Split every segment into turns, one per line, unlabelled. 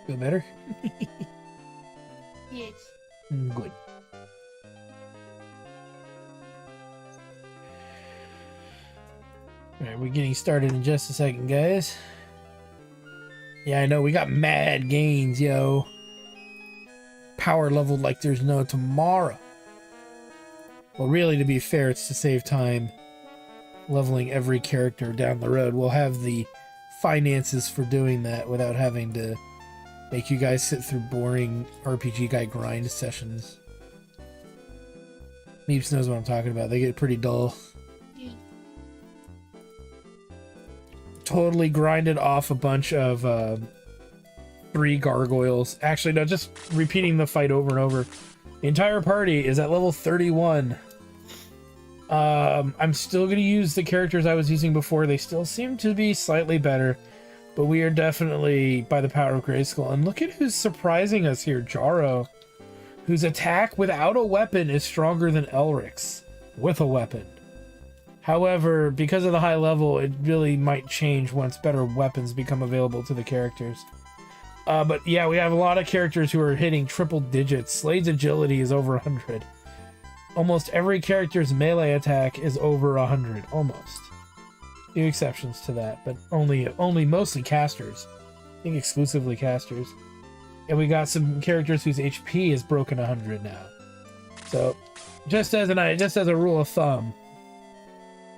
Feel better?
Yes.
Good. Alright, we're getting started in just a second, guys. Yeah, I know, we got mad gains, yo. Power level like there's no tomorrow. Well, really, to be fair, it's to save time leveling every character down the road. We'll have the finances for doing that without having to make you guys sit through boring RPG guy grind sessions. Meeps knows what I'm talking about. They get pretty dull.
Yeah.
Totally grinded off a bunch of 3 gargoyles. Actually, no, just repeating the fight over and over. The entire party is at level 31. I'm still going to use the characters I was using before. They still seem to be slightly better. But we are definitely by the power of Grayskull. And look at who's surprising us here, Jaro. Whose attack without a weapon is stronger than Elric's with a weapon. However, because of the high level, it really might change once better weapons become available to the characters. But yeah, we have a lot of characters who are hitting triple digits. Slade's agility is over 100. Almost every character's melee attack is over 100, almost. Few exceptions to that, but only mostly casters. I think exclusively casters. And we got some characters whose HP is broken 100 now. So, just as a rule of thumb,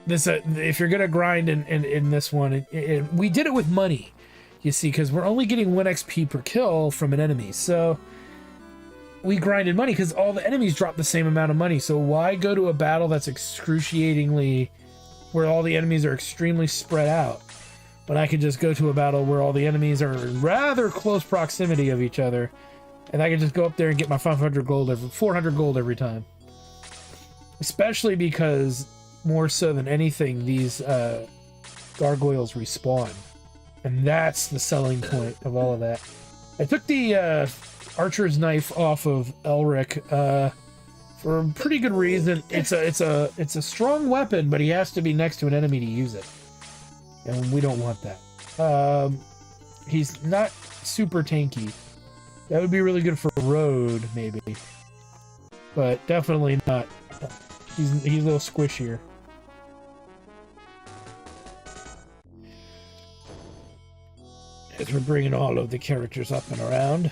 this if you're gonna grind in this one, we did it with money, you see, because we're only getting 1 XP per kill from an enemy. So we grinded money because all the enemies drop the same amount of money. So why go to a battle that's excruciatingly, where all the enemies are extremely spread out, but I could just go to a battle where all the enemies are in rather close proximity of each other, and I can just go up there and get my 400 gold every time. Especially because, more so than anything, these gargoyles respawn, and that's the selling point of all of that. I took the archer's knife off of Elric for a pretty good reason. It's a strong weapon, but he has to be next to an enemy to use it, and we don't want that. He's not super tanky. That would be really good for road, maybe, but definitely not. He's a little squishier. As we're bringing all of the characters up and around.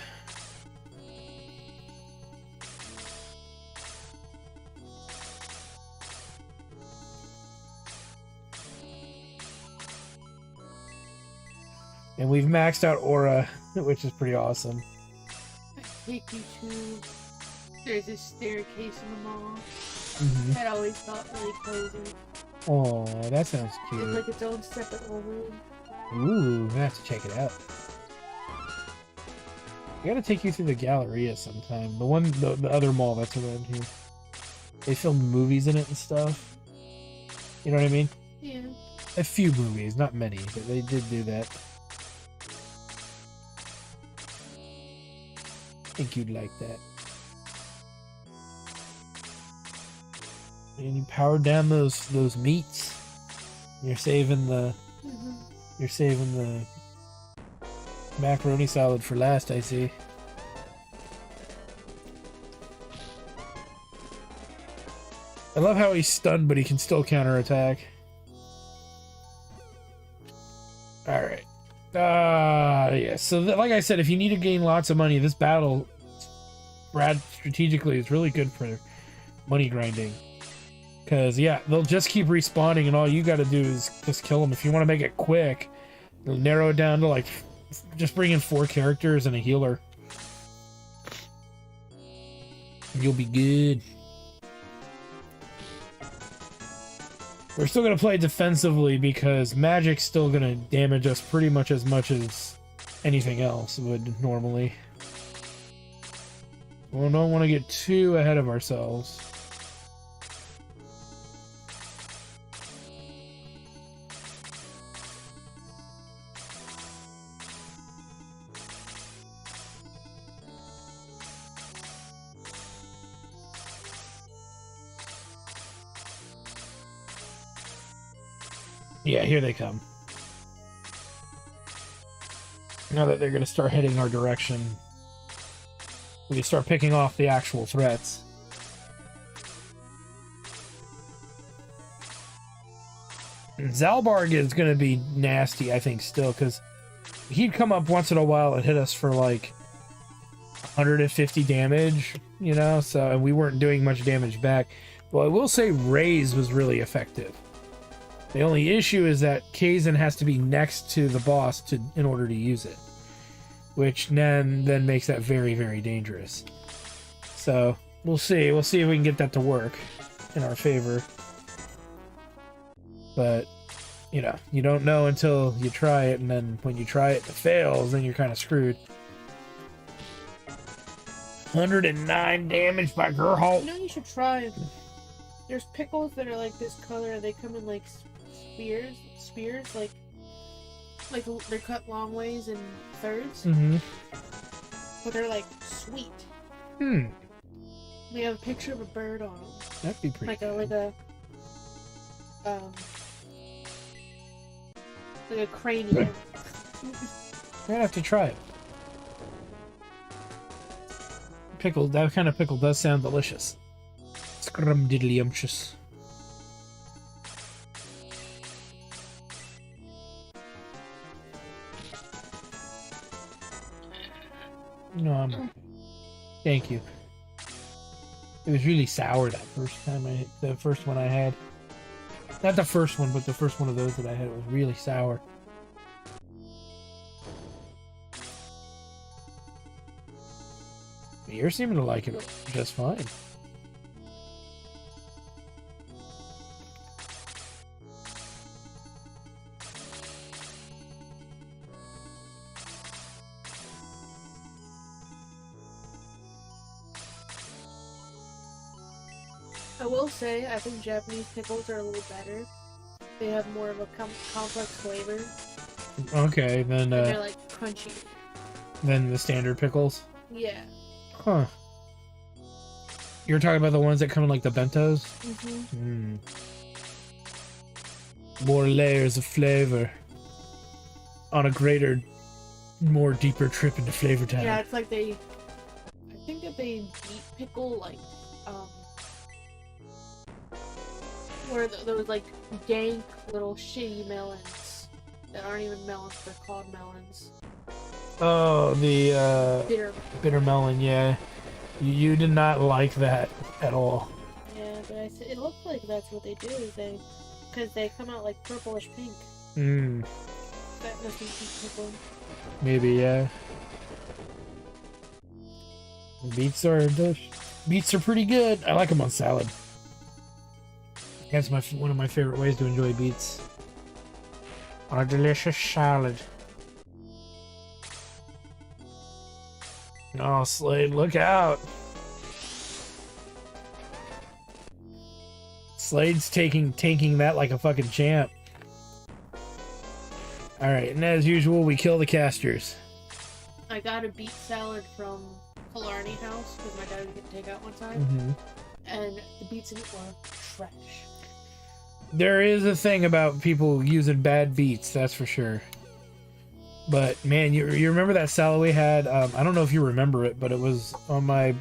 And we've maxed out Aura, which is pretty awesome.
I take you to... There's a staircase in the mall.
Mm-hmm.
That always felt really cozy.
Oh, that sounds
It's
cute.
like its own separate little room.
Ooh, I have to check it out. I gotta take you through the Galleria sometime. The other mall that's around here. They filmed movies in it and stuff. You know what I mean?
Yeah.
A few movies, not many, but they did do that. I think you'd like that. And you powered down those meats. You're saving the macaroni salad for last, I see. I love how he's stunned, but he can still counterattack. Alright. Yeah, so like I said, if you need to gain lots of money, this battle, Brad, strategically is really good for money grinding. Because, yeah, they'll just keep respawning, and all you gotta do is just kill them. If you want to make it quick, you'll narrow it down to, like, just bring in 4 characters and a healer. You'll be good. We're still gonna play defensively because magic's still gonna damage us pretty much as anything else would normally. We don't want to get too ahead of ourselves. Yeah, here they come. Now that they're going to start heading our direction, we can start picking off the actual threats. And Zalbarg is going to be nasty, I think, still, because he'd come up once in a while and hit us for like 150 damage, you know, so, and we weren't doing much damage back. Well, I will say Raise was really effective. The only issue is that Kazan has to be next to the boss in order to use it, which then makes that very, very dangerous. So we'll see. We'll see if we can get that to work in our favor. But, you know, you don't know until you try it, and then when you try it and it fails, then you're kind of screwed. 109 damage by Gerhalt.
You know, you should try. There's pickles that are like this color, and they come in like spears, like they're cut long ways in thirds.
Mm-hmm.
But they're like sweet. They have a picture of a bird on them.
That'd be pretty
like a cranium.
I'd have to try it. Pickle, that kind of pickle does sound delicious. Scrumdiddlyumptious. No, I'm okay. Thank you. It was really sour that first time the first one I had. Not the first one, but the first one of those that I had was really sour. You're seeming to like it just fine.
I will say, I think Japanese pickles are a little better. They have more of a complex flavor.
Okay, then
they're like crunchy.
Than the standard pickles.
Yeah.
Huh. You're talking about the ones that come in like the bentos?
Mm-hmm.
More layers of flavor on a greater, more deeper trip into Flavor Town.
Yeah, it's like I think that they beat pickle like, where those like dank little shitty melons that aren't even melons, they're called melons.
Oh, the bitter melon, yeah. You did not like that at all.
Yeah, but it looks like that's what they do. Because they come out like purplish pink. That must be pickle.
Maybe, yeah. Beets are pretty good. I like them on salad. That's one of my favorite ways to enjoy beets. On a delicious salad. Oh, Slade, look out. Slade's taking that like a fucking champ. Alright, and as usual, we kill the casters.
I got a beet salad from Killarney House because my dad didn't take out one time.
Mm-hmm.
And the beets in it were trash.
There is a thing about people using bad beets, that's for sure. But man, you remember that salad we had? I don't know if you remember it, but it was on my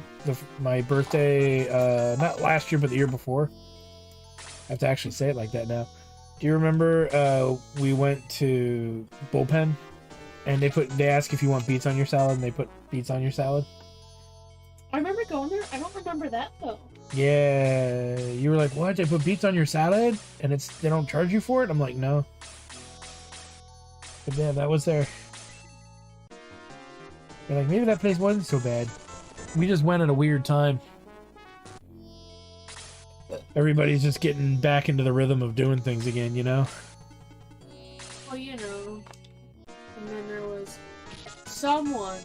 birthday, not last year, but the year before. I have to actually say it like that now. Do you remember we went to Bullpen and they ask if you want beets on your salad, and they put beets on your salad?
I remember going there. I don't remember that though.
Yeah, you were like, what? They put beets on your salad and they don't charge you for it? I'm like, no. But yeah, that was there. You're like, maybe that place wasn't so bad. We just went at a weird time. Everybody's just getting back into the rhythm of doing things again, you know?
Well, you know. And then there was someone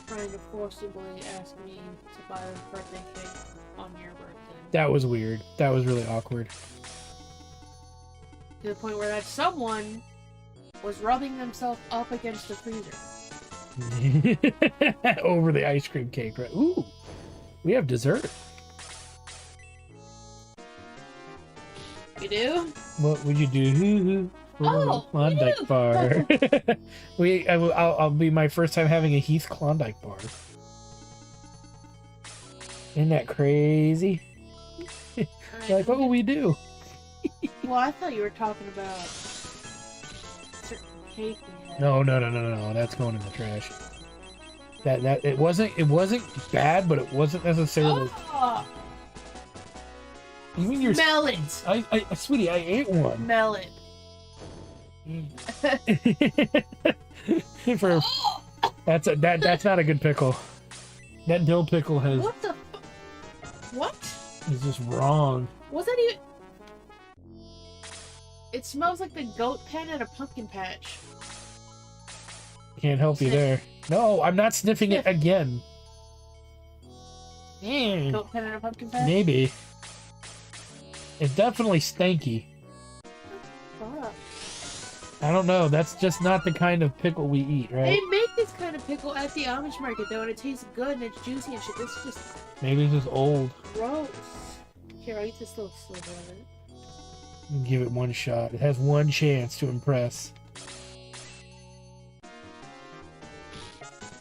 trying to forcibly ask me to buy a birthday cake on your birthday.
That was weird. That was really awkward.
To the point where that someone was rubbing themselves up against the freezer.
Over the ice cream cake, right? Ooh, we have dessert.
You do?
What would you do?
Oh,
Klondike
you!
bar. I'll be my first time having a Heath Klondike bar. Isn't that crazy? Like, what will we do?
Well, I thought you were talking about certain cake we had.
No. That's going in the trash. That it wasn't bad, but it wasn't necessarily.
Oh,
You mean you're
melons.
sweetie, I ate one.
Melon.
For that's not a good pickle. That dill pickle
What the? What?
is just wrong.
Was that even? It smells like the goat pen at a pumpkin patch.
Can't help you there. No, I'm not sniffing it again.
Goat pen at a pumpkin patch.
Maybe. It's definitely stanky.
Fuck.
I don't know. That's just not the kind of pickle we eat, right?
They make this kind of pickle at the Amish market though, and it tastes good and it's juicy and shit. This is just
Maybe it's just old.
gross. Here, I'll eat this little sliver of it.
Give it one shot. It has one chance to impress.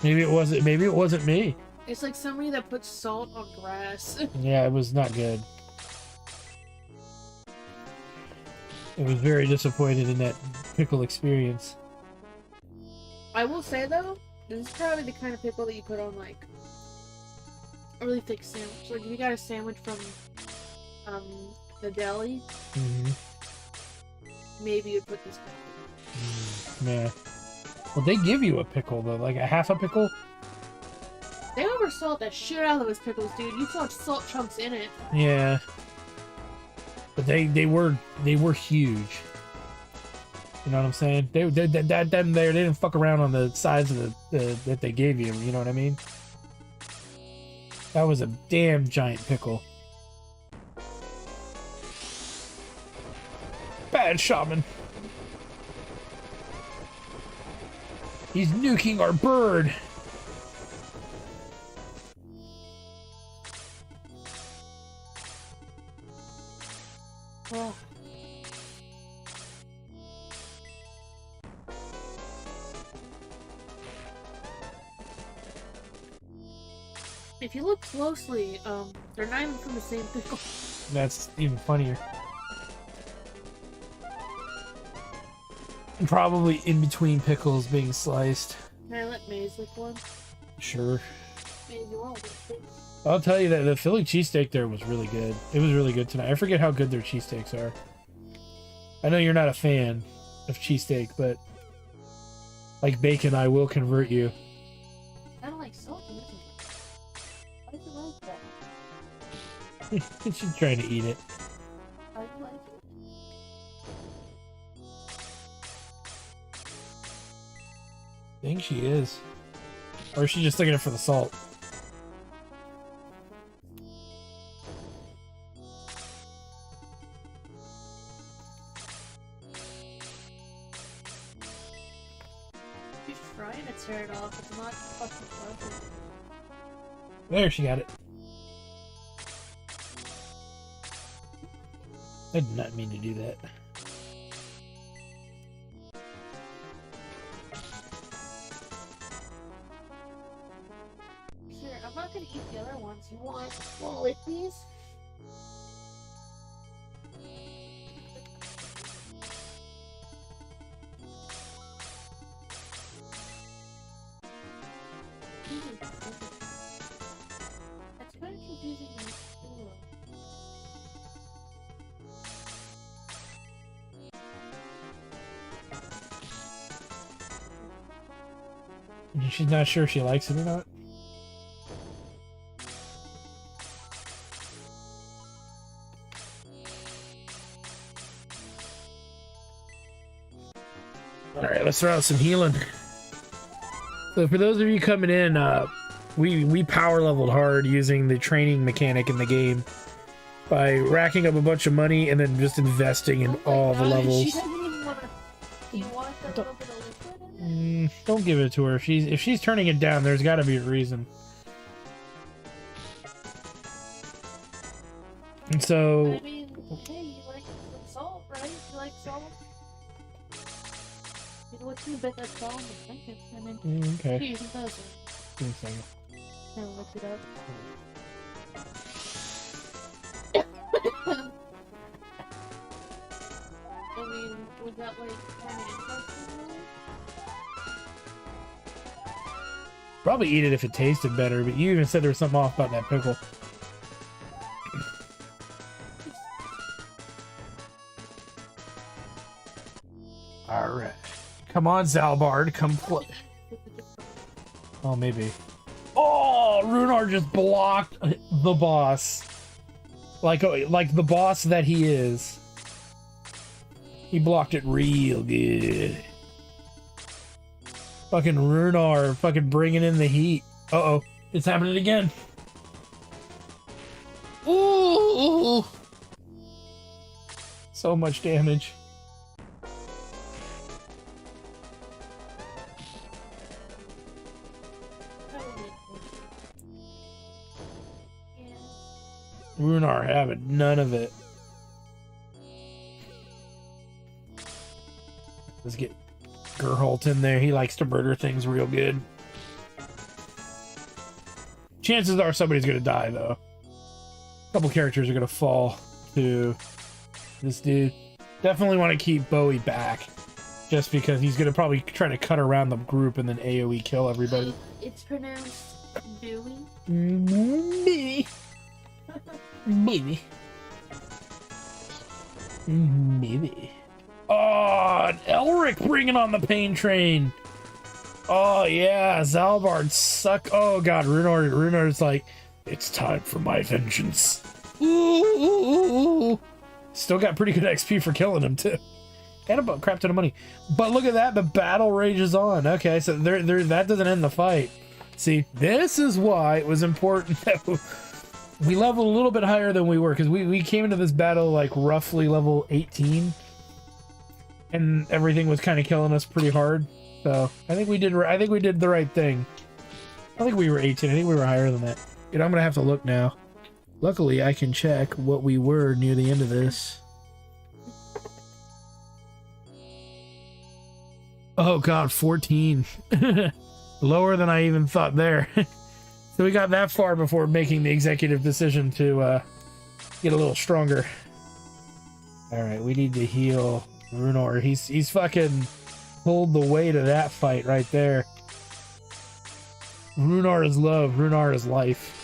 Maybe it wasn't. Maybe it wasn't me.
It's like somebody that puts salt on grass.
Yeah, it was not good. I was very disappointed in that pickle experience.
I will say though, this is probably the kind of pickle that you put on like a really thick sandwich. Like if you got a sandwich from the deli, maybe you'd put this kind of
Yeah. Well, they give you a pickle though, like a half a pickle.
They oversalt that shit out of those pickles, dude. You throw salt chunks in it.
Yeah. But they were huge. You know what I'm saying? They didn't fuck around on the size of the that they gave you. You know what I mean? That was a damn giant pickle. Bad shaman. He's nuking our bird.
Oh. If you look closely, they're not even from the same pickle.
That's even funnier. Probably in between pickles being sliced.
Can I let Maze lick one?
Sure.
Maze, you want one?
I'll tell you that the Philly cheesesteak there was really good. It was really good tonight. I forget how good their cheesesteaks are. I know you're not a fan of cheesesteak, but like bacon, I will convert you.
I don't like salt in it. Why do you like that?
She's trying to eat it.
Why do you like it?
I think she is. Or is she just looking for the salt?
She's trying to tear it off. It's not fucking pleasant.
There, she got it. I did not mean to do that.
Here, I'm not gonna eat the other ones. You want to lick these? That's kind of confusing.
She's not sure if she likes it or not. Alright, let's throw out some healing. So for those of you coming in, we power leveled hard using the training mechanic in the game by racking up a bunch of money and then just investing in all the levels.
She doesn't even want to. Do you want a little bit of liquid in it?
Don't give it to her. If she's turning it down, there's got to be a reason. And so,
I mean, hey, you like some salt, right? You like salt? What's the bit that's all I mean,
Okay.
he doesn't.
Give me a second.
I'll look it up. I mean, was that like kind of interesting?
Probably eat it if it tasted better, but you even said there was something off about that pickle. Alright. Come on, Zalbard, come play. Oh, maybe. Oh, Runar just blocked the boss. Like the boss that he is. He blocked it real good. Fucking Runar, fucking bringing in the heat. Uh-oh, it's happening again. Ooh! So much damage. Runar having none of it. Let's get Gerholt in there. He likes to murder things real good. Chances are somebody's gonna die, though. A couple characters are gonna fall to this dude. Definitely want to keep Bowie back. Just because he's gonna probably try to cut around the group and then AoE kill everybody.
It's pronounced Bowie.
Maybe. Maybe. Maybe. Oh, and Elric bringing on the pain train. Oh, yeah. Zalbard suck. Oh, God. Runar's like, it's time for my vengeance. Ooh. Still got pretty good XP for killing him, too. And a crap ton of money. But look at that. The battle rages on. Okay, so that doesn't end the fight. See, this is why it was important that we leveled a little bit higher than we were, because we came into this battle like roughly level 18, and everything was kind of killing us pretty hard. So I think we did the right thing. I think we were 18. I think we were higher than that. Dude, I'm gonna have to look now. Luckily, I can check what we were near the end of this. Oh God, 14. Lower than I even thought there. So we got that far before making the executive decision to get a little stronger. All right, we need to heal Runar. He's fucking pulled the weight of that fight right there. Runar is love. Runar is life.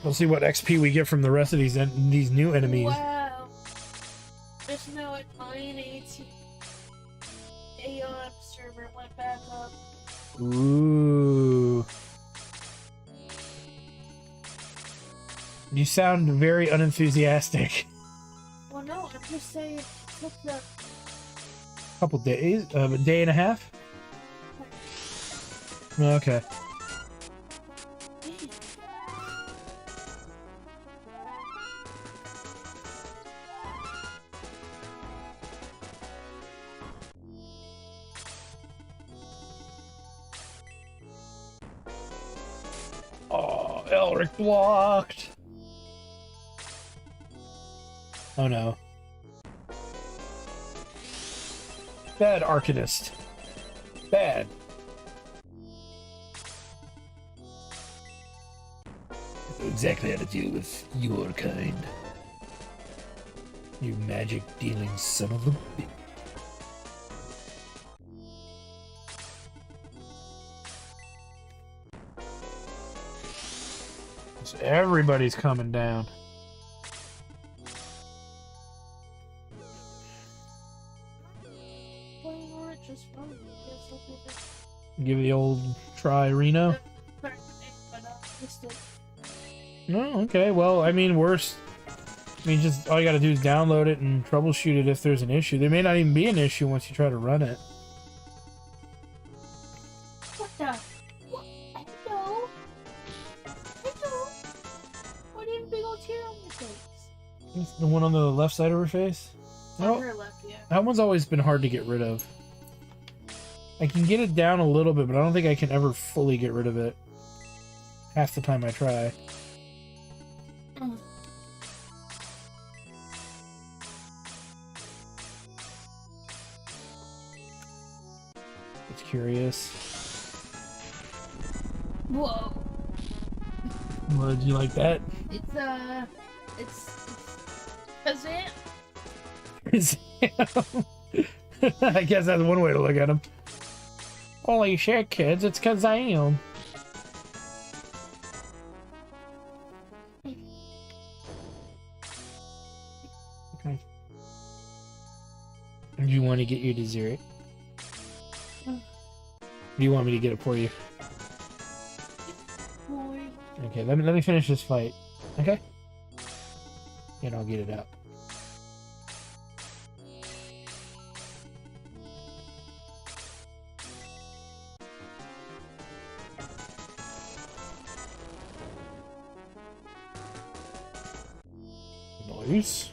We'll see what XP we get from the rest of these new enemies.
Wow. Just know it, my 18 AOM server went back up.
Ooh. You sound very unenthusiastic.
Well, no, I'm just saying it took the...
Couple days? A day and a half? Okay. Oh, Elric blocked. Oh no. Bad Arcanist. Bad. I know exactly how to deal with your kind. You magic dealing son of a bitch. So everybody's coming down. Give the old try Reno. No, okay. Well, I mean, worse. I mean, just all you gotta do is download it and troubleshoot it if there's an issue. There may not even be an issue once you try to run it.
What the? What? Hello? Hello? What even big old tear on your face?
It's the one on the left side of her face?
On her left, yeah.
That one's always been hard to get rid of. I can get it down a little bit, but I don't think I can ever fully get rid of it. half the time I try. It's curious.
Whoa.
Well, do you like that?
It's Kazam.
I guess that's one way to look at him. Holy shit, kids, it's Kazam. Okay. Do you want to get your dessert? Do you want me to get it for you?
Boy.
Okay, let me finish this fight. Okay? And I'll get it out. Nice.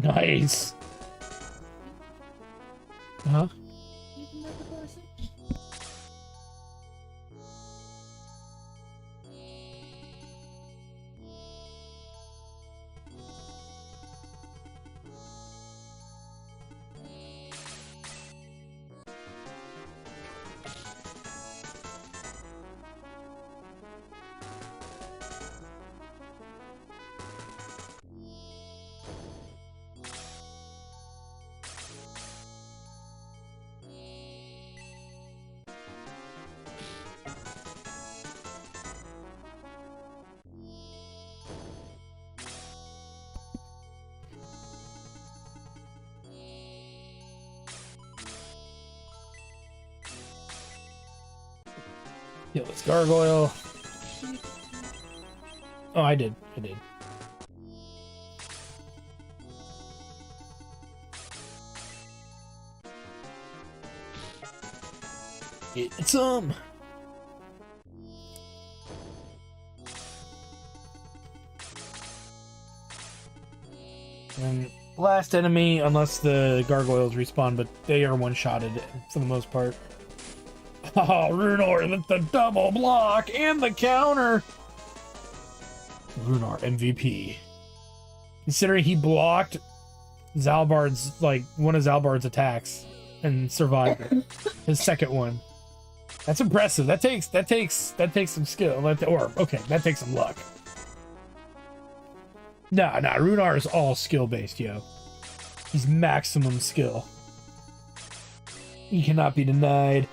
Nice. Huh? Yeah, let's gargoyle. Oh, I did. Get some. And last enemy, unless the gargoyles respawn, but they are one-shotted for the most part. Oh, Runar with the double block and the counter. Runar MVP. Considering he blocked Zalbard's, like, one of Zalbard's attacks and survived it. His second one. That's impressive. That takes some skill. That takes some luck. Nah, Runar is all skill based, yo. He's maximum skill. He cannot be denied.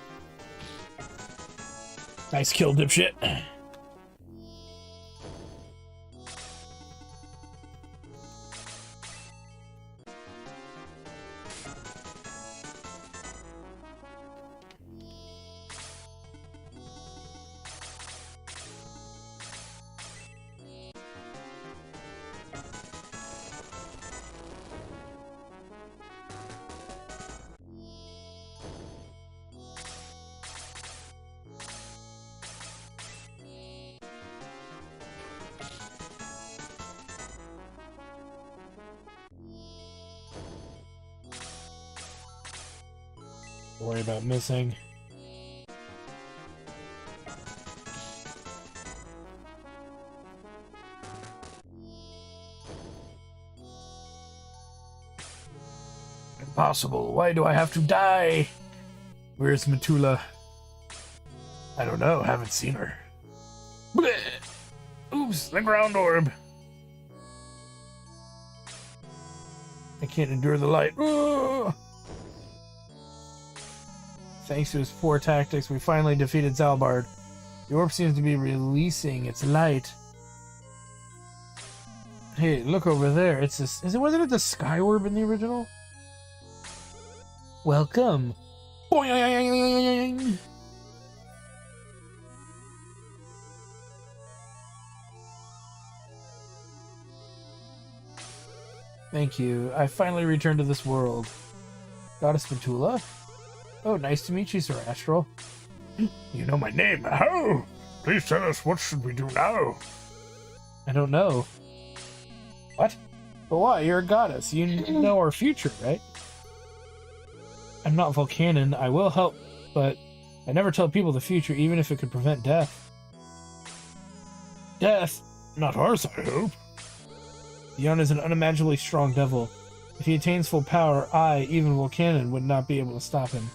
Nice kill, dipshit. Worry about missing. Impossible. Why do I have to die? Where's Matula? I don't know. Haven't seen her. Blech. Oops, the ground orb. I can't endure the light. Ugh. Thanks to his poor tactics, we finally defeated Zalbard. The orb seems to be releasing its light. Hey, look over there. Wasn't it the sky orb in the original? Welcome. Boing! Thank you. I finally returned to this world. Goddess Matula? Oh, nice to meet you, Sir Astral. You know my name. How? Please tell us, what should we do now? I don't know. What? But why? You're a goddess. You know our future, right? I'm not Volcanon. I will help, but I never tell people the future, even if it could prevent death. Death? Not ours, I hope. Yon is an unimaginably strong devil. If he attains full power, I, even Volcanon, would not be able to stop him.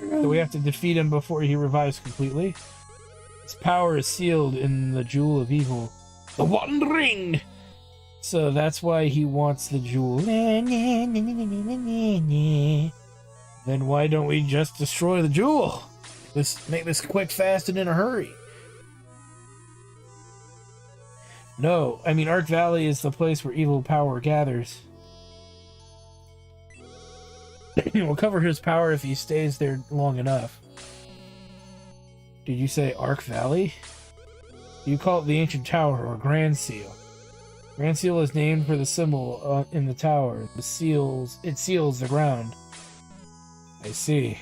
So we have to defeat him before he revives completely. His power is sealed in the Jewel of Evil. The One Ring! So that's why he wants the jewel. Then why don't we just destroy the jewel? Let's make this quick, fast, and in a hurry. No, I mean Ark Valley is the place where evil power gathers. We'll cover his power if he stays there long enough. Did you say Ark Valley? You call it the Ancient Tower, or Grand Seal. Grand Seal is named for the symbol in the tower. It seals the ground. I see.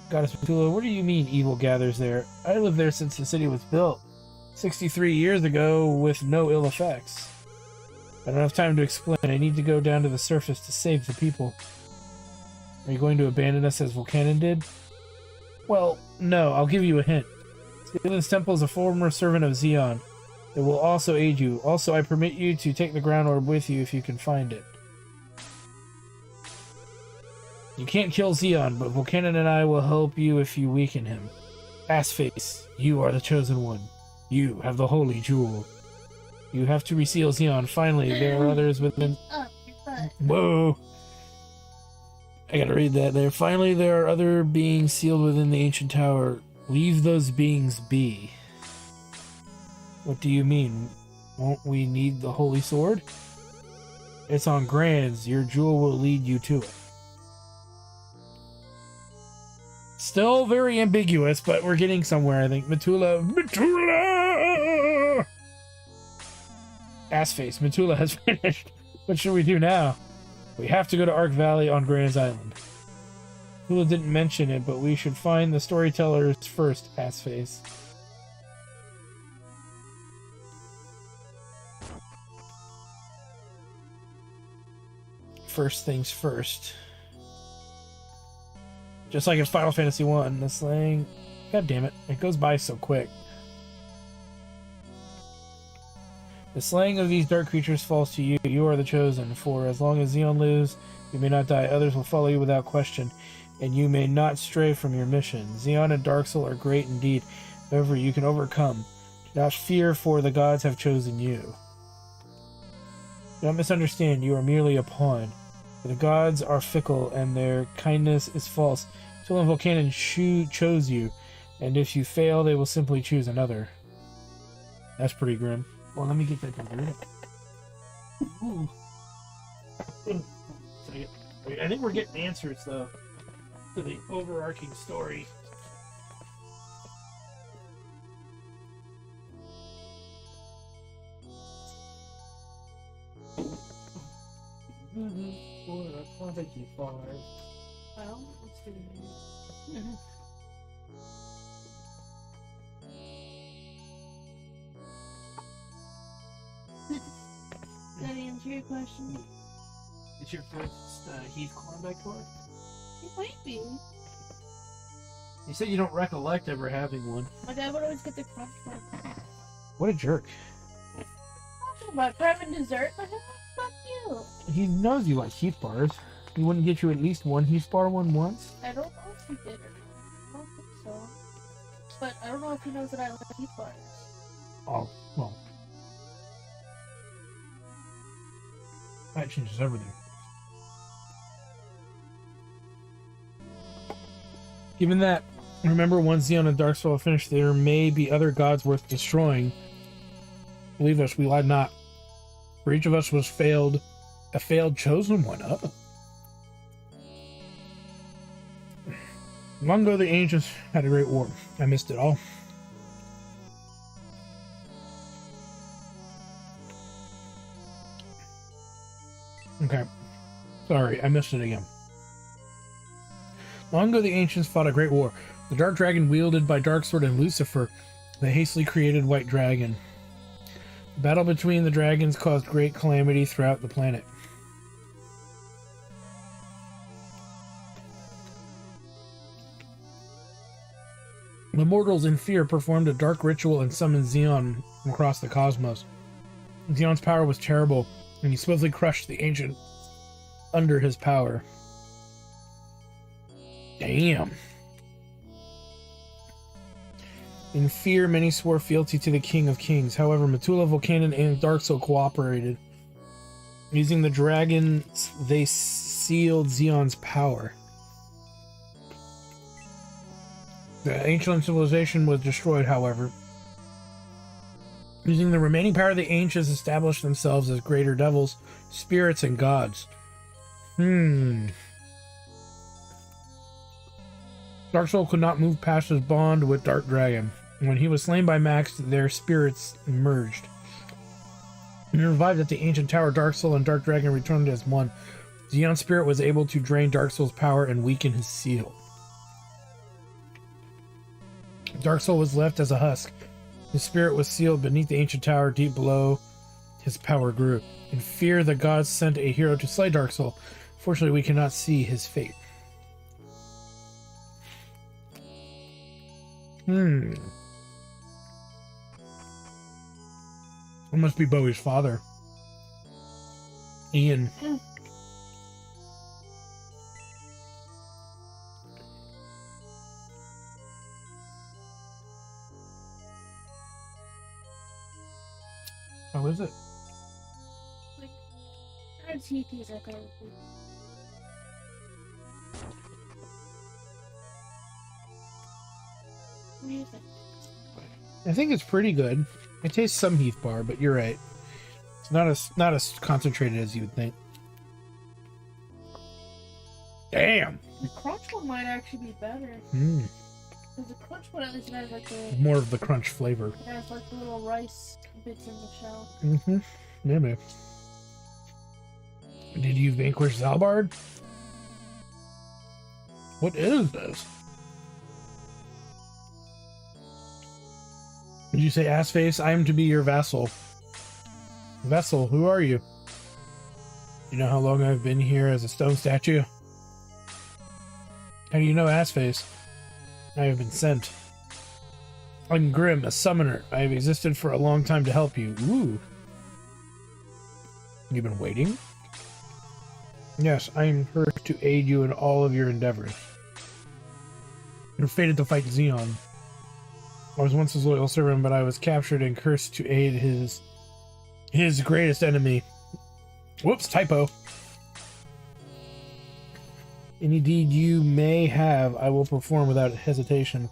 Goddess Metula, what do you mean evil gathers there? I lived there since the city was built, 63 years ago, with no ill effects. I don't have time to explain. I need to go down to the surface to save the people. Are you going to abandon us as Volcanon did? Well, no, I'll give you a hint. Zealand's temple is a former servant of Zeon. It will also aid you. Also, I permit you to take the ground orb with you if you can find it. You can't kill Zeon, but Volcanon and I will help you if you weaken him. Assface, you are the chosen one. You have the holy jewel. You have to reseal Zeon. Finally, there are others within... Whoa! I gotta read that there. Finally, there are other beings sealed within the ancient tower. Leave those beings be. What do you mean? Won't we need the holy sword? It's on Grands. Your jewel will lead you to it. Still very ambiguous, but we're getting somewhere, I think. Metula! Assface, Metula has finished. What should we do now? We have to go to Ark Valley on Grand's Island. Metula didn't mention it, but we should find the storytellers first, Assface. First things first. Just like in Final Fantasy 1, the slang... God damn it, it goes by so quick. The slaying of these dark creatures falls to you. You are the chosen, for as long as Zeon lives, you may not die. Others will follow you without question, and you may not stray from your mission. Zeon and Dark Soul are great indeed. However, you can overcome. Do not fear, for the gods have chosen you. Do not misunderstand, you are merely a pawn. The gods are fickle, and their kindness is false. Till and Volcanon chose you, and if you fail, they will simply choose another. That's pretty grim. Well, let me get that done. Ooh. I think we're getting answers, though, to the overarching story.
Well, let's do it. Does that answer your question?
It's your first Heath Klondike tour?
It might be.
You said you don't recollect ever having one.
My dad would always get the crunch bar.
What a jerk.
Talking about grabbing dessert? Like, fuck you.
He knows you like Heath bars. He wouldn't get you at least one Heath bar one once?
I don't know if he did or not. I don't think so. But I don't know if he knows that I like Heath bars.
Oh, well. That changes everything. Given that, remember once Zeon and Dark Soul are finished, there may be other gods worth destroying. Believe us, we lied not. For each of us was a failed chosen one. Long ago, the ancients had a great war. I missed it all. Okay. Sorry, I missed it again. Long ago, the ancients fought a great war. The dark dragon wielded by Darksword and Lucifer, the hastily created white dragon. The battle between the dragons caused great calamity throughout the planet. The mortals in fear performed a dark ritual and summoned Xeon from across the cosmos. Xeon's power was terrible, and he swiftly crushed the ancient under his power. Damn. In fear, many swore fealty to the King of Kings. However, Metula, Volcanon, and Dark Soul cooperated. Using the dragons, they sealed Xeon's power. The ancient civilization was destroyed, however. Using the remaining power, the ancients established themselves as greater devils, spirits, and gods. Dark Soul could not move past his bond with Dark Dragon. When he was slain by Max, their spirits merged. When revived at the ancient tower, Dark Soul and Dark Dragon returned as one. Xeon's spirit was able to drain Dark Soul's power and weaken his seal. Dark Soul was left as a husk. His spirit was sealed beneath the ancient tower. Deep below, his power grew. In fear, the gods sent a hero to slay Dark Soul. Fortunately, we cannot see his fate. It must be Bowie's father. Ian. How is it?
Like, I see these like a... What do you think?
I think it's pretty good. It tastes some Heath bar, but you're right. It's not as concentrated as you would think. Damn.
The crunch one might actually be better. Because the crunch one at least has like the...
More of the crunch flavor.
It has like the little rice bits in the shell.
Maybe. Did you vanquish Zalbard? What is this? Did you say ass face? I am to be your vassal. Vessel, who are you? You know how long I've been here as a stone statue? How do you know ass face? I have been sent. I'm Grim, a summoner. I have existed for a long time to help you. Ooh. You've been waiting? Yes, I am here to aid you in all of your endeavors. You're fated to fight Xeon. I was once his loyal servant, but I was captured and cursed to aid his greatest enemy. Whoops, typo. Any deed you may have, I will perform without hesitation.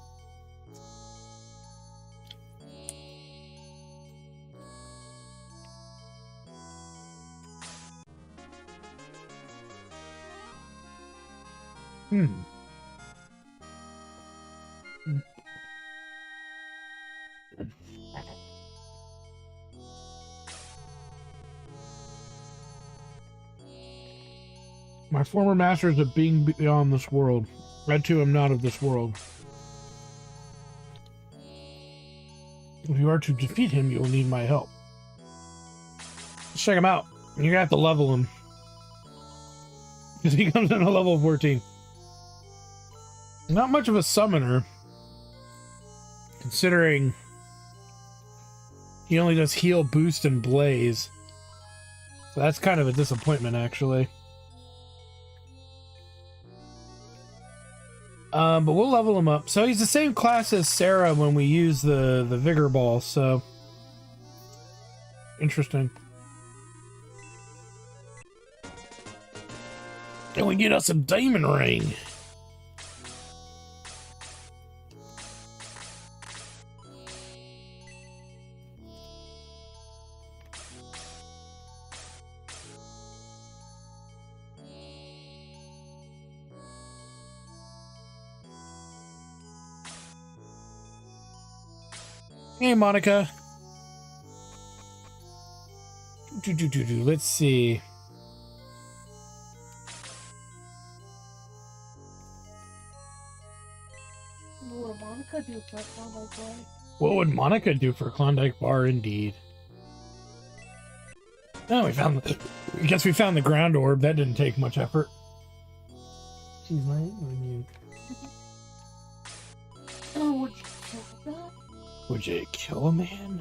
My former master is a being beyond this world. I too am not of this world. If you are to defeat him, you will need my help. Let's check him out. You're gonna have to level him. Because he comes in a level 14. Not much of a summoner. Considering he only does heal, boost, and blaze. So that's kind of a disappointment, actually. But we'll level him up. So he's the same class as Sarah when we use the Vigor Ball, so... Interesting. And we get us a diamond ring. Hey, Monica. Let's see.
What would Monica do for Klondike Bar?
What would Monica do for Klondike Bar, indeed? Oh, I guess we found the ground orb. That didn't take much effort. She's right on you.
Oh,
Would you kill a man?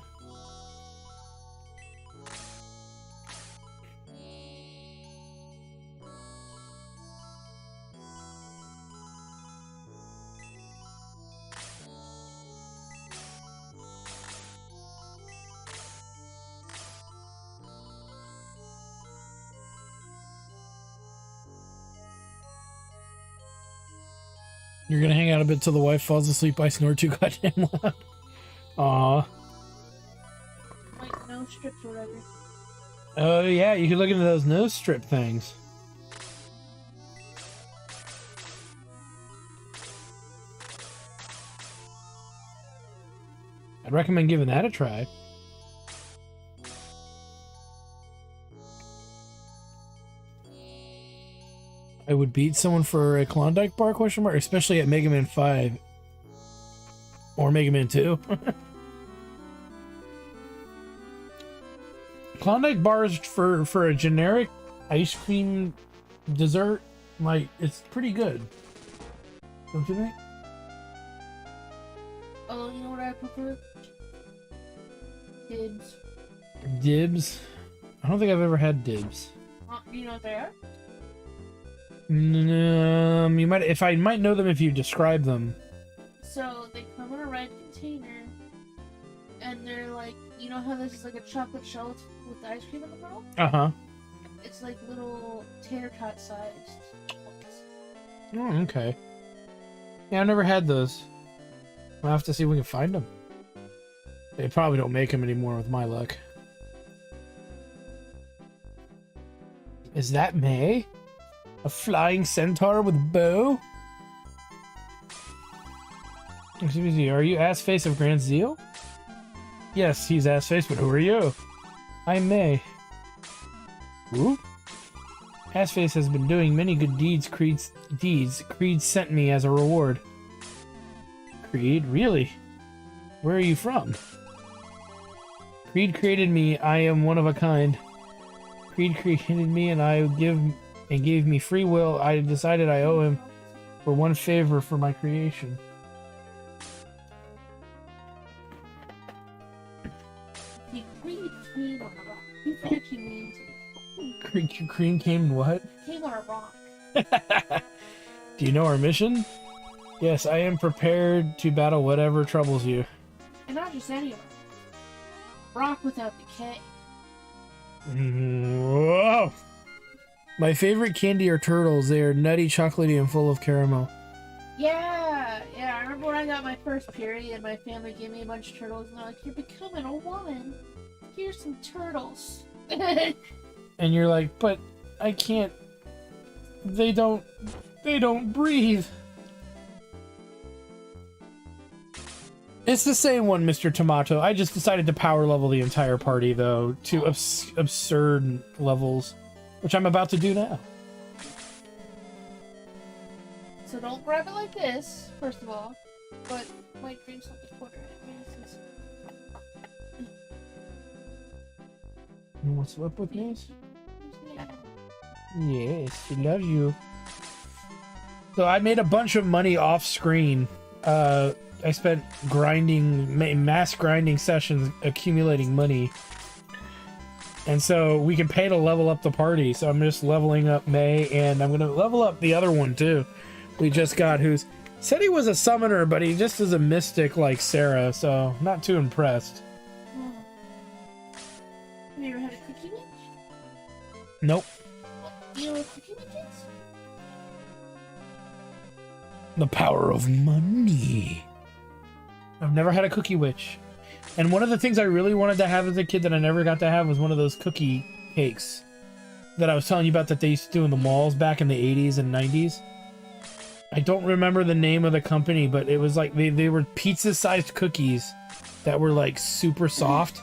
You're gonna hang out a bit till the wife falls asleep. I snore too goddamn loud. Aw.
Like nose strips or whatever.
Oh yeah, you can look into those nose strip things. I'd recommend giving that a try. I would beat someone for a Klondike bar, question mark, especially at Mega Man 5. Or Mega Man 2. Klondike bars for a generic ice cream dessert, like, it's pretty good. Don't you think?
Oh, you know what I prefer? Dibs.
Dibs? I don't think I've ever had dibs.
You know what they are?
You might, I might know them if you describe them.
So they come in a red container, and they're like, you know how this is like a chocolate shell with ice cream in the middle?
Uh-huh.
It's like little tater tot sized.
Oh, okay. Yeah, I've never had those. We'll have to see if we can find them. They probably don't make them anymore with my luck. Is that May? A flying centaur with a bow? Excuse me, are you Assface of Grand Zeal? Yes, he's Assface, but who are you? I'm May. Who? Assface has been doing many good deeds. Creed sent me as a reward. Creed? Really? Where are you from? Creed created me. I am one of a kind. Creed created me and gave me free will. I decided I owe him for one favor for my creation. Cream came what?
Came on a rock.
Do you know our mission? Yes, I am prepared to battle whatever troubles you.
And not just anyone. Rock without the K.
Whoa! My favorite candy are turtles. They are nutty, chocolatey, and full of caramel.
Yeah. I remember when I got my first period and my family gave me a bunch of turtles and they're like, you're becoming a woman. Here's some turtles.
And you're like, but I can't. They don't breathe. It's the same one, Mr. Tomato. I just decided to power level the entire party, though, to absurd levels, which I'm about to do now.
So don't grab it like this, first of all, but might drink something quarter.
What's up with me? Yes, she loves you. So I made a bunch of money off screen. I spent mass grinding sessions accumulating money. And so we can pay to level up the party. So I'm just leveling up May, and I'm going to level up the other one too. We just got who's said he was a summoner, but he just is a mystic like Sarah, so not too impressed.
Have you ever had a cookie witch?
Nope.
You know what a cookie witch is?
The power of money. I've never had a cookie witch. And one of the things I really wanted to have as a kid that I never got to have was one of those cookie cakes that I was telling you about that they used to do in the malls back in the 80s and 90s. I don't remember the name of the company, but it was like they were pizza-sized cookies that were like super soft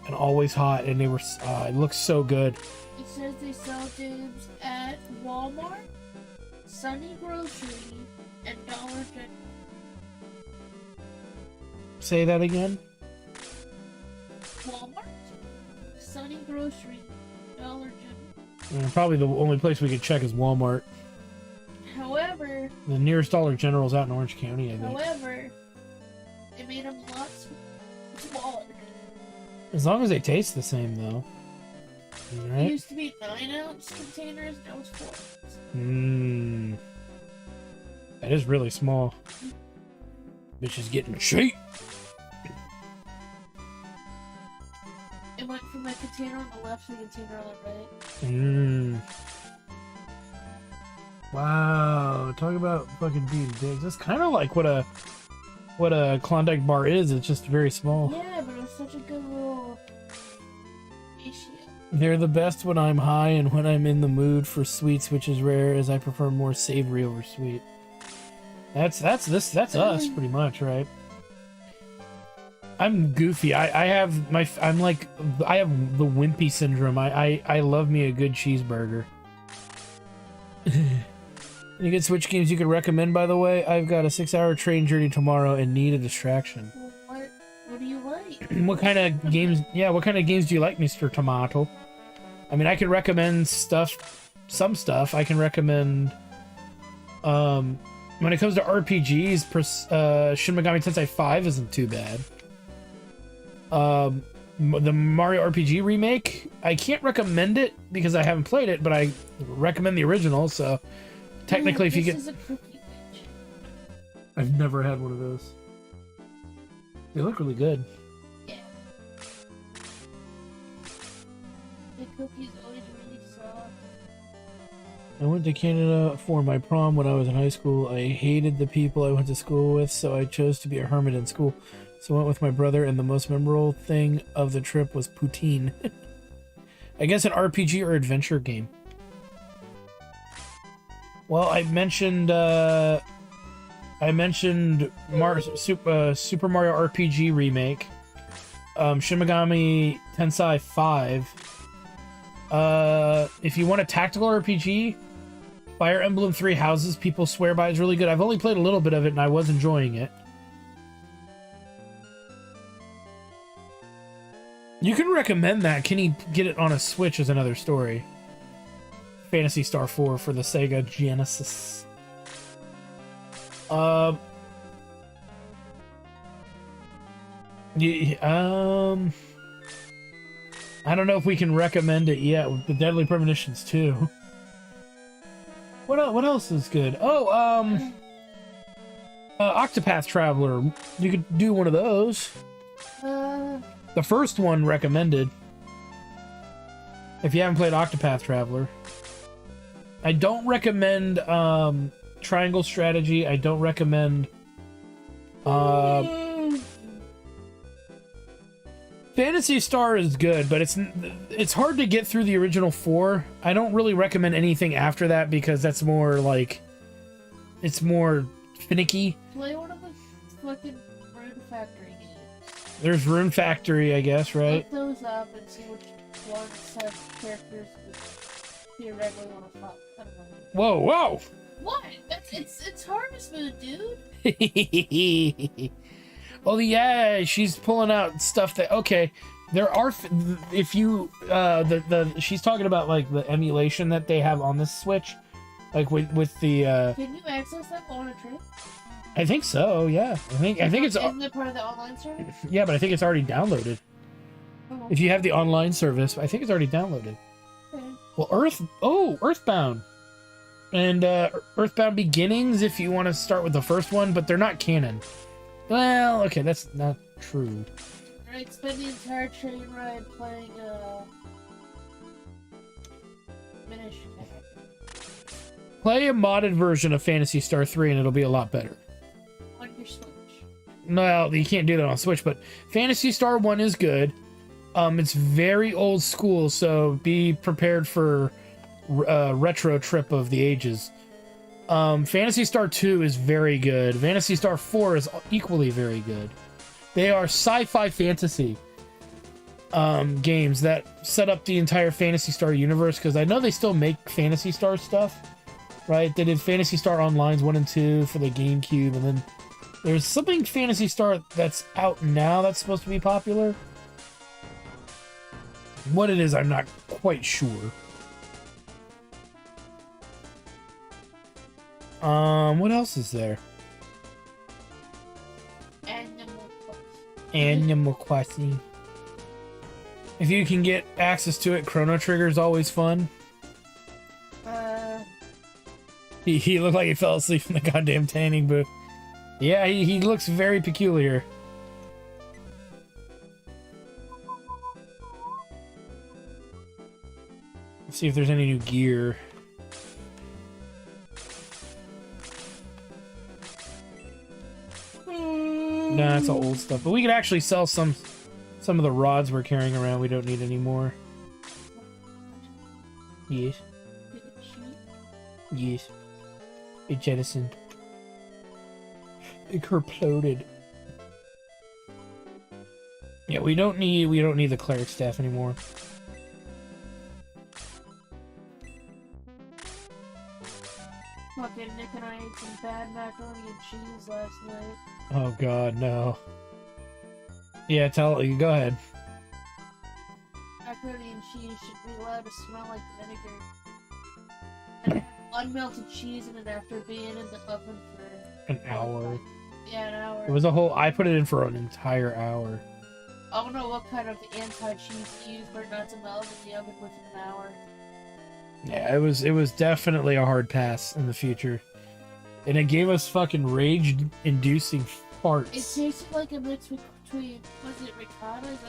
and always hot, and they were it looked so good.
It says they sell dibs at Walmart, Sunny Grocery, and Dollar General.
Say that again?
Walmart, Sunny Grocery, Dollar General.
Probably the only place we could check is Walmart.
However,
the nearest Dollar General is out in Orange County, I think.
However, they made them lots smaller.
As long as they taste the same, though.
It
Right?
used to be 9-ounce containers, now it's 4.
Mmm. That is really small. Bitch is getting cheap.
It went from the container on the left to the container on the right.
Mmm. Wow. Talk about fucking being big. That's kind of like what a Klondike bar is. It's just very small.
Yeah, but it was such a good little ratio.
They're the best when I'm high and when I'm in the mood for sweets, which is rare, as I prefer more savory over sweet. That's us pretty much, right? I'm goofy. I have I have the wimpy syndrome. I love me a good cheeseburger. Any good Switch games you could recommend, by the way? I've got a 6-hour train journey tomorrow and need a distraction.
Well, what do you like?
What kind of games? Yeah, what kind of games do you like, Mr. Tomato? I mean, I can recommend some stuff. I can recommend, when it comes to RPGs, Shin Megami Tensei 5 isn't too bad. The Mario RPG remake, I can't recommend it because I haven't played it, but I recommend the original, so technically if you get...
This is a cookie bitch.
I've never had one of those. They look really good.
Yeah. The cookie's always really soft.
I went to Canada for my prom when I was in high school. I hated the people I went to school with, so I chose to be a hermit in school. So I went with my brother, and the most memorable thing of the trip was poutine. I guess an RPG or adventure game. Well, I mentioned Super Mario RPG remake, Shin Megami Tensei 5. If you want a tactical RPG, Fire Emblem Three Houses, people swear by, is really good. I've only played a little bit of it, and I was enjoying it. You can recommend that. Can he get it on a Switch is another story. Phantasy Star 4 for the Sega Genesis. I don't know if we can recommend it yet with the Deadly Premonitions 2. What else is good? Oh, Octopath Traveler. You could do one of those. The first one recommended. If you haven't played Octopath Traveler. I don't recommend Triangle Strategy. I don't recommend Phantasy Star is good, but it's hard to get through the original 4. I don't really recommend anything after that because that's more like it's more finicky.
Play one of the fucking Rune Factory games.
There's Rune Factory, I guess, right?
Look those up and see which ones have characters that theoretically want to fuck. I don't know.
Whoa, whoa!
What? It's Harvest Moon, dude.
Oh yeah, she's pulling out stuff that there are if you she's talking about like the emulation that they have on the Switch, like with the
Can you access that on a trip?
I think so, yeah. I think it's
Isn't it part of the online service?
yeah, but I think it's already downloaded.
Oh.
If you have the online service, I think it's already downloaded.
Okay.
Well, Earthbound. And Earthbound Beginnings if you want to start with the first one, but they're not canon. Well, okay, that's not true.
Alright, spend the entire train ride playing Minish.
Play a modded version of Phantasy Star 3 and it'll be a lot better.
On your Switch.
No, you can't do that on Switch, but Phantasy Star 1 is good. It's very old school, so be prepared for retro trip of the ages. Phantasy Star 2 is very good. Phantasy Star 4 is equally very good. They are sci-fi fantasy games that set up the entire Phantasy Star universe, because I know they still make Phantasy Star stuff, right? They did Phantasy Star Online's 1 and 2 for the GameCube, and then there's something Phantasy Star that's out now that's supposed to be popular. What it is, I'm not quite sure. What else is there?
Animal
Animal Crossing. If you can get access to it, Chrono Trigger is always fun. He looked like he fell asleep in the goddamn tanning booth. Yeah, he looks very peculiar. Let's see if there's any new gear. Nah, it's all old stuff. But we could actually sell some of the rods we're carrying around. We don't need anymore. Yes. Yes. It jettisoned. It kerploded. Yeah, we don't need the cleric staff anymore.
Fucking Nick and I ate some bad macaroni and cheese last night.
Oh god, no. Yeah, go ahead.
Macaroni and cheese should be allowed to smell like vinegar. And unmelted cheese in it after being in the oven for
An hour.
Yeah, an hour.
It was I put it in for an entire hour.
I don't know what kind of anti-cheese you use for it not to melt in the oven within an hour.
Yeah, it was definitely a hard pass in the future. And it gave us fucking rage-inducing farts.
It tasted like a mix between, was it ricotta? Is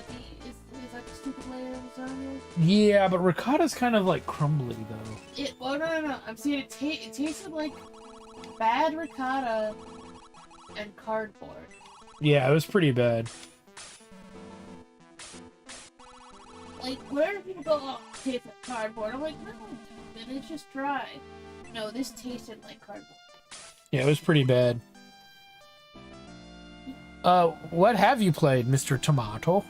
that the stupid layer of lasagna?
Yeah, but ricotta's kind of like crumbly though.
No. I'm saying it tasted like bad ricotta and cardboard.
Yeah, it was pretty bad.
Like, where do people go, oh, it tastes like cardboard? I'm like, no, it's just dry. No, this tasted like cardboard.
Yeah, it was pretty bad. What have you played, Mr. Tomato?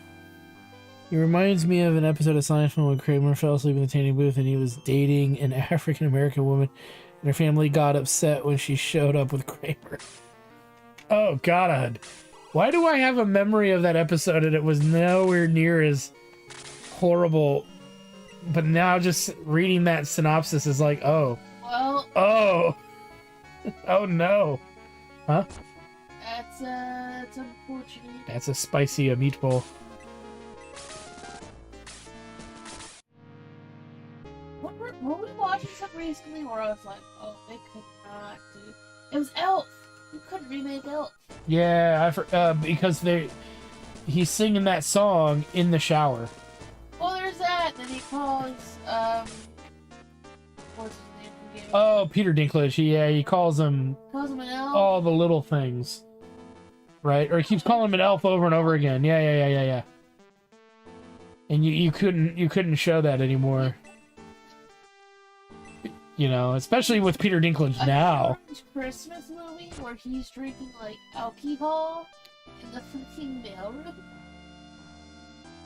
He reminds me of an episode of Seinfeld when Kramer fell asleep in the tanning booth and he was dating an African-American woman and her family got upset when she showed up with Kramer. Oh, God. Why do I have a memory of that episode and it was nowhere near as horrible? But now just reading that synopsis is like, oh.
Well.
Oh. Oh, no. Huh?
That's unfortunate.
That's a spicy meatball.
Were we watching something recently where I was like, oh, they could not do... It was Elf! You couldn't remake Elf.
Yeah, because he's singing that song in the shower.
Well, there's that. Then he calls, what's his name from Game of
Oh, Peter Dinklage. He calls him
an elf?
all the little things. Right? Or he keeps calling him an elf over and over again. Yeah. And you couldn't show that anymore. You know, especially with Peter Dinklage now.
Christmas movie where he's drinking like alcohol in the freaking mailroom.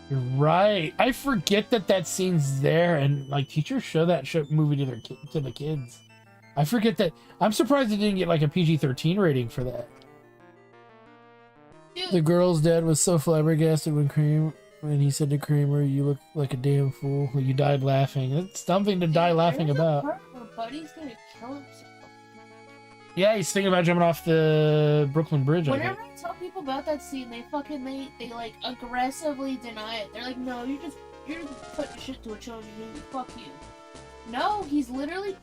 You're right. I forget that scene's there, and like teachers show that movie to the kids. I forget that. I'm surprised it didn't get like a PG-13 rating for that.
Dude.
The girl's dad was so flabbergasted when he said to Kramer, "You look like a damn fool." Well, you died laughing. It's something to die laughing about.
Buddy's gonna kill himself.
Yeah, he's thinking about jumping off the Brooklyn Bridge.
Whenever I tell people about that scene, they like aggressively deny it. They're like, "No, you're just putting shit to a children's movie. Fuck you." No, he's literally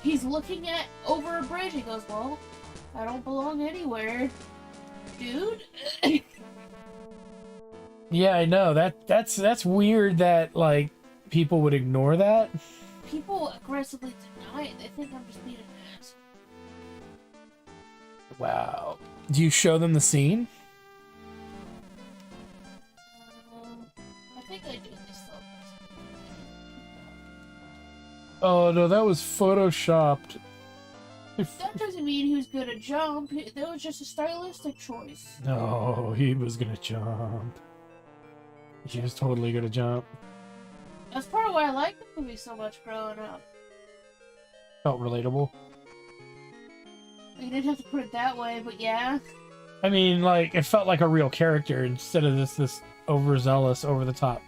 he's looking at over a bridge. He goes, "Well, I don't belong anywhere, dude."
Yeah, I know that's weird that like people would ignore that.
People aggressively deny it. They think I'm just being an ass.
Wow. Do you show them the scene?
I think I do this though.
Oh no, that was photoshopped.
That doesn't mean he was gonna jump. That was just a stylistic choice.
No, he was gonna jump. He was totally gonna jump.
That's part of why I liked the movie so much growing up.
Felt relatable.
You didn't have to put it that way, but yeah.
I mean, like, it felt like a real character instead of this overzealous, over-the-top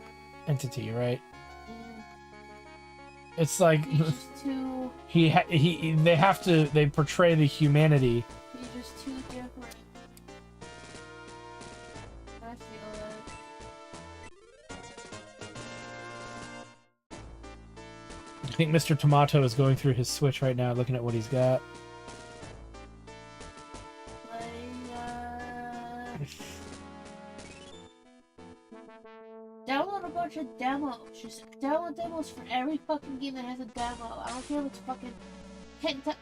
entity, right?
Yeah.
It's like
He's just too...
they portray the humanity.
He's just too different.
I think Mr. Tomato is going through his Switch right now, looking at what he's got.
Download a bunch of demos. Just download demos for every fucking game that has a demo. I don't care if it's fucking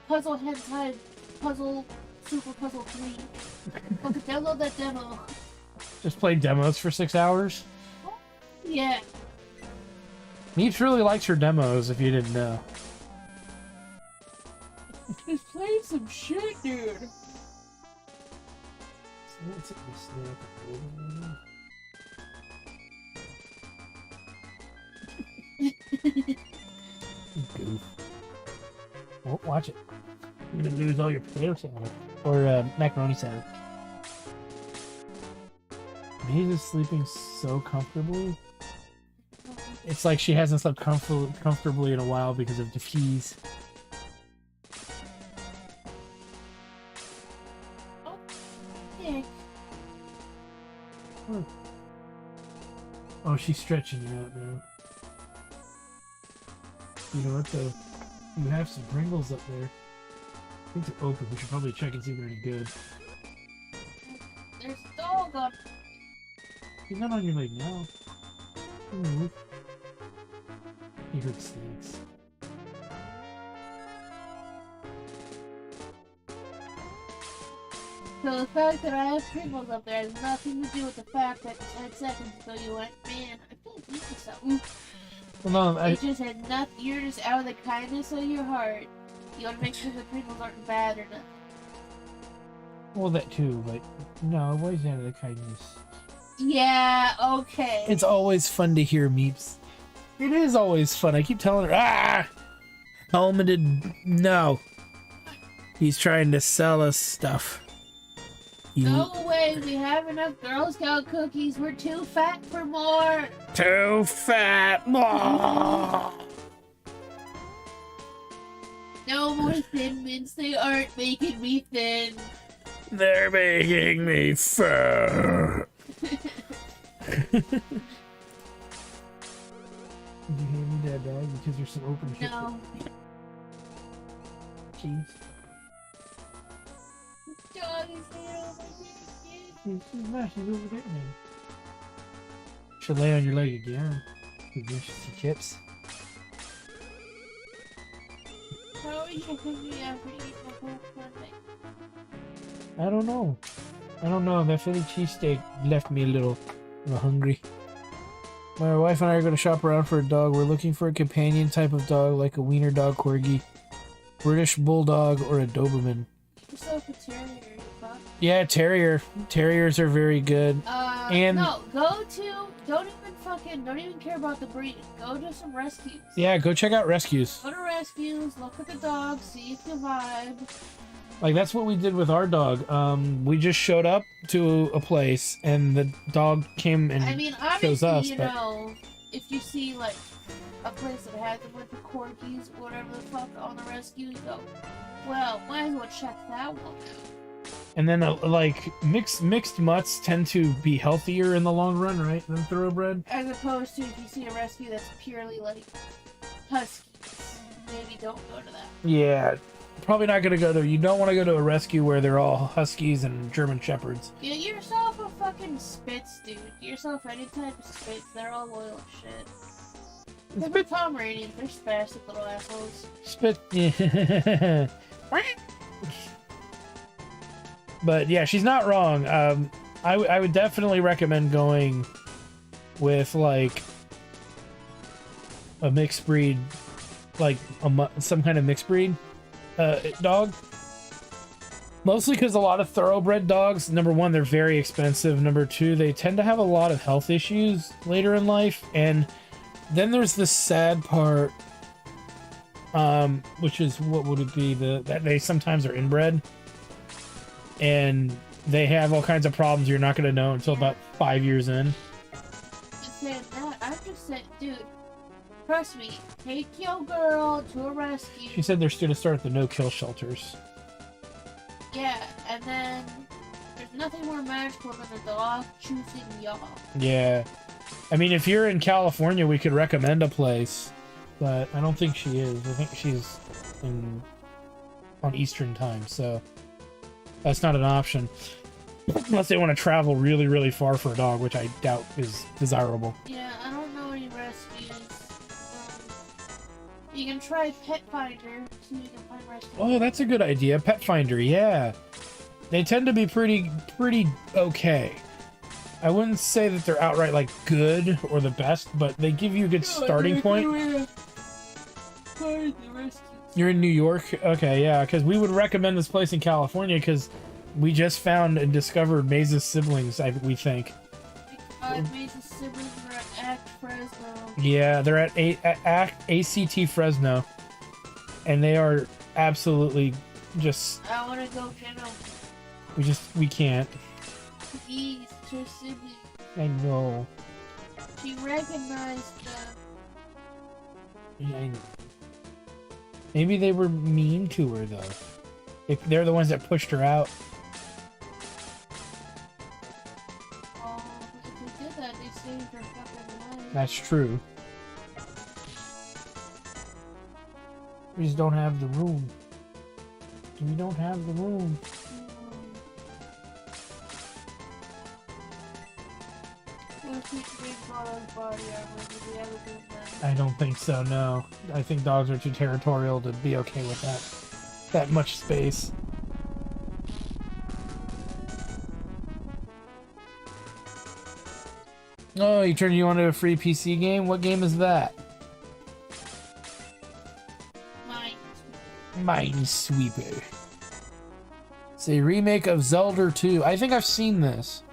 puzzle hentai, puzzle, super puzzle 3. Fucking download that demo.
Just play demos for 6 hours?
Yeah.
Meeps really likes her demos, if you didn't know.
Just play some shit, dude.
Goof. Won't watch it. You're gonna lose all your potato salad. Or macaroni salad. Maze is sleeping so comfortably. It's like she hasn't slept comfortably in a while because of defease.
Oh, yeah.
Oh, she's stretching you out now. You know what though? You have some Pringles up there. I think they're open. We should probably check and see if they're any good.
There's a dog on.
He's not on your leg now. Move. He heard snakes.
So the fact that I have Pringles up there has nothing to do with the fact that 10 seconds ago you went, man, I feel like eating something.
Well, no,
It just had nothing. You're just out of the kindness of your heart. You want to make sure the Pringles aren't bad or nothing.
well, that too, but no, it was out of the kindness.
Yeah, okay.
It's always fun to hear Meeps. It is always fun. I keep telling her, helmeted, no. He's trying to sell us stuff.
No way, we have enough Girl Scout cookies. We're too fat for more.
Too fat.
No more Thin Mints. They aren't making me thin.
They're making me fat. Did you hand me that bag because there's some open shit?
No.
Cheese.
Doggy's there. Oh my God.
She's not. She's over there now. She'll lay on your leg again. Give you some chips.
How are you hungry after eating the whole Sunday?
I don't know. I don't know. That Philly cheesesteak left me a little hungry. My wife and I are going to shop around for a dog. We're looking for a companion type of dog, like a wiener dog corgi, British bulldog, or a Doberman.
Yourself a terrier, fuck.
Yeah, terrier. Terriers are very good. And
no, don't even care about the breed. Go to some rescues.
yeah, go check out rescues.
Go to rescues, look at the dog, see if you vibe.
Like, that's what we did with our dog. We just showed up to a place, and the dog came and chose us.
You know, if you see, like, a place that has a bunch of corgis or whatever the fuck on the rescue, you go, well, might as well check that one out.
And then, like, mixed mutts tend to be healthier in the long run, right, than thoroughbred?
As opposed to if you see a rescue that's purely, like, huskies, maybe don't go to that.
Yeah. Probably not going to go to... You don't want to go to a rescue where they're all huskies and German shepherds.
Get yourself a fucking Spitz, dude. Get yourself any type of Spitz. They're all loyal as shit. Except for Pomeranians. They're spastic little assholes.
Spit... Yeah. But yeah, she's not wrong. I would definitely recommend going with, like, a mixed breed. Like, some kind of mixed breed. Dog. Mostly because a lot of thoroughbred dogs, number one, they're very expensive. Number two, they tend to have a lot of health issues later in life. And then there's the sad part, which is, what would it be? That they sometimes are inbred. And they have all kinds of problems you're not going to know until about 5 years in.
Just saying that. I'm just saying, dude. Trust me, take your girl to a rescue.
She said they're going to start the no-kill shelters.
Yeah, and then there's nothing more magical than a dog choosing y'all.
Yeah. I mean, if you're in California, we could recommend a place but I don't think she is. I think she's on Eastern time, so that's not an option. Unless they want to travel really, really far for a dog, which I doubt is desirable.
Yeah, I don't know any rescues. You can try Pet Finder, see if you can find rescues.
Oh, that's a good idea. Pet Finder, yeah. They tend to be pretty okay. I wouldn't say that they're outright like good or the best, but they give you a good starting point. You're in New York? Okay, yeah, because we would recommend this place in California because we just found and discovered Maze's siblings, we think.
Maze's siblings are at ACT Fresno.
Yeah, they're at ACT Fresno. And they are absolutely just...
I want to go get them.
We can't.
Please, it's her siblings.
I know.
She recognized them.
Yeah, I know. Maybe they were mean to her, though. If they're the ones that pushed her out.
Oh, if they did that, they saved her fucking life.
That's true. We just don't have the room. We don't have the room. I don't think so, no. I think dogs are too territorial to be okay with that much space. Oh, you turned you on to a free PC game? What game is that? Minesweeper. It's a remake of Zelda 2. I think I've seen this.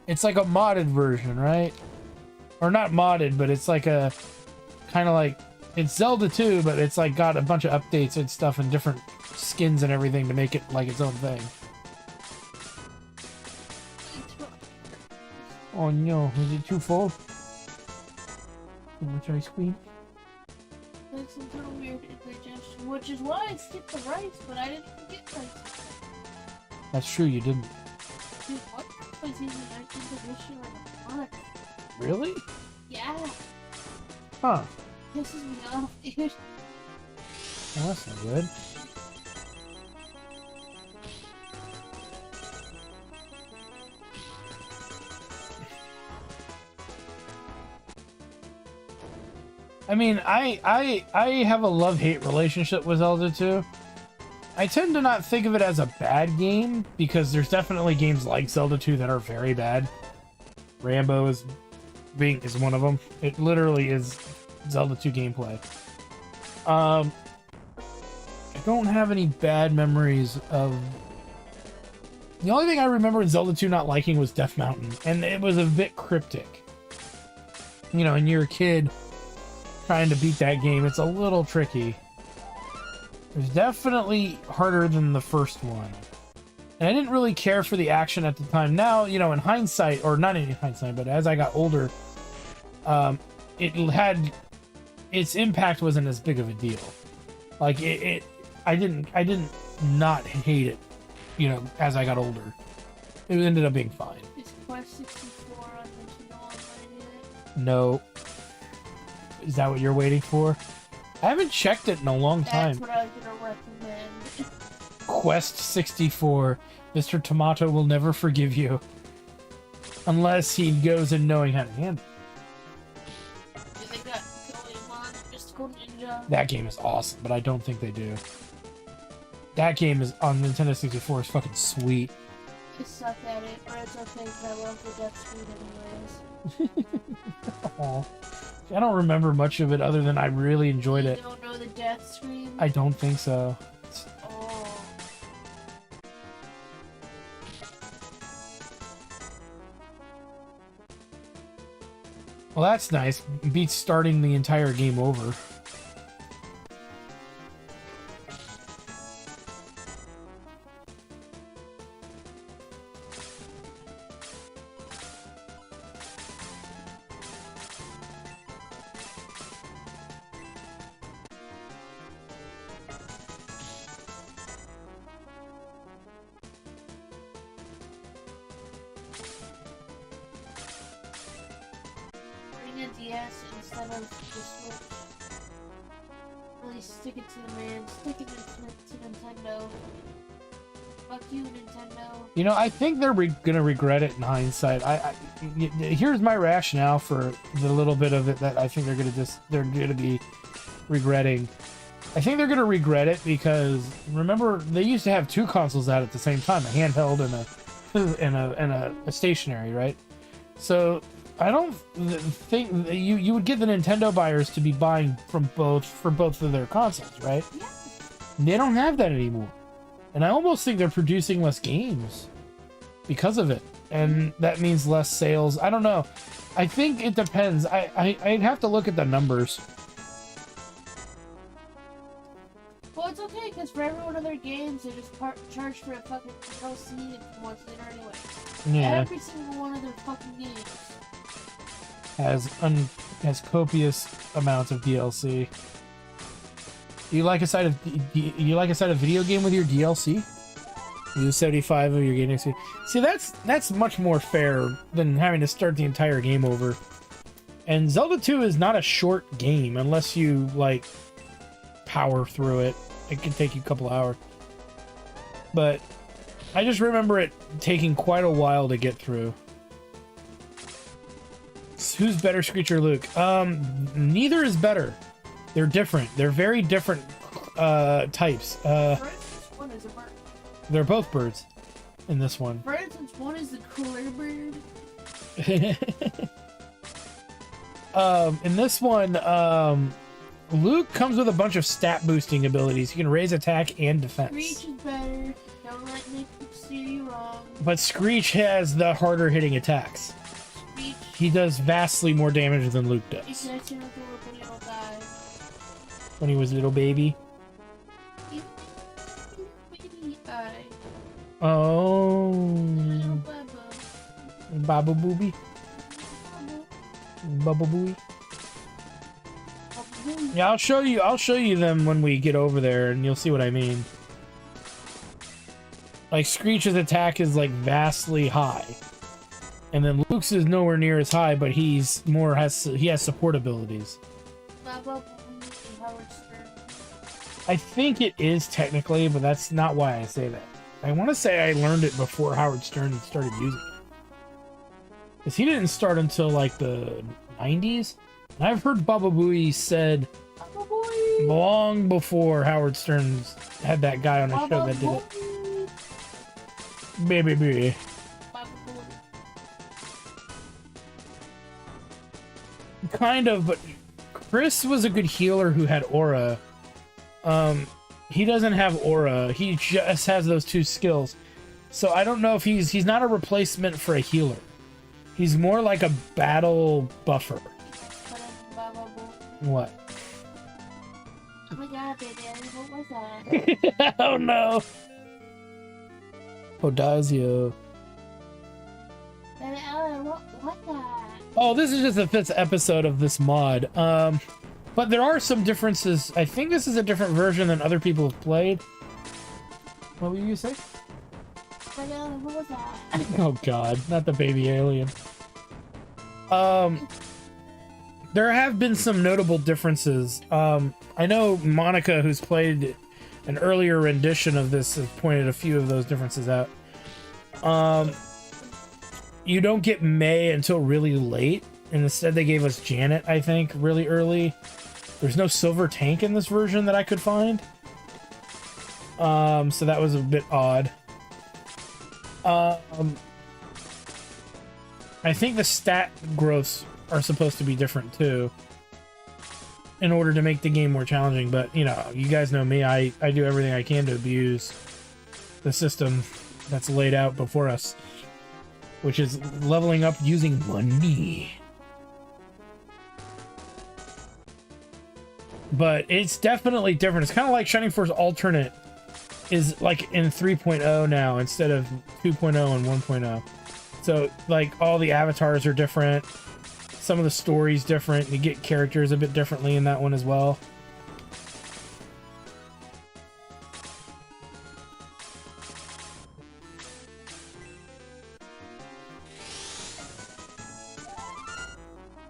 It's like a modded version, right? Or not modded, but it's like a kind of like it's Zelda 2, but it's like got a bunch of updates and stuff and different skins and everything to make it like its own thing. Oh no, is it too full? Too much ice cream?
That's some kind of weird indigestion, which is why I skipped the rice, but I didn't even get rice.
That's true, you didn't.
Dude, what was even an indigestion like a month?
Really?
Yeah.
Huh.
Pisses me off, dude.
Well, that's not good. I mean, I have a love-hate relationship with Zelda 2. I tend to not think of it as a bad game, because there's definitely games like Zelda 2 that are very bad. Rambo is one of them. It literally is Zelda 2 gameplay. I don't have any bad memories of... The only thing I remember in Zelda 2 not liking was Death Mountain, and it was a bit cryptic. You know, and you're a kid trying to beat that game, it's a little tricky. It's definitely harder than the first one. And I didn't really care for the action at the time. Now, you know, in hindsight, or not in hindsight, but as I got older, its impact wasn't as big of a deal. Like I didn't not hate it, you know, as I got older. It ended up being fine.
Is Quest 64 on Nintendo Online yet?
No. Is that what you're waiting for? I haven't checked it in a long time.
That's what I was gonna recommend.
Quest 64. Mr. Tomato will never forgive you. Unless he goes in knowing how to handle it.
Do they got Pokemon Mystical Ninja?
That game is awesome, but I don't think they do. That game is on Nintendo 64 is fucking sweet.
I suck at it, but it's okay because I love the Death Screen anyways.
Aw. I don't remember much of it other than I really enjoyed it.
You don't know the Death Screen?
I don't think so.
Oh.
Well, that's nice. Beats starting the entire game over.
Bring a DS instead of the Switch. definitely stick it to the man. Stick it to Nintendo. Fuck you, Nintendo.
You know, I think they're gonna regret it in hindsight. Here's my rationale for the little bit of it that I think they're gonna be regretting. I think they're gonna regret it because remember they used to have two consoles out at the same time, a handheld and a stationary, right? So I don't think that you would get the Nintendo buyers to be buying for both of their consoles, right?
Yeah.
They don't have that anymore. And I almost think they're producing less games because of it. And that means less sales. I don't know. I think it depends. I'd have to look at the numbers.
Well, it's okay, because for every one of their games, they just charge for a fucking DLC and once later anyway.
Yeah.
Every single one of their fucking games
has copious amounts of DLC. Do you like a side of video game with your DLC? You use 75 of your game XP. See, that's much more fair than having to start the entire game over. And Zelda 2 is not a short game unless you like power through it. It can take you a couple hours. But I just remember it taking quite a while to get through. Who's better, Screech or Luke? Neither is better. They're different. They're very different types.
For instance, one is a bird.
They're both birds in this one.
For instance, one is the cooler bird.
In this one, Luke comes with a bunch of stat boosting abilities. He can raise attack and defense.
Screech is better. Don't let Nick steer you wrong.
But Screech has the harder hitting attacks.
Screech.
He does vastly more damage than Luke does.
If that's your little guy.
When he was a little baby.
Baby eye.
Oh.
Little Bubba.
Baba Booby. Bubba Booey. Yeah, I'll show you them when we get over there and you'll see what I mean. Like Screech's attack is like vastly high. And then Luke's is nowhere near as high, but he has support abilities. I think it is technically, but that's not why I say that. I want to say I learned it before Howard Stern started using it. Because he didn't start until like the 90s. And I've heard Baba Booey said long before Howard Stern had that guy on his show that did it. Baby bee. Kind of, but Chris was a good healer who had aura. He doesn't have aura. He just has those two skills. So I don't know if he's not a replacement for a healer. He's more like a battle buffer. What?
Oh my god, baby, what was that?
Oh no. Odazio.
What that?
Oh, this is just the 5th episode of this mod. But there are some differences. I think this is a different version than other people have played. What were you say?
What was that?
Oh god, not the baby alien. There have been some notable differences. I know Monica, who's played an earlier rendition of this, has pointed a few of those differences out. You don't get May until really late, and instead they gave us Janet, I think, really early. There's no silver tank in this version that I could find. So that was a bit odd. I think the stat growths are supposed to be different too, in order to make the game more challenging. But you know, you guys know me, I do everything I can to abuse the system that's laid out before us, which is leveling up using money. But it's definitely different. It's kind of like Shining Force Alternate is like in 3.0 now instead of 2.0 and 1.0. So like all the avatars are different. Some of the stories different. You get characters a bit differently in that one as well.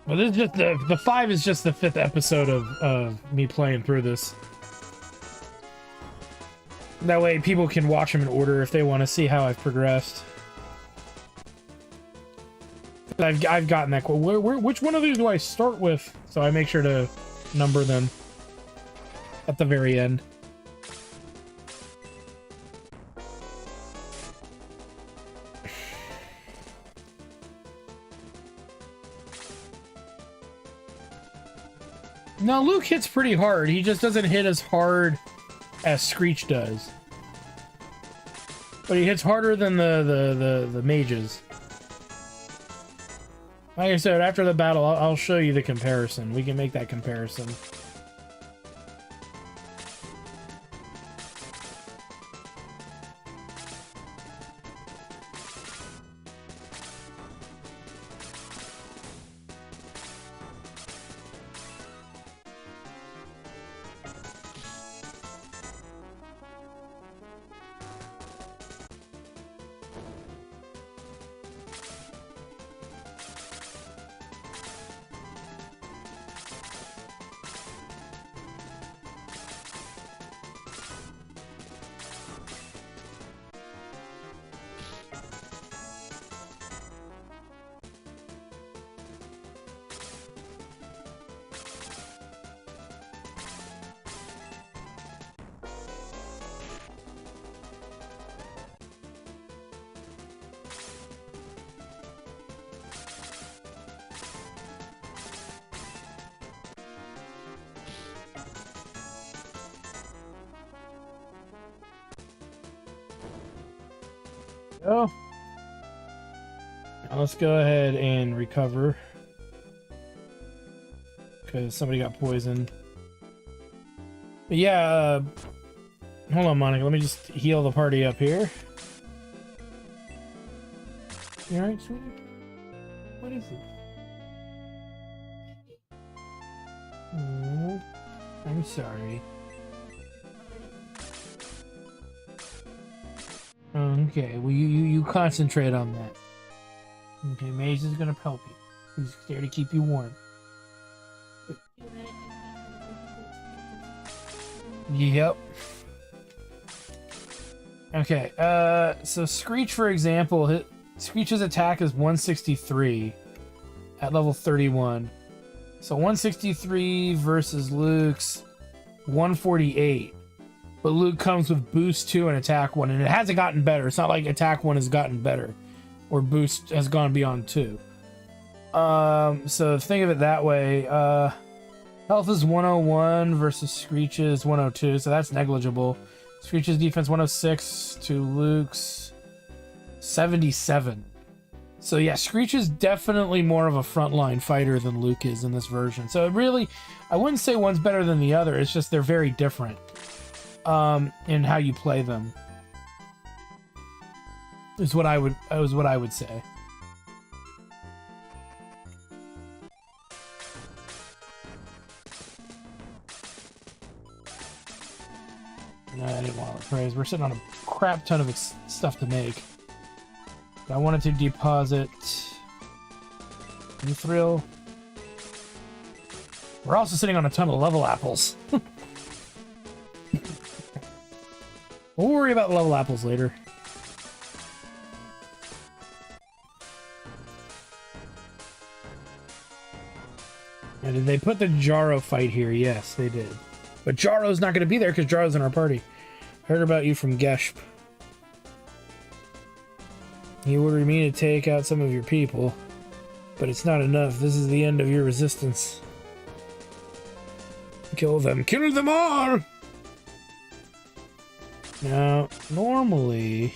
Well, this is just the 5 is just the 5th episode of me playing through this. That way people can watch them in order if they want to see how I've progressed. I've gotten that. Which one of these do I start with? So I make sure to number them at the very end. No, Luke hits pretty hard. He just doesn't hit as hard as Screech does. But he hits harder than the mages. Like I said, after the battle, I'll show you the comparison. We can make that comparison. Oh. Now let's go ahead and recover. Because somebody got poisoned. But yeah, hold on, Monica. Let me just heal the party up here. You alright, sweetie? What is it? Oh, I'm sorry. Okay, well you concentrate on that. Okay, Maze is gonna help you. He's there to keep you warm. Yep. Okay, so Screech, for example, Screech's attack is 163 at level 31. So 163 versus Luke's 148. But Luke comes with boost 2 and attack 1, and it hasn't gotten better. It's not like attack 1 has gotten better, or boost has gone beyond 2. So think of it that way. Health is 101 versus Screech's 102, so that's negligible. Screech's defense 106 to Luke's 77. So yeah, Screech is definitely more of a frontline fighter than Luke is in this version. So it really, I wouldn't say one's better than the other. It's just they're very different. In how you play them is what I would say. No, I didn't want to praise. We're sitting on a crap ton of stuff to make. But I wanted to deposit Mithril. We're also sitting on a ton of level apples. We'll worry about level apples later. And did they put the Jaro fight here? Yes, they did. But Jaro's not going to be there because Jaro's in our party. Heard about you from Geshp. He ordered me to take out some of your people. But it's not enough. This is the end of your resistance. Kill them. Kill them all! Now, normally...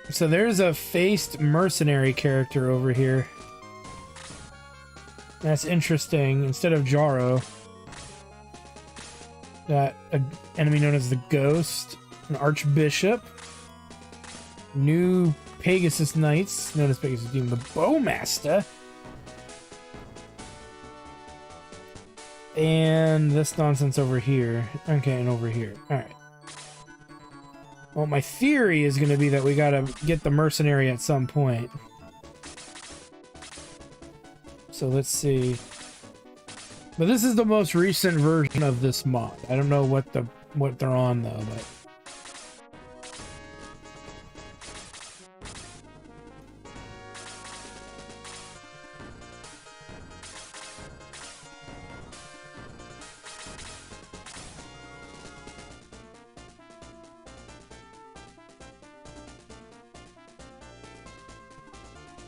So there's a faced mercenary character over here. That's interesting. Instead of Jaro, got an enemy known as the Ghost, an Archbishop, new Pegasus Knights, known as Pegasus Demon, the Bowmaster, and this nonsense over here. Okay, and over here. Alright. Well, my theory is going to be that we got to get the mercenary at some point. So let's see. But this is the most recent version of this mod. I don't know what they're on though, but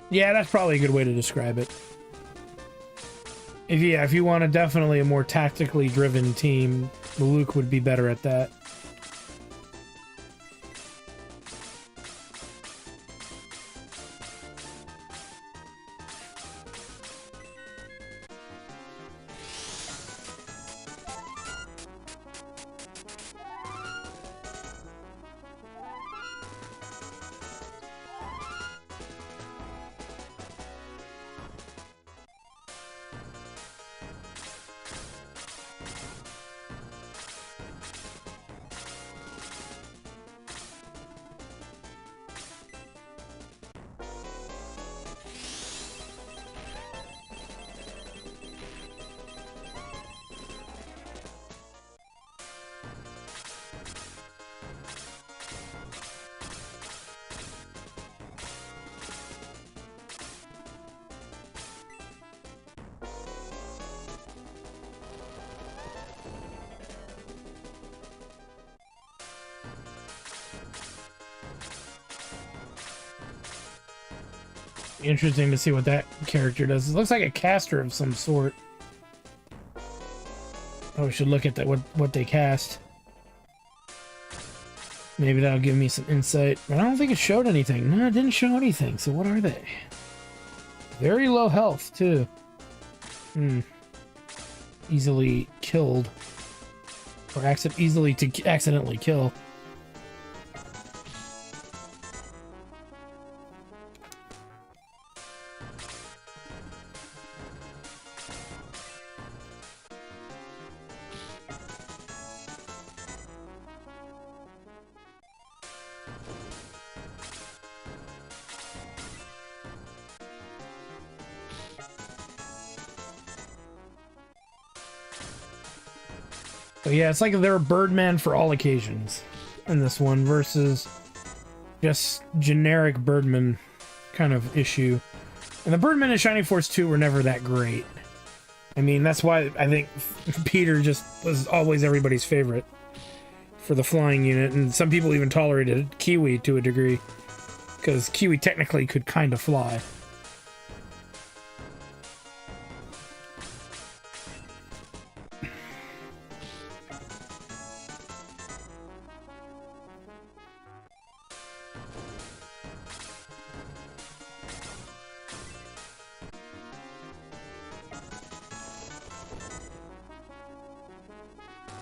yeah, that's probably a good way to describe it. If you want definitely a more tactically driven team, Luke would be better at that. Interesting to see what that character does. It looks like a caster of some sort. Oh, we should look at that. What they cast. Maybe that'll give me some insight. But I don't think it showed anything. No, it didn't show anything. So what are they? Very low health too. Easily killed, or easily to accidentally kill. But yeah, it's like they're Birdman for all occasions in this one versus just generic Birdman kind of issue. And the Birdman in Shining Force 2 were never that great. I mean, that's why I think Peter just was always everybody's favorite for the flying unit. And some people even tolerated Kiwi to a degree, because Kiwi technically could kind of fly.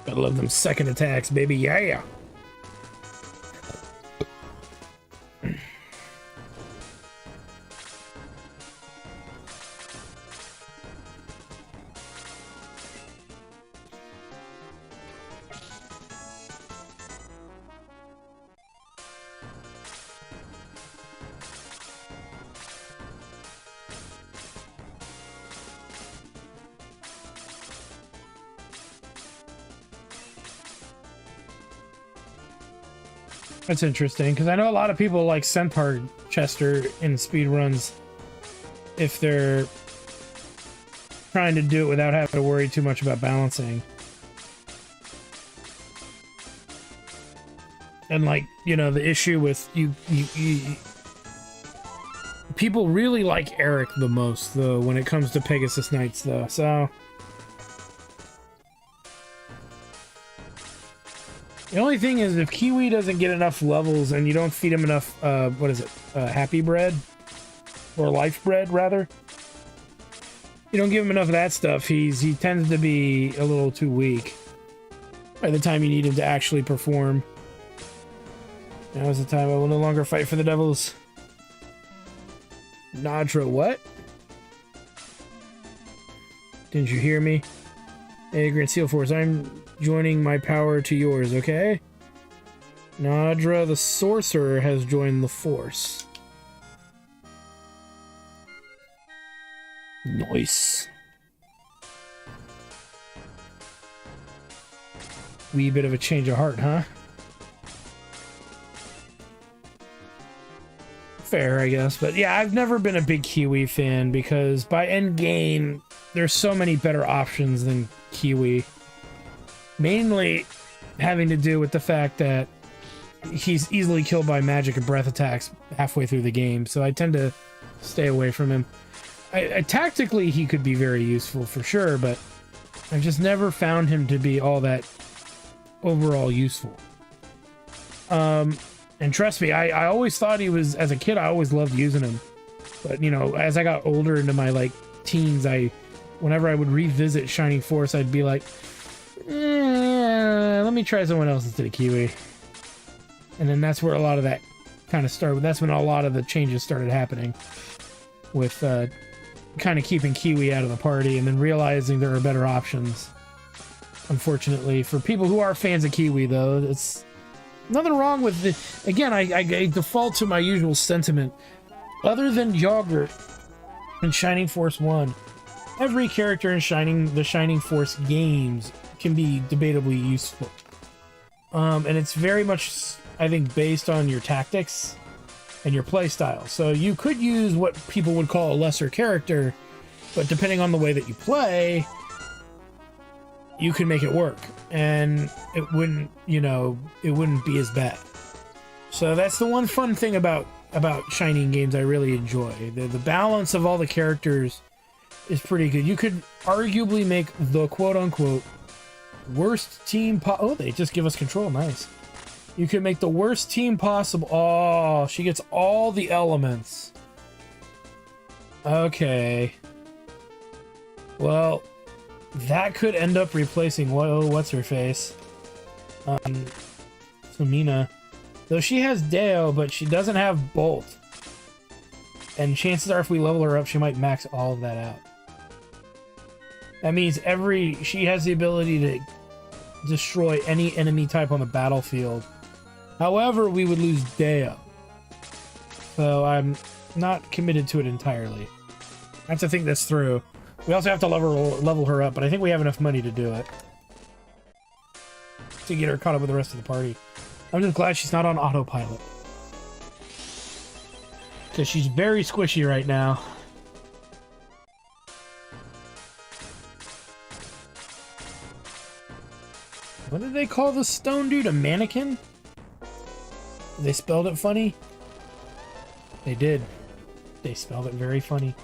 Gotta love them second attacks, baby. Yeah. That's interesting, because I know a lot of people like Centaur Chester in speed runs if they're trying to do it without having to worry too much about balancing. And like, you know, the issue with you people really like Eric the most though when it comes to Pegasus Knights though, so the only thing is, if Kiwi doesn't get enough levels and you don't feed him enough, what is it, happy bread? Or life bread, rather? You don't give him enough of that stuff, he tends to be a little too weak by the time you need him to actually perform. Now is the time I will no longer fight for the devils. Nadra, what? Didn't you hear me? Hey, Grand Seal Force, I'm joining my power to yours, okay? Nadra the Sorcerer has joined the Force. Nice. Wee bit of a change of heart, huh? Fair, I guess. But yeah, I've never been a big Kiwi fan because by end game, there's so many better options than Kiwi. Mainly having to do with the fact that he's easily killed by magic and breath attacks halfway through the game, so I tend to stay away from him. Tactically, he could be very useful for sure, but I've just never found him to be all that overall useful. And trust me, I always thought he was, as a kid, I always loved using him. But, you know, as I got older into my, like, teens, whenever I would revisit Shining Force, I'd be like, let me try someone else instead of Kiwi. And then that's where a lot of that kind of started. That's when a lot of the changes started happening. With kind of keeping Kiwi out of the party and then realizing there are better options. Unfortunately, for people who are fans of Kiwi, though, it's nothing wrong with the... Again, I default to my usual sentiment. Other than Yogurt in Shining Force 1, every character in the Shining Force games can be debatably useful. And it's very much, I think, based on your tactics and your playstyle. So you could use what people would call a lesser character, but depending on the way that you play, you can make it work. And it wouldn't, you know, it wouldn't be as bad. So that's the one fun thing about Shining games I really enjoy. The balance of all the characters is pretty good. You could arguably make the quote-unquote worst team oh, they just give us control. Nice. You could make the worst team possible. Oh, she gets all the elements. Okay. Well, that could end up replacing what's her face? Sumina. Though she has Deo, but she doesn't have Bolt. And chances are if we level her up, she might max all of that out. That means she has the ability to destroy any enemy type on the battlefield. However, we would lose Deo. So I'm not committed to it entirely. I have to think this through. We also have to level her up, but I think we have enough money to do it. To get her caught up with the rest of the party. I'm just glad she's not on autopilot. Because she's very squishy right now. What did they call the stone dude? A mannequin? They spelled it funny? They did. They spelled it very funny.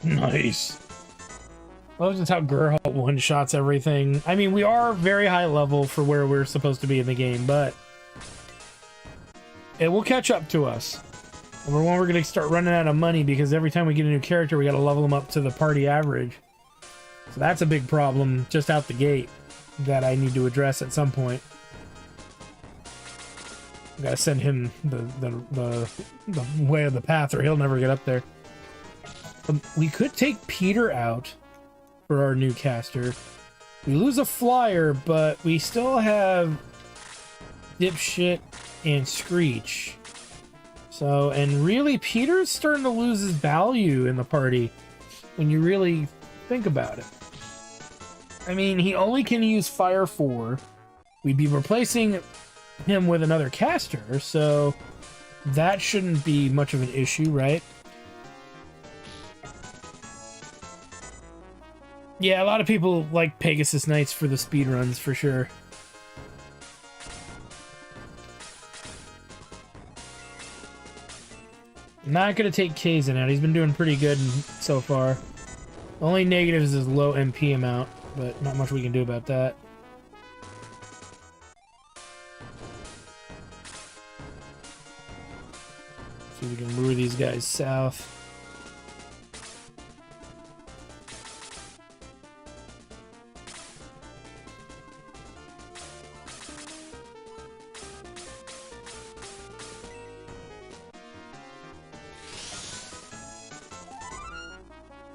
Nice. Well, that's just how Geralt one-shots everything. I mean, we are very high level for where we're supposed to be in the game, but it will catch up to us. Number one, we're going to start running out of money because every time we get a new character, we got to level them up to the party average. So that's a big problem just out the gate that I need to address at some point. I gotta send him the way of the path or he'll never get up there. We could take Peter out for our new caster. We lose a flyer, but we still have Dipshit and Screech. So, and really, Peter's starting to lose his value in the party when you really think about it. I mean, he only can use Fire 4. We'd be replacing him with another caster, so that shouldn't be much of an issue, right? Yeah, a lot of people like Pegasus Knights for the speedruns, for sure. Not gonna take Kazin out. He's been doing pretty good so far. Only negative is his low MP amount, but not much we can do about that. See if we can lure these guys south.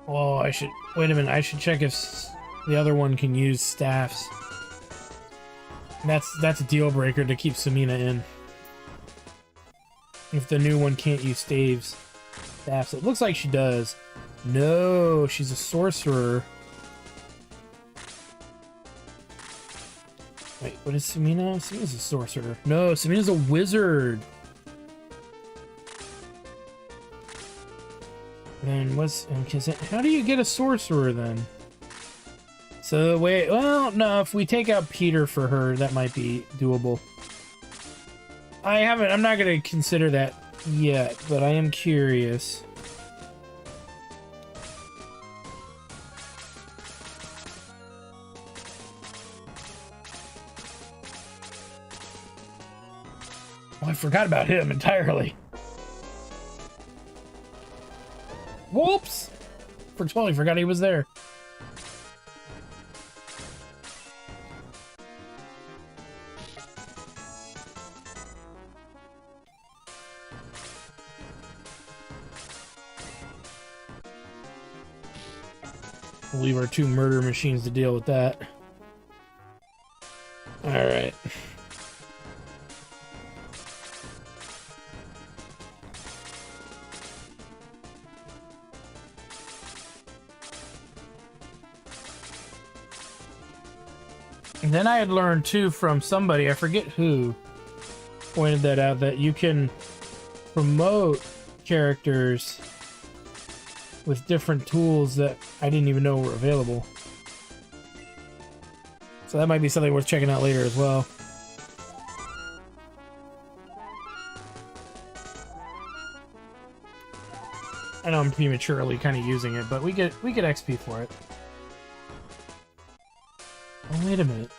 Oh, I should... Wait a minute, I should check if the other one can use staffs. That's a deal breaker to keep Samina in. If the new one can't use staffs. It looks like she does. No, she's a sorcerer. Wait, what is Samina? Samina's a sorcerer. No, Samina's a wizard. Then what's... How do you get a sorcerer then? So wait, well, no, if we take out Peter for her, that might be doable. I'm not gonna consider that yet, but I am curious. Oh, I forgot about him entirely. Whoops! Totally forgot he was there. We'll leave our two murder machines to deal with that. Alright. And then I had learned too from somebody, I forget who, pointed that out, that you can promote characters with different tools that I didn't even know were available. So that might be something worth checking out later as well. I know I'm prematurely kind of using it, but we get XP for it. Oh, wait a minute.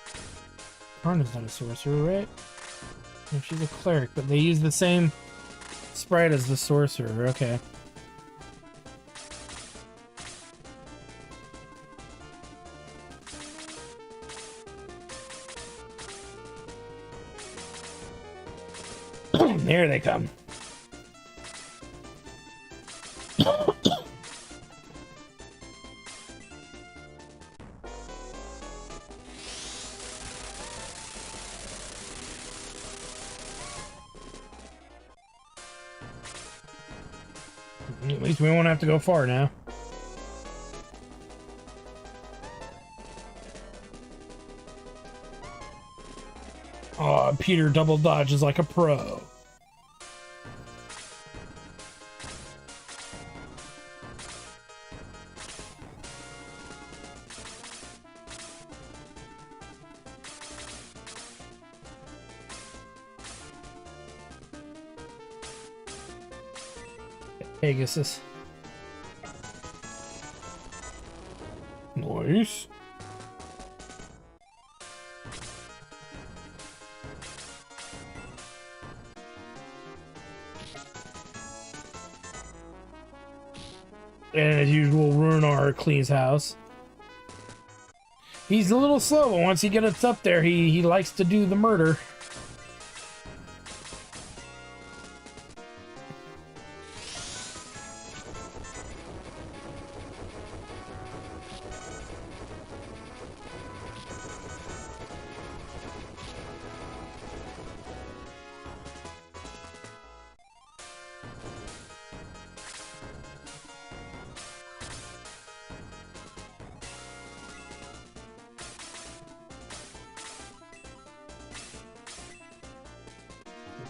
Karna's not a sorcerer, right? No, she's a cleric, but they use the same sprite as the sorcerer. Okay. There they come. At least we won't have to go far now. Aw, Peter double dodges like a pro. Pegasus. Nice. And as usual, Runar cleans house. He's a little slow, but once he gets up there, he likes to do the murder.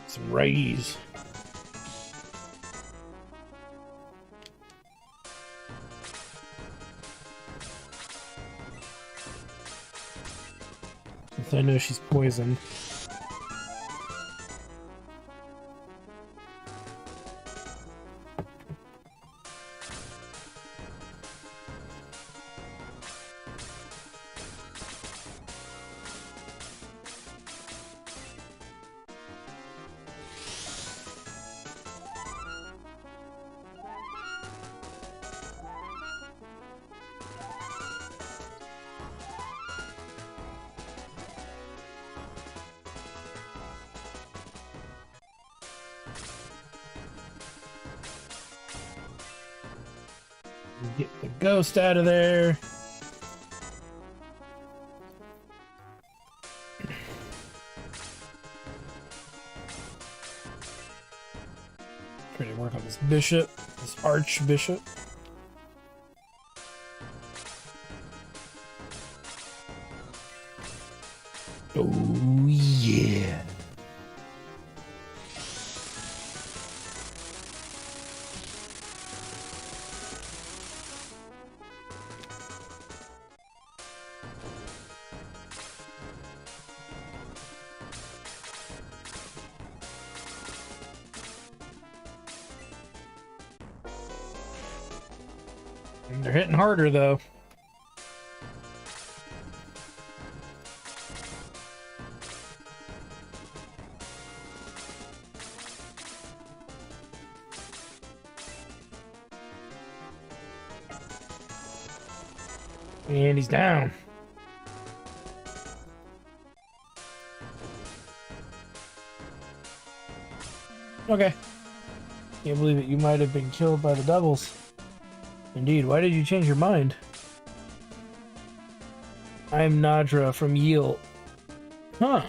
Some righties. Since I know she's poisoned. Get the ghost out of there. Try to work on this bishop, this archbishop. Oh yeah. They're hitting harder though. And he's down. Okay. Can't believe it. You might have been killed by the devils. Indeed. Why did you change your mind? I'm Nadra from Yield. Huh. I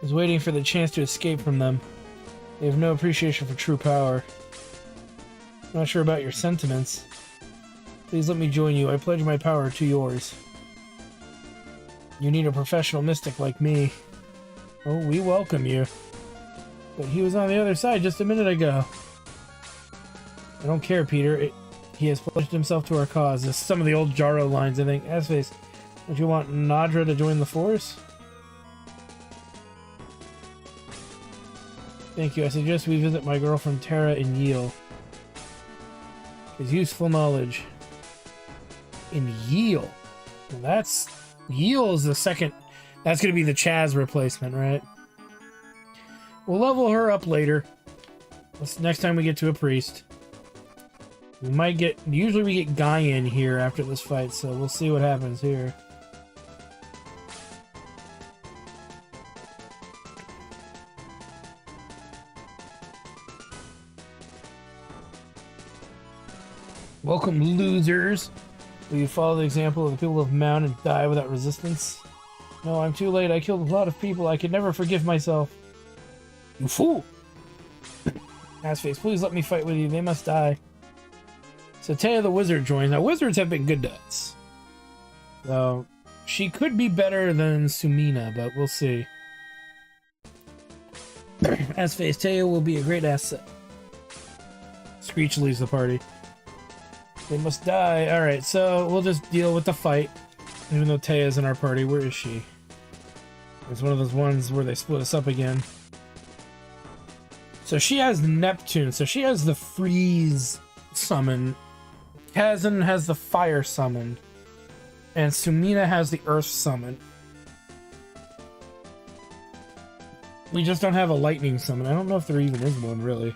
was waiting for the chance to escape from them. They have no appreciation for true power. Not sure about your sentiments. Please let me join you. I pledge my power to yours. You need a professional mystic like me. Oh, we welcome you. But he was on the other side just a minute ago. I don't care, Peter. He has pledged himself to our cause. This is some of the old Jaro lines, I think. S-Face, don't you want Nadra to join the force? Thank you. I suggest we visit my girlfriend Tara in Yield. His useful knowledge. In Yield. Well, that's... Yield is the second... That's going to be the Chaz replacement, right? We'll level her up later. Next time we get to a priest. We might get... Usually we get Guy in here after this fight, so we'll see what happens here. Welcome, losers. Will you follow the example of the people of Mount and die without resistance? No, I'm too late. I killed a lot of people. I can never forgive myself. You fool! Assface, please let me fight with you. They must die. So Taya the wizard joins. Now, wizards have been good to us. So, she could be better than Sumina, but we'll see. Assface, Taya will be a great asset. Screech leaves the party. They must die. Alright, so we'll just deal with the fight. Even though Taya's in our party. Where is she? It's one of those ones where they split us up again. So she has Neptune. So she has the freeze summon. Kazan has the fire summon. And Sumina has the earth summon. We just don't have a lightning summon. I don't know if there even is one, really.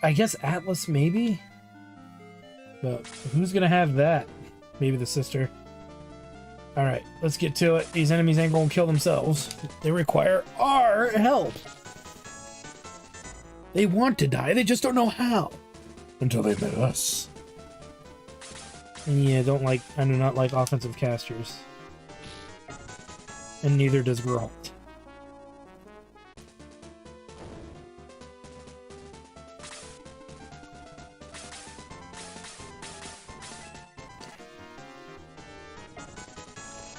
I guess Atlas, maybe? But who's gonna have that? Maybe the sister. Alright, let's get to it. These enemies ain't gonna kill themselves. They require our help. They want to die, they just don't know how. Until they met us. And yeah, I do not like offensive casters. And neither does Geralt.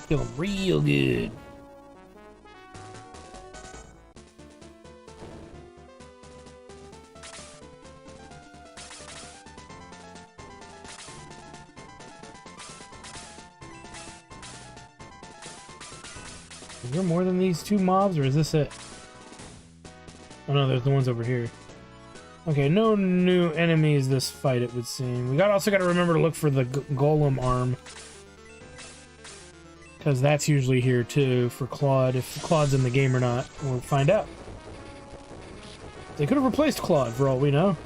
Feeling real good. Is there more than these two mobs, or is this it? Oh no, there's the ones over here. Okay, no new enemies this fight, it would seem. We also got to remember to look for the golem arm. Because that's usually here too for Claude. If Claude's in the game or not, we'll find out. They could have replaced Claude for all we know.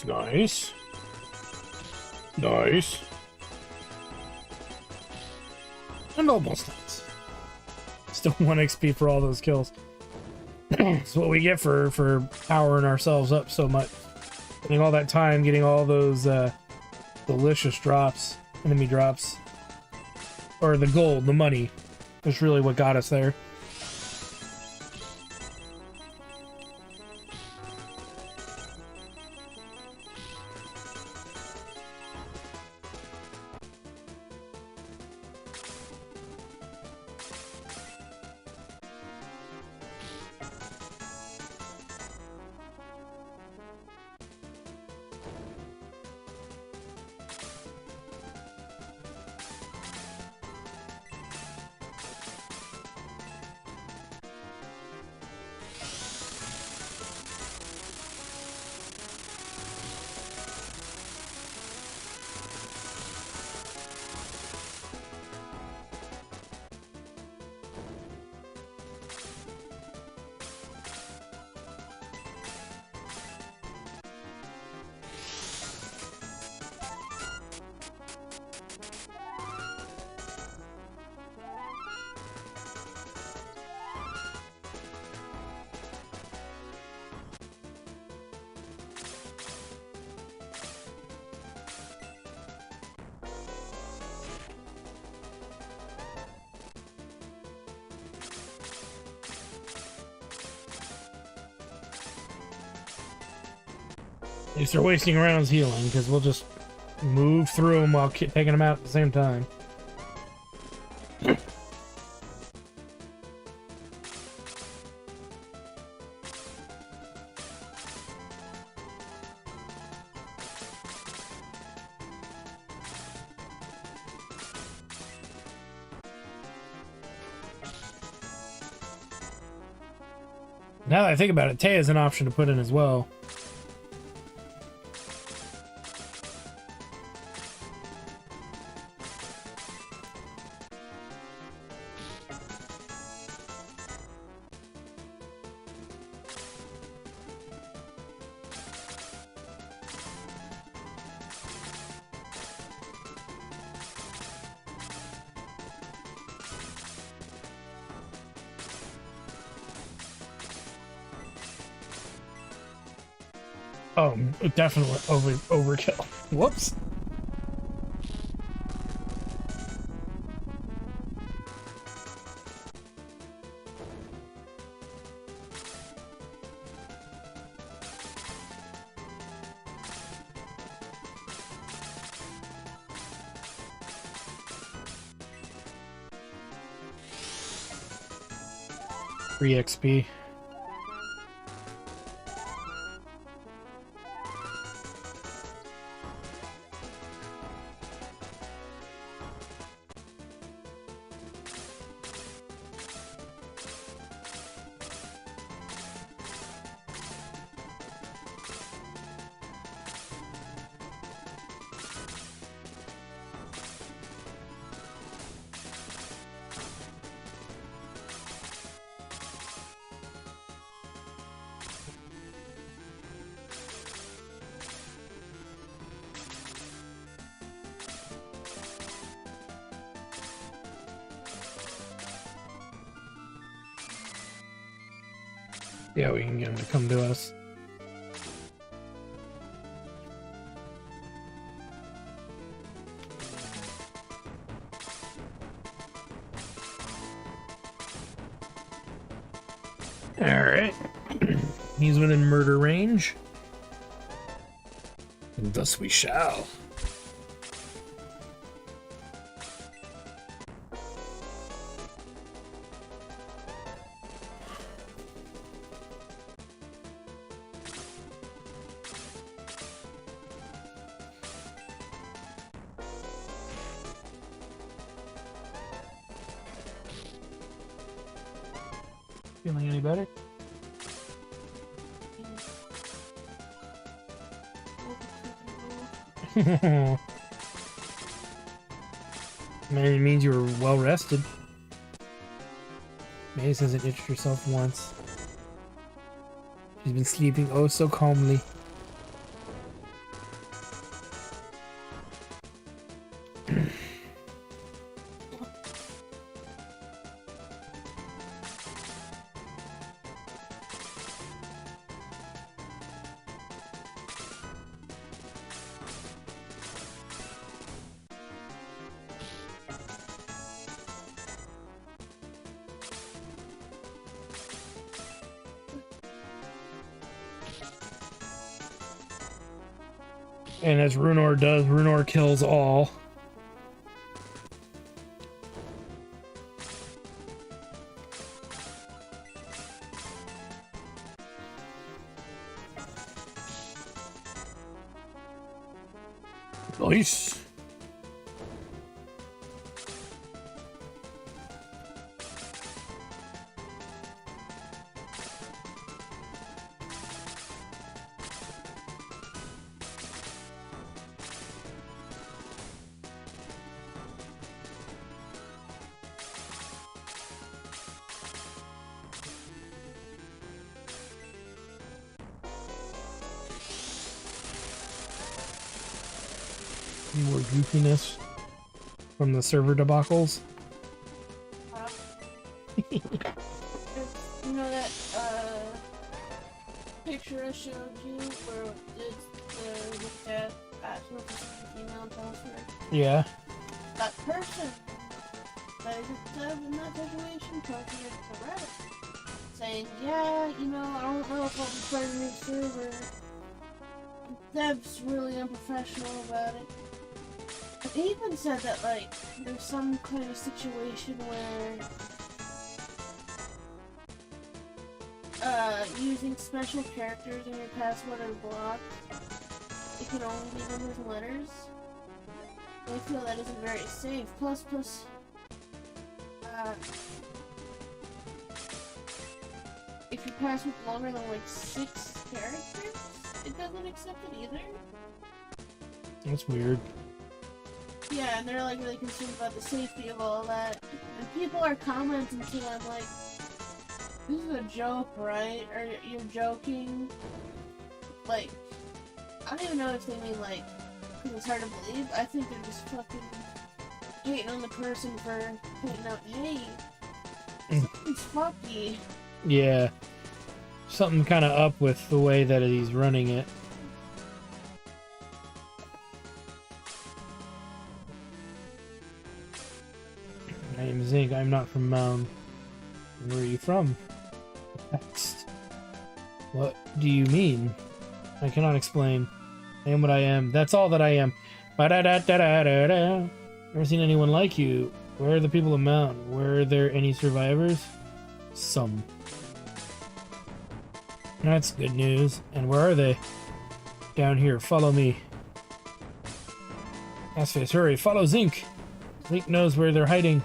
Nice, nice. Nice. And almost nice. Still 1 XP for all those kills. That's what we get for powering ourselves up so much. Spending all that time getting all those delicious drops, enemy drops. Or the gold, the money. That's really what got us there. At least they're wasting rounds healing, because we'll just move through them while taking them out at the same time. Now that I think about it, Tay is an option to put in as well. Oh, definitely overkill. Whoops. Free XP. Yeah, we can get him to come to us. Alright. He's within murder range. And thus we shall. Feeling any better? Man, it means you were well rested. Maze hasn't itched herself once. She's been sleeping oh so calmly. And as Runor does, Runor kills all. Nice. More goofiness from the server debacles.
You know that picture I showed you where it's the cat actual female counselor?
Yeah.
That person that is in that situation talking to Reddit, saying, yeah, you know, I don't know if I'll be starting a new server. Dev's really unprofessional about it. They even said that, like, there's some kind of situation where using special characters in your password are blocked. It can only be numbers and letters. They feel that isn't very safe. Plus, if your password's longer than, like, 6 characters, it doesn't accept it either.
That's weird.
Yeah, and they're like really concerned about the safety of all that. And people are commenting to them like, this is a joke, right? Or you're joking? Like, I don't even know if they mean like, because it's hard to believe. I think they're just fucking hating on the person for pointing out, hey, something's fucky.
Yeah. Something kind of up with the way that he's running it. My name is Zink. I'm not from Mound. Where are you from? Text. What do you mean? I cannot explain. I am what I am. That's all that I am. Ba-da-da-da-da-da-da. Never seen anyone like you. Where are the people of Mound? Were there any survivors? Some. That's good news. And where are they? Down here. Follow me. Assface, hurry. Follow Zink. Zink knows where they're hiding.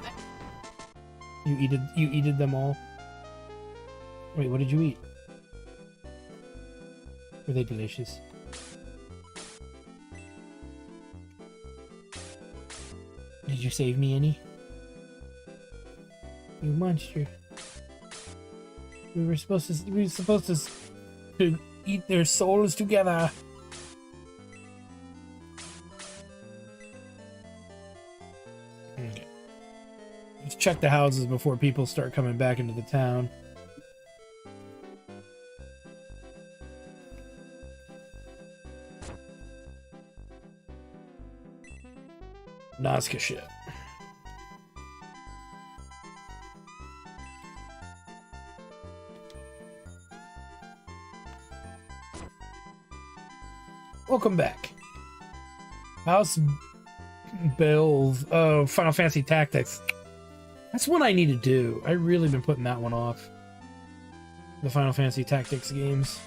You eated them all? Wait, what did you eat? Were they delicious? Did you save me any? You monster. We were supposed to eat their souls together. Okay. Let's check the houses before people start coming back into the town. Nazca shit. Welcome back. House Bells. Oh, Final Fantasy Tactics. That's one I need to do. I really been putting that one off. The Final Fantasy Tactics games.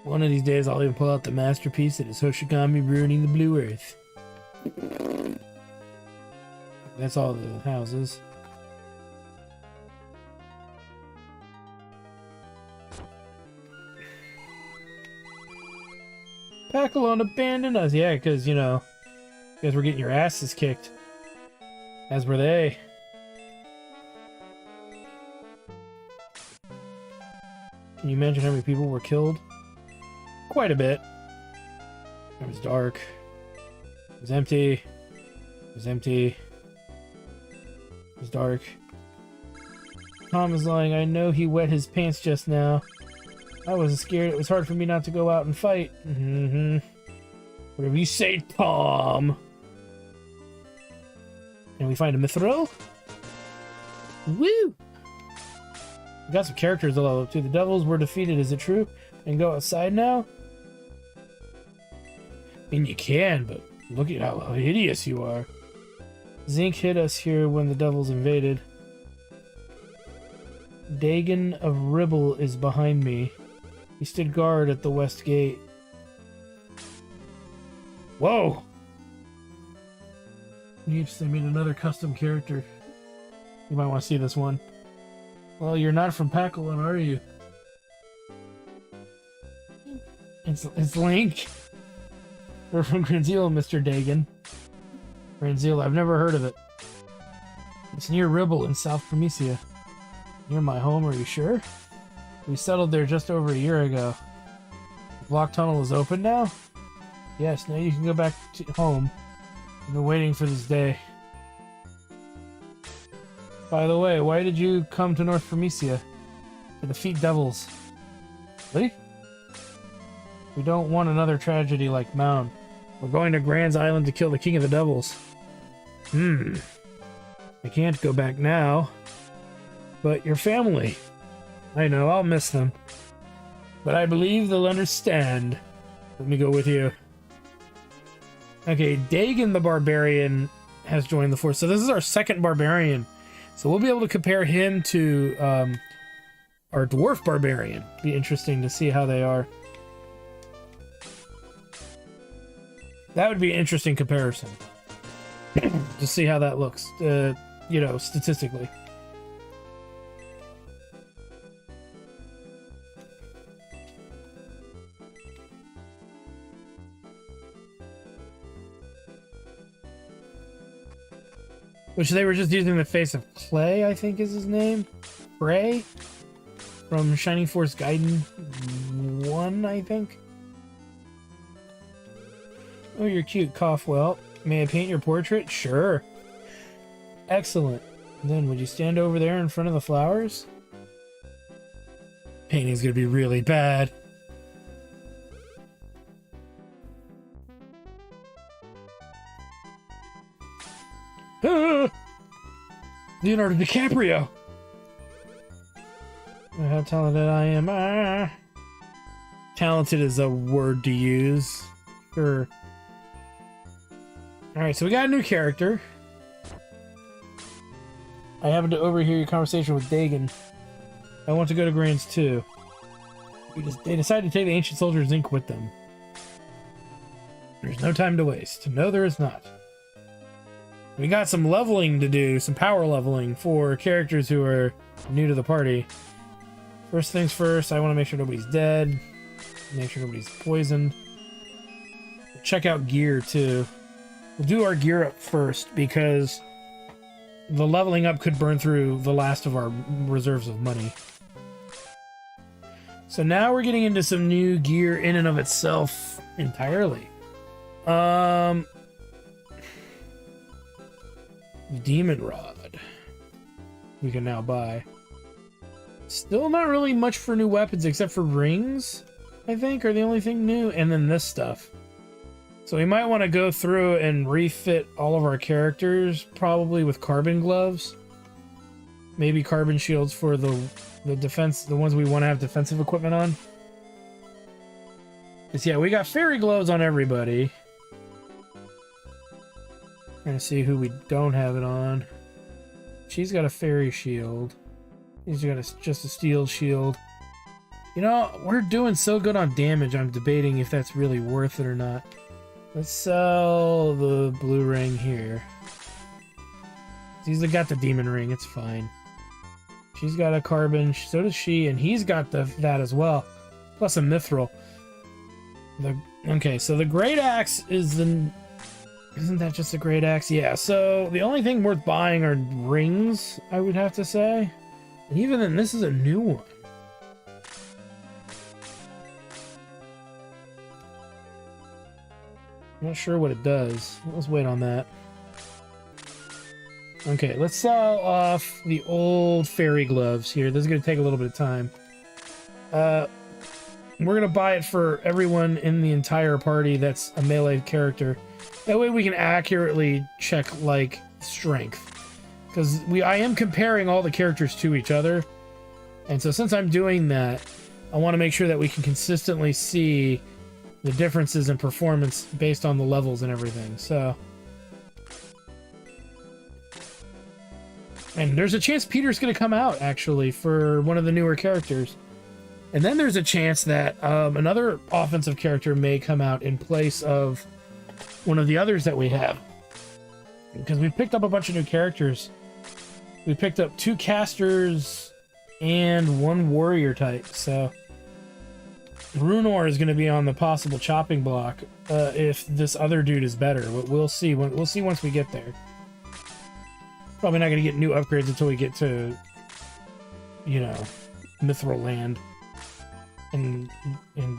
One of these days I'll even pull out the masterpiece that is Hoshigami ruining the Blue Earth. That's all the houses. Pacalone abandoned us. Yeah, because, you know, you guys were getting your asses kicked. As were they. Can you imagine how many people were killed? Quite a bit. It was dark. It was empty. It was empty. It was dark. Tom is lying. I know he wet his pants just now. I wasn't scared. It was hard for me not to go out and fight. Whatever you say, Tom. Can we find a mithril? Woo! We got some characters to level up too. The devils were defeated. Is it true? And go outside now? I mean, you can, but look at how hideous you are. Zinc hit us here when the devils invaded. Dagon of Ribble is behind me. He stood guard at the west gate. Whoa! Yeeps, they made another custom character. You might want to see this one. Well, you're not from Pacolin, are you? It's Link. We're from Granzeal, Mr. Dagon. Granzeal, I've never heard of it. It's near Ribble in South Promethea. Near my home, are you sure? We settled there just over a year ago. The block tunnel is open now? Yes, now you can go back to home. I've been waiting for this day. By the way, why did you come to North Promethea? To defeat devils. Really? We don't want another tragedy like Mound. We're going to Grand's Island to kill the King of the Devils. I can't go back now. But your family. I know, I'll miss them. But I believe they'll understand. Let me go with you. Okay, Dagon the Barbarian has joined the force. So this is our second Barbarian. So we'll be able to compare him to our Dwarf Barbarian. Be interesting to see how they are. That would be an interesting comparison. To see how that looks, you know, statistically. Which they were just using the face of Clay, I think is his name. Bray? From Shining Force Gaiden 1, I think. Oh, you're cute, Coughwell. May I paint your portrait? Sure. Excellent. Then, would you stand over there in front of the flowers? Painting's gonna be really bad. Ah! Leonardo DiCaprio! How talented I am. Ah. Talented is a word to use. Sure. Alright, so we got a new character. I happened to overhear your conversation with Dagon. I want to go to Grand's too. They decided to take the ancient soldier's ink with them. There's no time to waste. No, there is not. We got some leveling to do, some power leveling for characters who are new to the party. First things first, I want to make sure nobody's dead. Make sure nobody's poisoned. Check out gear too. We'll do our gear up first because the leveling up could burn through the last of our reserves of money. So now we're getting into some new gear in and of itself entirely. Demon Rod. We can now buy. Still not really much for new weapons except for rings, I think, are the only thing new. And then this stuff. So we might want to go through and refit all of our characters, probably with carbon gloves. Maybe carbon shields for the defense, the ones we want to have defensive equipment on. Because yeah, we got fairy gloves on everybody. Trying to see who we don't have it on. She's got a fairy shield. He's got just a steel shield. You know, we're doing so good on damage, I'm debating if that's really worth it or not. Let's sell the blue ring here. He's got the demon ring, it's fine. She's got a carbon, so does she, and he's got that as well. Plus a mithril. Okay, so the great axe is the... Isn't that just a great axe? Yeah, so the only thing worth buying are rings, I would have to say. And even then, this is a new one. I'm not sure what it does. Let's wait on that. Okay, let's sell off the old fairy gloves here. This is going to take a little bit of time. We're going to buy it for everyone in the entire party that's a melee character. That way we can accurately check, like, strength. Because I am comparing all the characters to each other. And so since I'm doing that, I want to make sure that we can consistently see the differences in performance based on the levels and everything. So, and there's a chance Peter's going to come out actually for one of the newer characters, and then there's a chance that another offensive character may come out in place of one of the others that we have, because we picked up a bunch of new characters. We picked up 2 casters and 1 warrior type, so Runor is going to be on the possible chopping block if this other dude is better, but we'll see. We'll see once we get there. Probably not going to get new upgrades until we get to, you know, Mithril Land and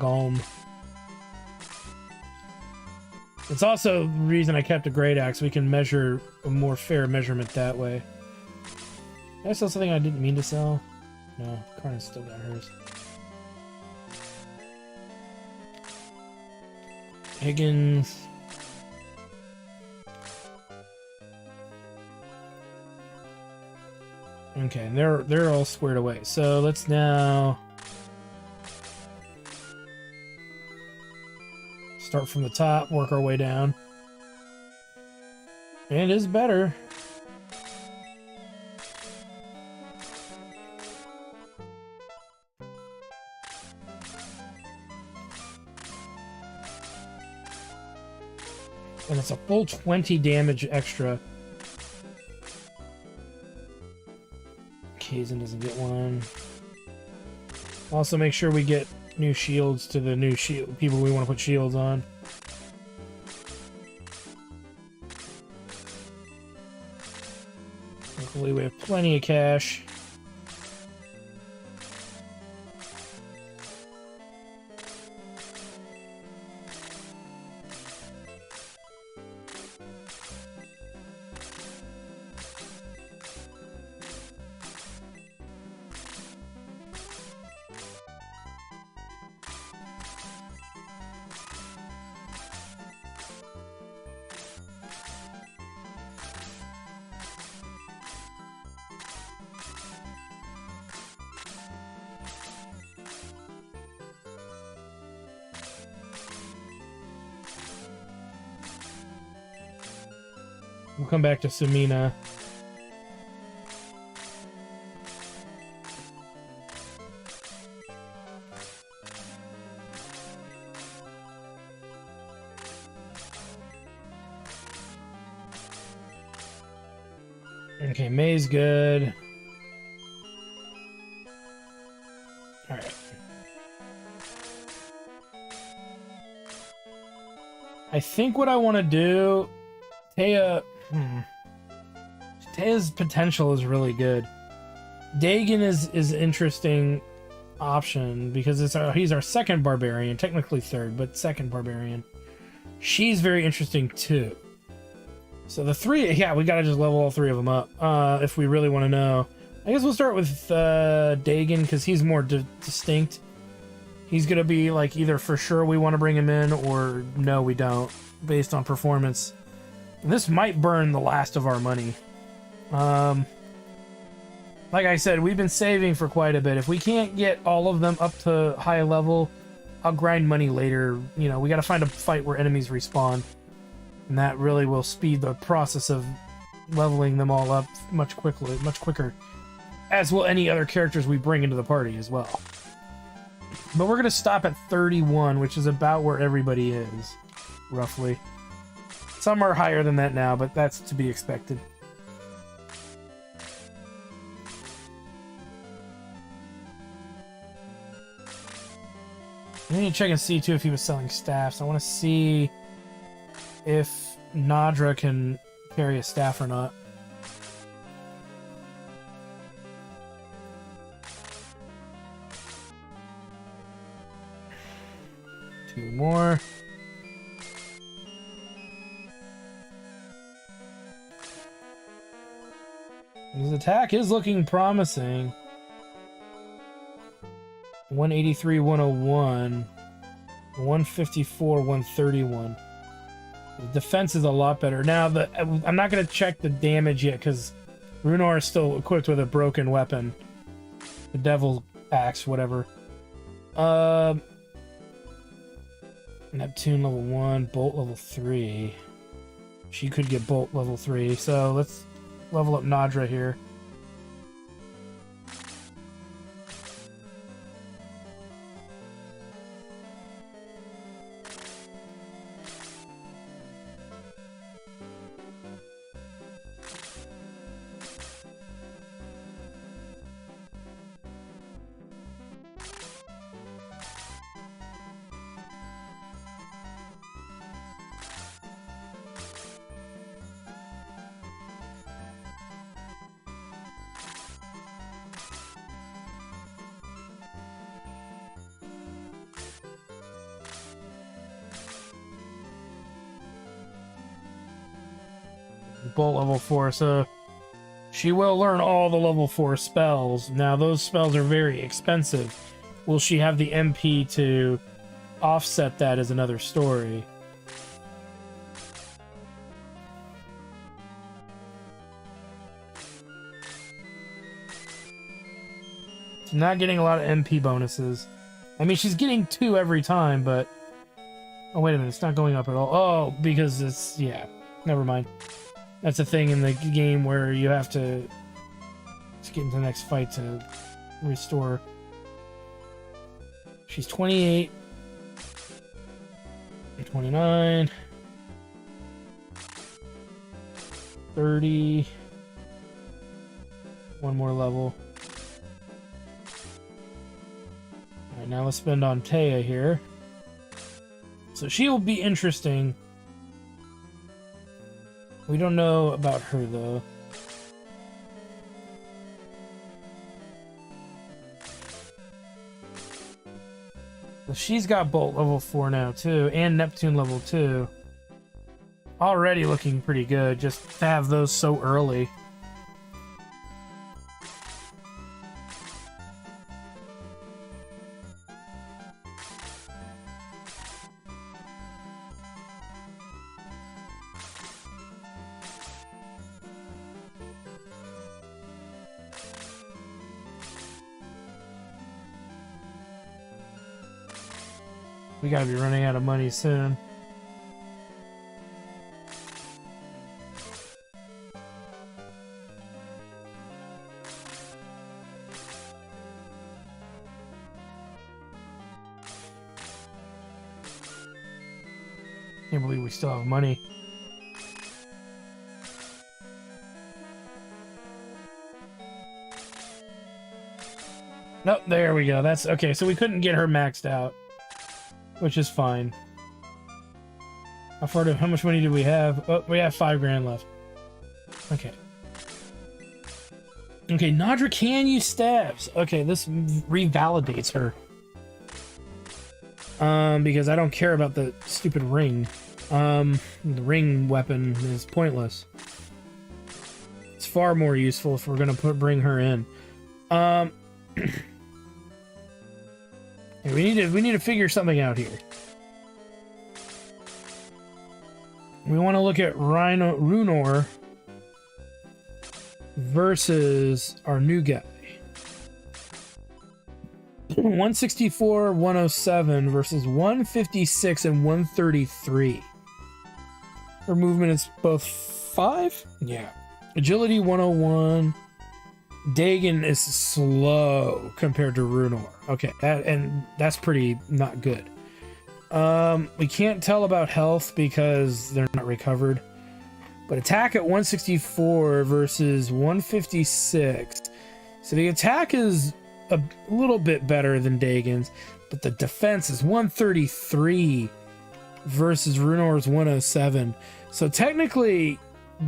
Galm. It's also the reason I kept a great axe. We can measure a more fair measurement that way. Did I sell something I didn't mean to sell? No, Karna's still got hers. Higgins. Okay, they're all squared away. So let's now start from the top, work our way down. And it is better. And it's a full 20 damage extra. Kazan doesn't get one. Also make sure we get new shields to the new shield people we want to put shields on. Luckily we have plenty of cash. We'll come back to Sumina. Okay, May's good. Alright. I think what I want to do... Taya's potential is really good. Dagon is interesting option because he's our second barbarian, technically third, but second barbarian. She's very interesting too. So the 3, yeah, we gotta just level all 3 of them up if we really want to know. I guess we'll start with Dagon because he's more distinct. He's gonna be like either for sure we want to bring him in or no we don't, based on performance. This might burn the last of our money. Like I said, we've been saving for quite a bit. If we can't get all of them up to high level, I'll grind money later. You know, we gotta find a fight where enemies respawn. And that really will speed the process of leveling them all up much quicker. As will any other characters we bring into the party as well. But we're gonna stop at 31, which is about where everybody is, roughly. Some are higher than that now, but that's to be expected. I need to check and see, too, if he was selling staffs. I want to see if Nadra can carry a staff or not. Two more. His attack is looking promising. 183, 101. 154, 131. The defense is a lot better. Now, I'm not going to check the damage yet, because Runor is still equipped with a broken weapon. The Devil Axe, whatever. Neptune level 1, Bolt level 3. She could get Bolt level 3, so let's level up Nadra here. Bolt level 4, so she will learn all the level 4 spells. Now those spells are very expensive. Will she have the MP to offset that is another story. She's not getting a lot of MP bonuses. I mean, she's getting 2 every time, but... Oh, wait a minute, it's not going up at all. Oh, because it's... yeah, never mind. That's a thing in the game where you have to get into the next fight to restore. She's 28. 29. 30. One more level. Alright, now let's spend on Taya here. So she will be interesting. We don't know about her, though. So she's got Bolt level 4 now, too, and Neptune level 2. Already looking pretty good, just to have those so early. We gotta be running out of money soon. Can't believe we still have money. Nope, there we go. That's okay. So we couldn't get her maxed out, which is fine. How much money do we have? Oh, we have 5 grand left. Okay. Okay, Nadra can use stabs. Okay, this revalidates her. Because I don't care about the stupid ring. The ring weapon is pointless. It's far more useful if we're gonna bring her in. We need to figure something out here. We want to look at Runor versus our new guy. 164, 107 versus 156 and 133. Her movement is both 5? Yeah. Agility 101. Dagon is slow compared to Runor. Okay, that's pretty not good. We can't tell about health because they're not recovered. But attack at 164 versus 156. So the attack is a little bit better than Dagon's, but the defense is 133 versus Runor's 107. So technically,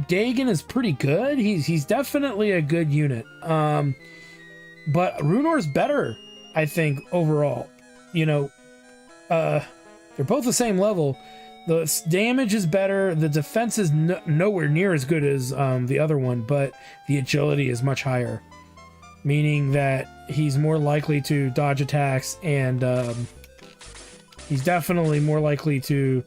Dagon is pretty good. He's definitely a good unit. But Runor's better, I think, overall. You know, they're both the same level. The damage is better. The defense is nowhere near as good as the other one, but the agility is much higher, meaning that he's more likely to dodge attacks, and he's definitely more likely to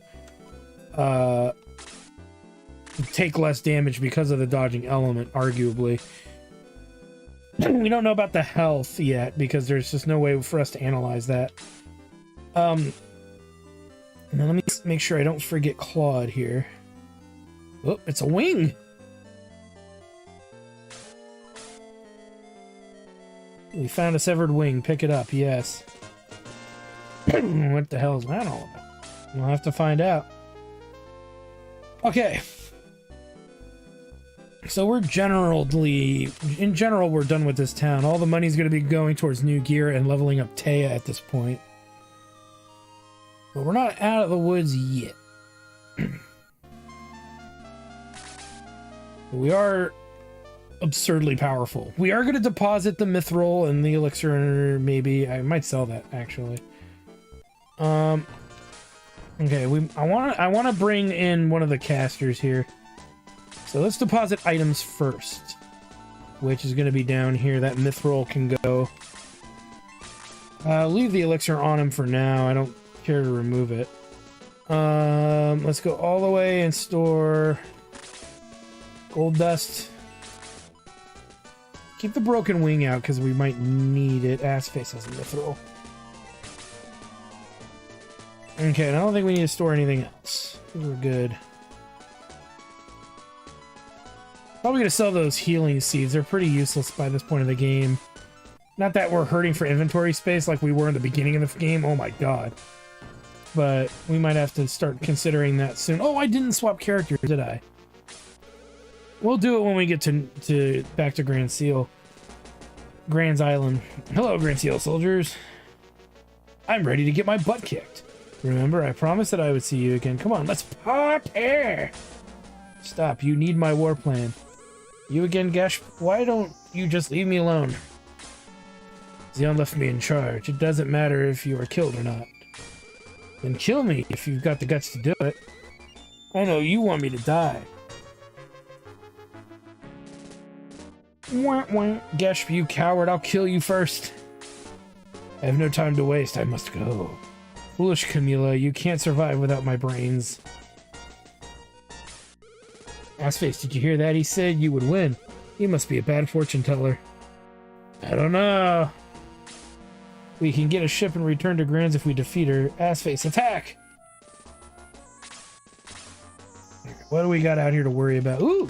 take less damage because of the dodging element, arguably. We don't know about the health yet because there's just no way for us to analyze that. And then let me make sure I don't forget Claude here. Oh, it's a wing! We found a severed wing. Pick it up, yes. What the hell is that all about? We'll have to find out. Okay. So we're in general, we're done with this town. All the money's going to be going towards new gear and leveling up Taya at this point. But we're not out of the woods yet. We are absurdly powerful. We are going to deposit the mithril and the elixir, maybe. I might sell that, actually. Okay, I want to bring in one of the casters here. So let's deposit items first, which is going to be down here. That mithril can go. Leave the elixir on him for now. I don't care to remove it. Let's go all the way and store gold dust. Keep the broken wing out because we might need it. Ass face has a mithril. Okay, and I don't think we need to store anything else. I think we're good. Probably gonna sell those healing seeds. They're pretty useless by this point of the game. Not that we're hurting for inventory space like we were in the beginning of the game. Oh my god. But we might have to start considering that soon. Oh, I didn't swap characters, did I? We'll do it when we get to back to Grand Seal. Grand's Island. Hello, Grand Seal soldiers. I'm ready to get my butt kicked. Remember, I promised that I would see you again. Come on, let's party! Stop, you need my war plan. You again, Gesh? Why don't you just leave me alone? Zeon left me in charge. It doesn't matter if you are killed or not. Then kill me if you've got the guts to do it. I know you want me to die. Wah, wah. Gesh, you coward, I'll kill you first. I have no time to waste, I must go. Foolish Camilla, you can't survive without my brains. Assface, did you hear that? He said you would win. He must be a bad fortune teller. I don't know. We can get a ship and return to Grands if we defeat her. Assface, attack! What do we got out here to worry about? Ooh!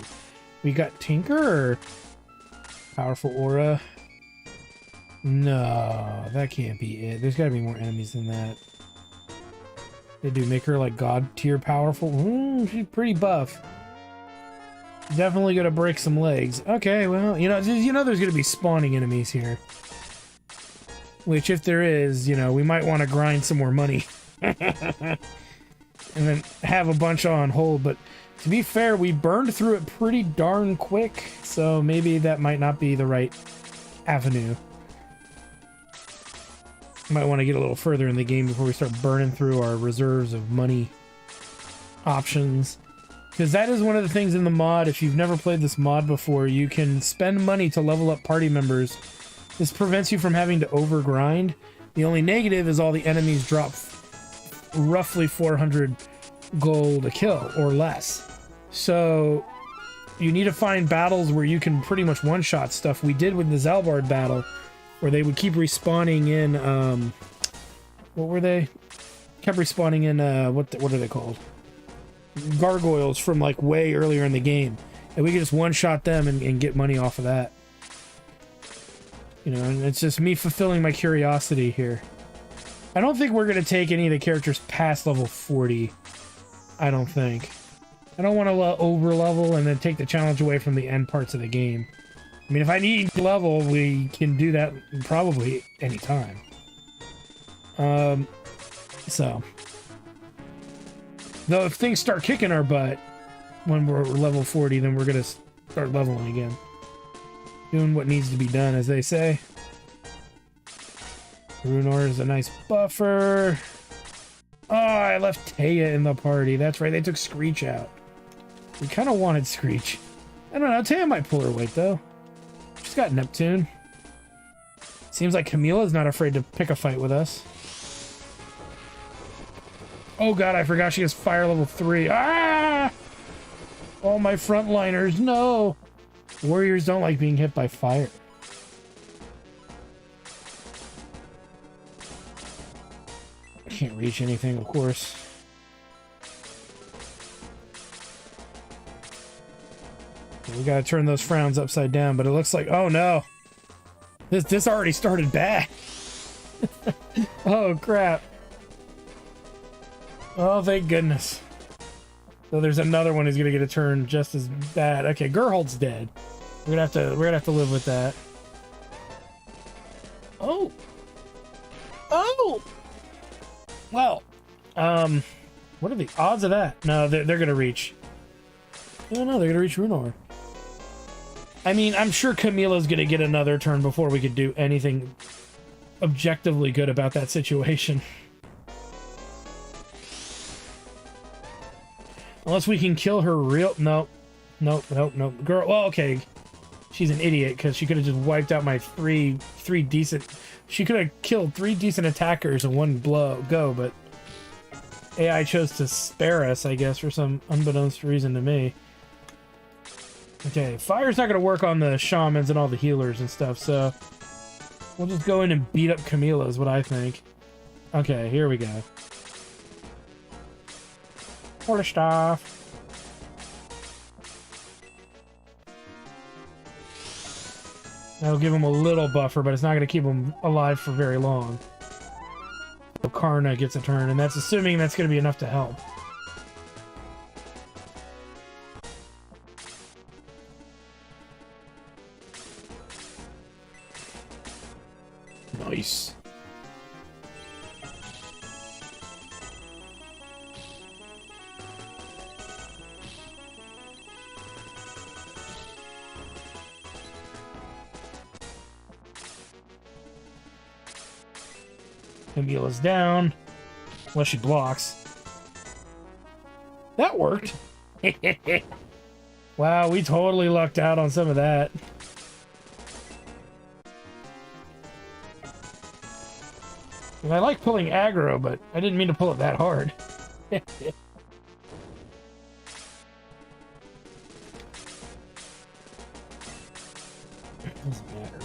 We got Tinker or Powerful Aura? No, that can't be it. There's gotta be more enemies than that. They do make her like god tier powerful. She's pretty buff. Definitely gonna break some legs. Okay, well, you know there's gonna be spawning enemies here. Which, if there is, we might want to grind some more money. And then have a bunch on hold. But to be fair, we burned through it pretty darn quick. So maybe that might not be the right avenue. Might want to get a little further in the game before we start burning through our reserves of money options. Because that is one of the things in the mod. If you've never played this mod before, you can spend money to level up party members. This prevents you from having to overgrind. The only negative is all the enemies drop roughly 400 gold a kill or less. So you need to find battles where you can pretty much one-shot stuff. We did with the Zalbard battle, where they would keep respawning in, what were they? Kept respawning in, what are they called? Gargoyles from like way earlier in the game. And we could just one-shot them and get money off of that. And it's just me fulfilling my curiosity here. I don't think we're going to take any of the characters past level 40. I don't think. I don't want to over-level and then take the challenge away from the end parts of the game. I mean, if I need to level, we can do that probably anytime. So. Though if things start kicking our butt when we're level 40, then we're going to start leveling again. Doing what needs to be done, as they say. Runor is a nice buffer. Oh, I left Taya in the party. That's right, they took Screech out. We kind of wanted Screech. I don't know, Taya might pull her weight, though. She's got Neptune. Seems like Camilla's not afraid to pick a fight with us. Oh god, I forgot she has fire level 3. Ah! All my frontliners, no! Warriors don't like being hit by fire. Can't reach anything, of course. We gotta turn those frowns upside down, but it looks like, oh no. This already started bad. Oh crap. Oh, thank goodness. So there's another one who's gonna get a turn just as bad. Okay, Gerholt's dead. We're gonna have to live with that. Oh. Oh. Well, what are the odds of that? No, they're gonna reach. Oh no, they're gonna reach Runor. I mean, I'm sure Camilla's gonna get another turn before we could do anything objectively good about that situation. Unless we can kill her real... Nope. Nope. Girl, well, okay. She's an idiot, because she could have just wiped out my three decent... She could have killed 3 decent attackers in one go, but... AI chose to spare us, I guess, for some unbeknownst reason to me. Okay, fire's not going to work on the shamans and all the healers and stuff, so... We'll just go in and beat up Camilla is what I think. Okay, here we go. Order stuff. That'll give him a little buffer, but it's not going to keep him alive for very long. So Karna gets a turn, and that's assuming that's going to be enough to help. Nice. Camilla's down. Unless she blocks. That worked. Wow, we totally lucked out on some of that. And I like pulling aggro, but I didn't mean to pull it that hard. Doesn't matter.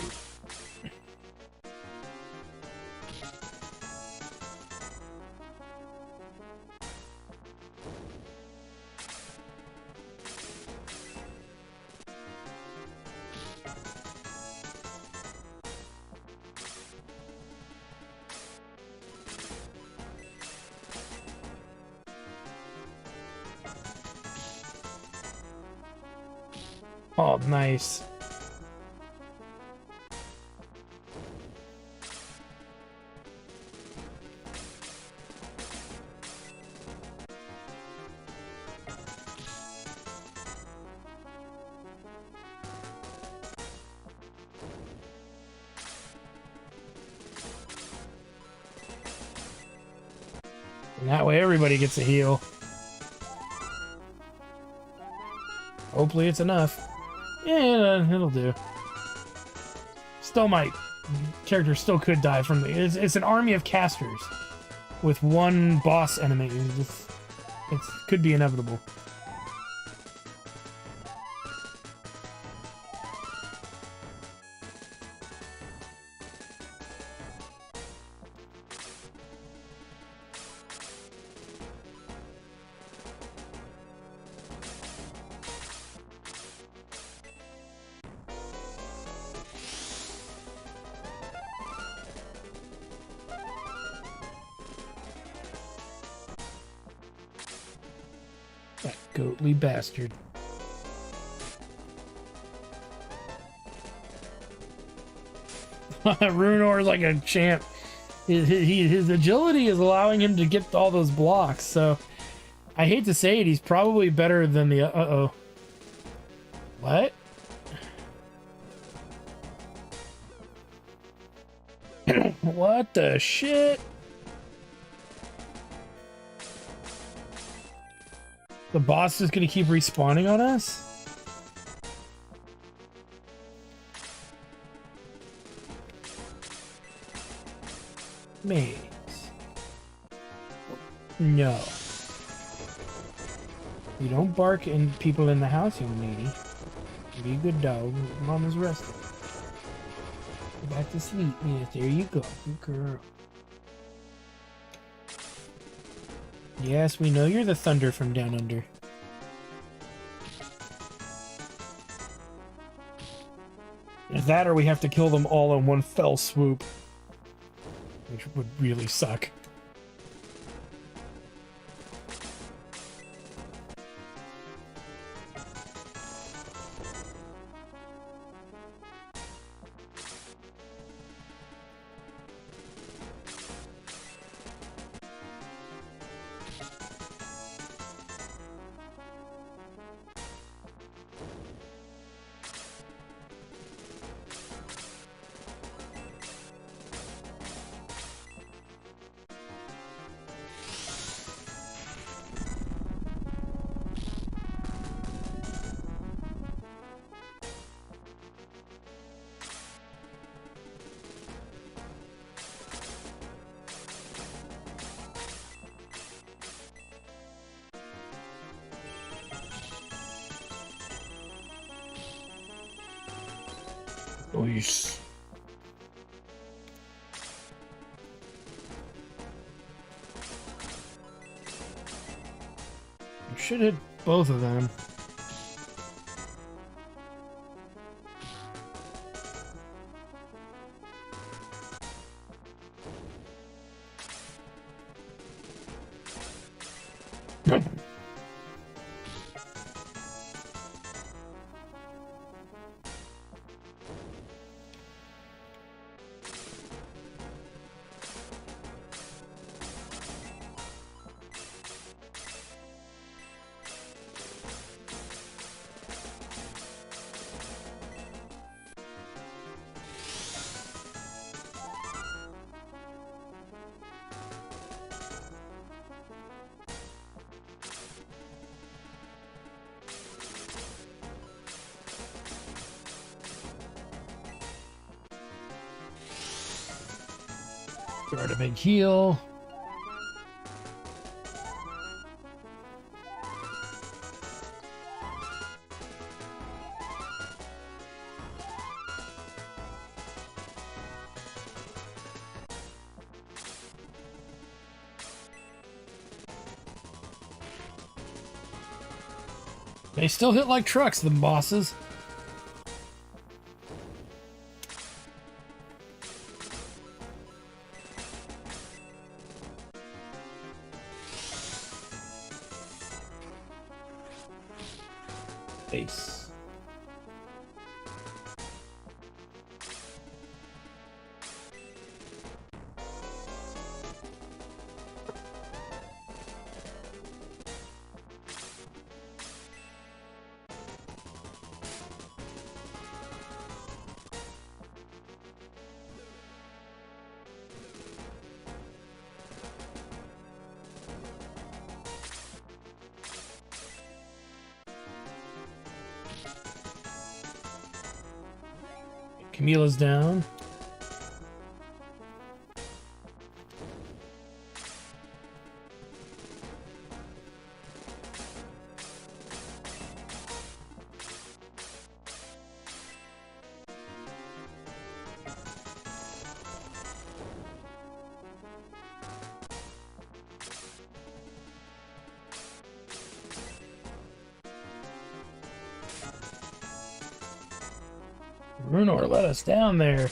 Oh, nice. And that way everybody gets a heal. Hopefully it's enough. Yeah, it'll do. Still might. Character still could die from the... It's an army of casters with one boss enemy. It could be inevitable. That goatly bastard. Runor's like a champ. His agility is allowing him to get all those blocks, so I hate to say it, he's probably better than the... Uh-oh. What? What the shit? The boss is gonna keep respawning on us? Maze. No. You don't bark at people in the house, young lady. Be a good dog. Mama's resting. Go back to sleep. Yes, there you go. Good girl. Yes, we know you're the thunder from down under. That or we have to kill them all in one fell swoop, which would really suck. Nice. You should hit both of them. Start a big heal. They still hit like trucks, the bosses. Ace. Camila's down. Runor let us down there.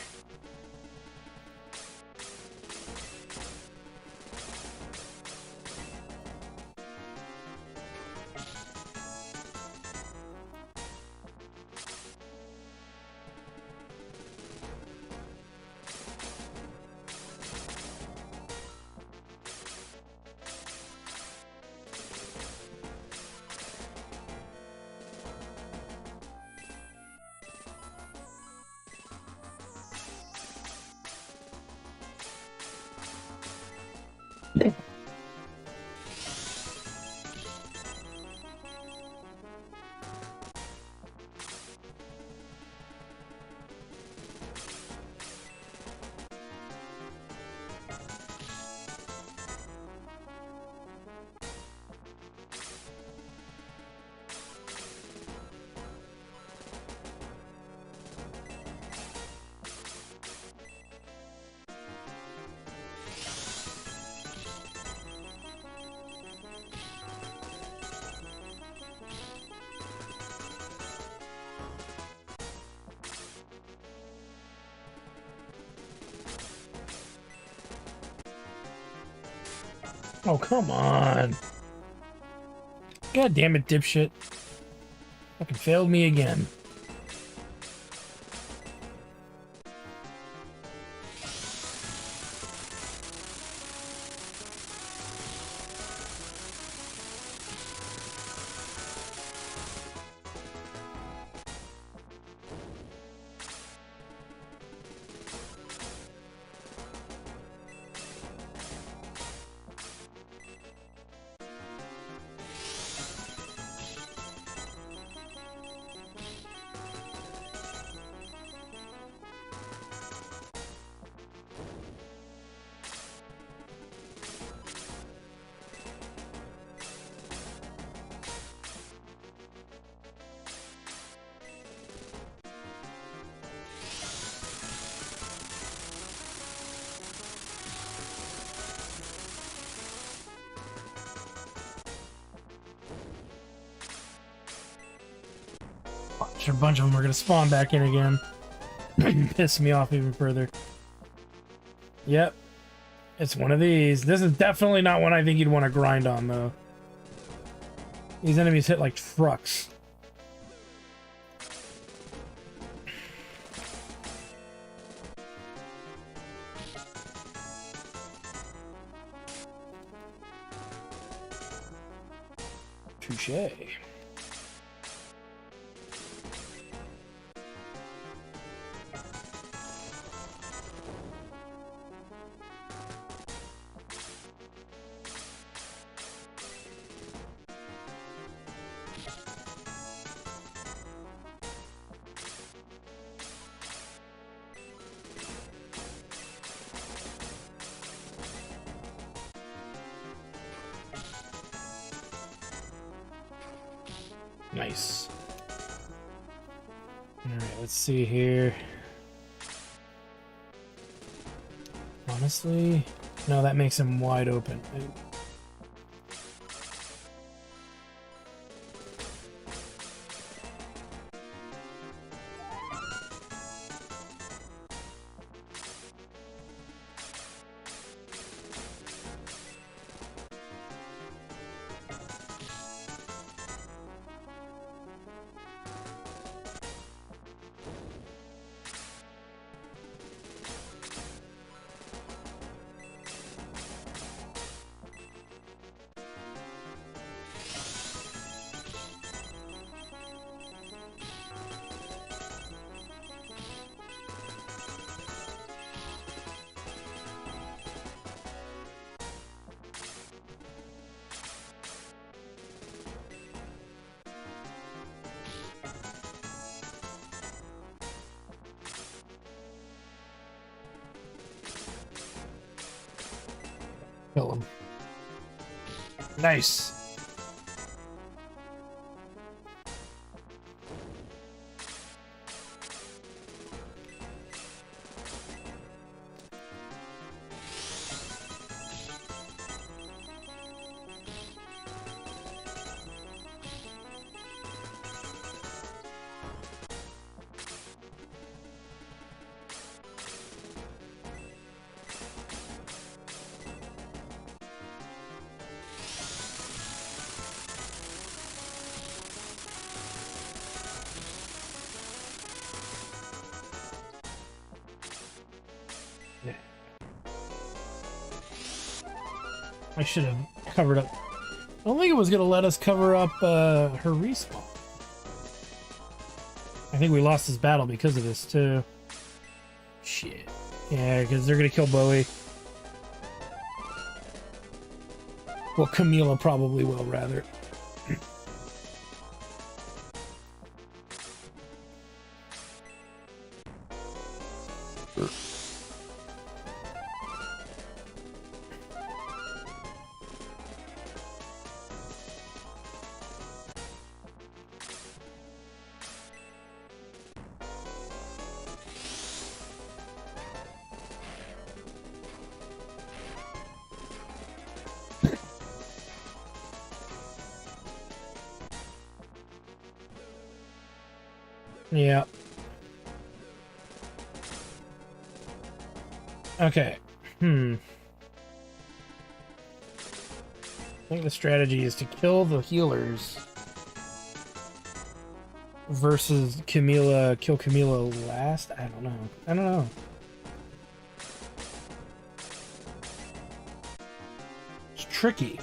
Oh, come on. God damn it, dipshit. Fucking failed me again. Sure, a bunch of them are gonna spawn back in again. Piss me off even further. Yep. It's one of these. This is definitely not one I think you'd want to grind on, though. These enemies hit like trucks. Touché. Nice. Alright, let's see here. Honestly, no, that makes him wide open. Kill him. Nice. I should have covered up. I don't think it was going to let us cover up her respawn. I think we lost this battle because of this, too. Shit. Yeah, because they're going to kill Bowie. Well, Camila probably will, rather. Yeah. Okay. think the strategy is to kill the healers versus kill Camilla last. I don't know. It's tricky.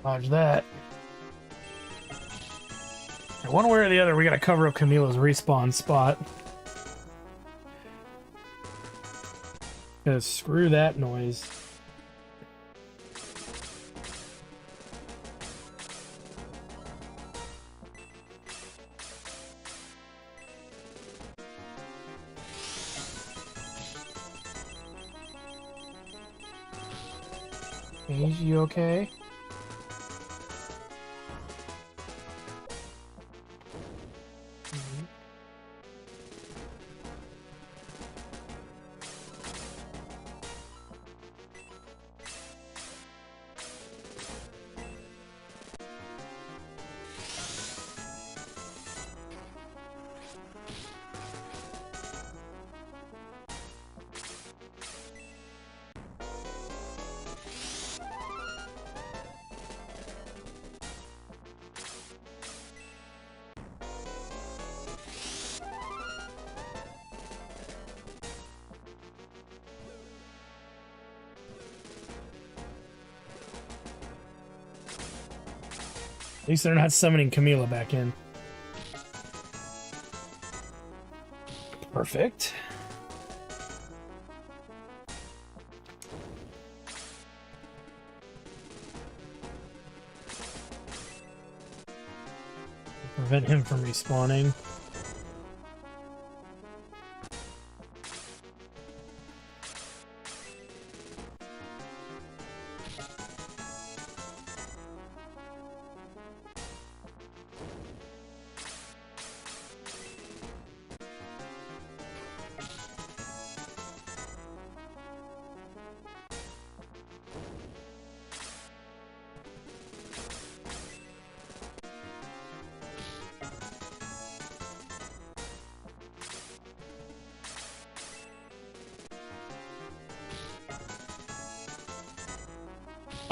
Dodge that. One way or the other, we gotta cover up Camilla's respawn spot. Because screw that noise. Paige, you okay? At least they're not summoning Camilla back in. Perfect. Prevent him from respawning.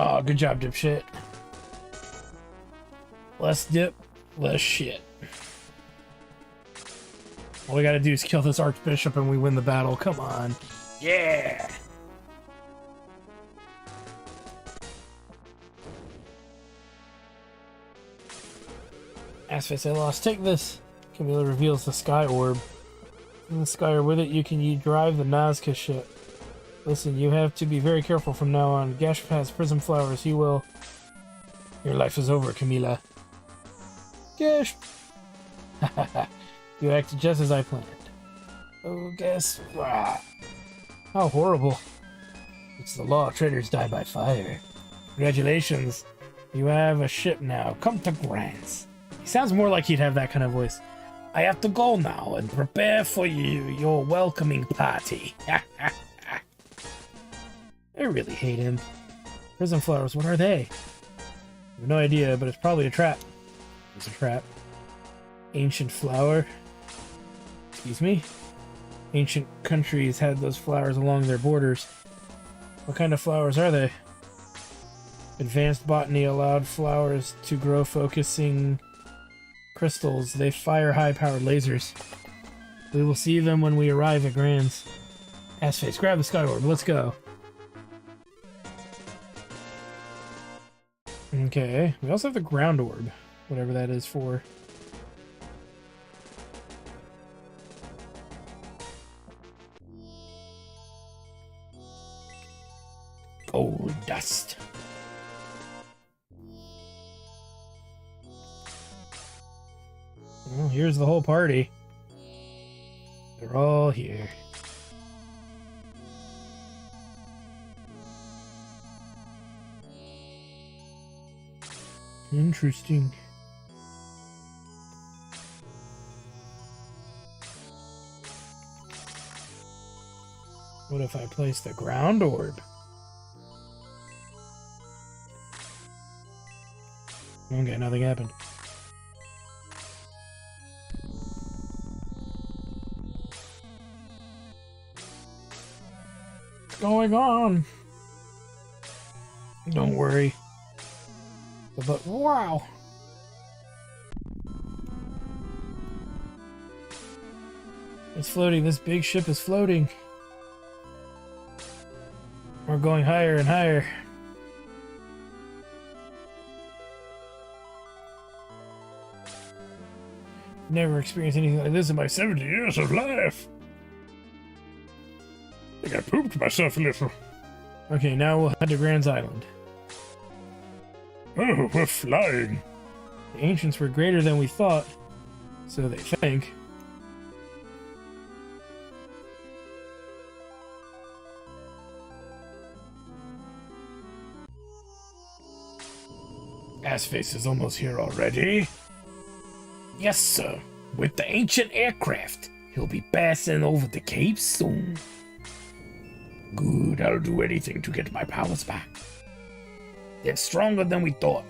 Oh, good job, dipshit. Less dip, less shit. All we gotta do is kill this Archbishop and we win the battle. Come on. Yeah! Assface, I lost. Take this. Camilla reveals the Sky Orb. In the Sky Orb, with it, you drive the Nazca ship. Listen, you have to be very careful from now on. Gash past Prism Flowers, he will... Your life is over, Camilla. Gash! You acted just as I planned. Oh, guess... Wow. How horrible. It's the law. Traitors die by fire. Congratulations. You have a ship now. Come to Grants. Sounds more like he'd have that kind of voice. I have to go now and prepare for your welcoming party. I really hate him. Prism flowers, what are they? I have no idea, but it's probably a trap. It's a trap. Ancient flower. Excuse me? Ancient countries had those flowers along their borders. What kind of flowers are they? Advanced botany allowed flowers to grow focusing crystals. They fire high-powered lasers. We will see them when we arrive at Grand's. Assface, grab the sky orb. Let's go. Okay. We also have the ground orb. Whatever that is for. Gold dust. Well, here's the whole party. They're all here. Interesting. What if I place the ground orb? Okay, nothing happened. What's going on? Don't worry. But wow! It's floating. This big ship is floating. We're going higher and higher. Never experienced anything like this in my 70 years of life. I think I pooped myself a little. Okay, now we'll head to Grand's Island. Oh, we're flying. The ancients were greater than we thought, so they think. Assface is almost here already. Yes, sir. With the ancient aircraft. He'll be passing over the Cape soon. Good, I'll do anything to get my powers back. They're stronger than we thought.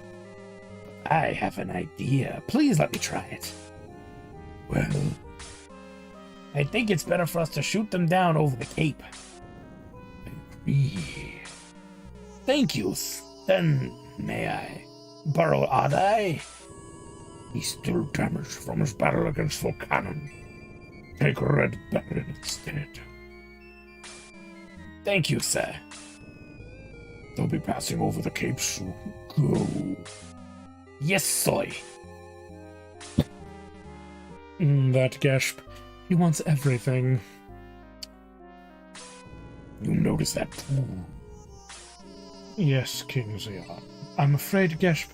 I have an idea. Please let me try it. Well, I think it's better for us to shoot them down over the Cape. Agree. Thank you. Then, may I borrow odd eye? He's still damaged from his battle against Volcanon. Take Red Baron instead. Thank you, sir. They'll be passing over the Cape soon. Go. Yes, soy. That Gasp. He wants everything. You notice that too? Yes, King Zeon. I'm afraid Gasp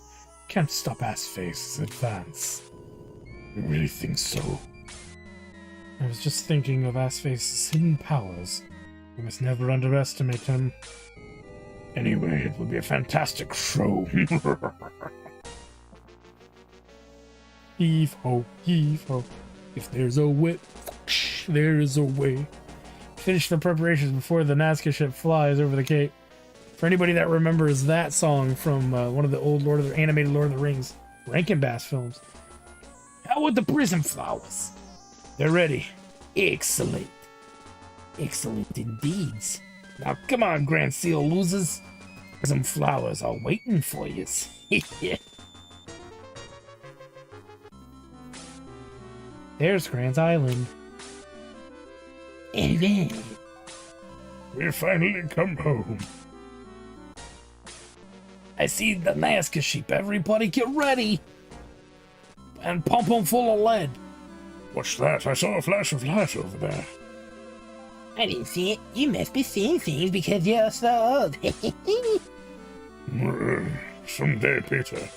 can't stop Assface's advance. You really think so? I was just thinking of Assface's hidden powers. We must never underestimate him. Anyway, it will be a fantastic show. Heave ho, heave ho. If there's a way, there is a way. Finish the preparations before the Nazca ship flies over the Cape. For anybody that remembers that song from one of the old animated Lord of the Rings Rankin Bass films. How are the prism flowers? They're ready. Excellent. Excellent indeed. Now come on, Grand Seal losers. Some flowers are waiting for you. There's Grand's Island. Alright. We finally come home. I see the Nazca sheep. Everybody get ready. And pump them full of lead. What's that? I saw a flash of light over there. I didn't see it. You must be seeing things because you're so old. Someday, Peter.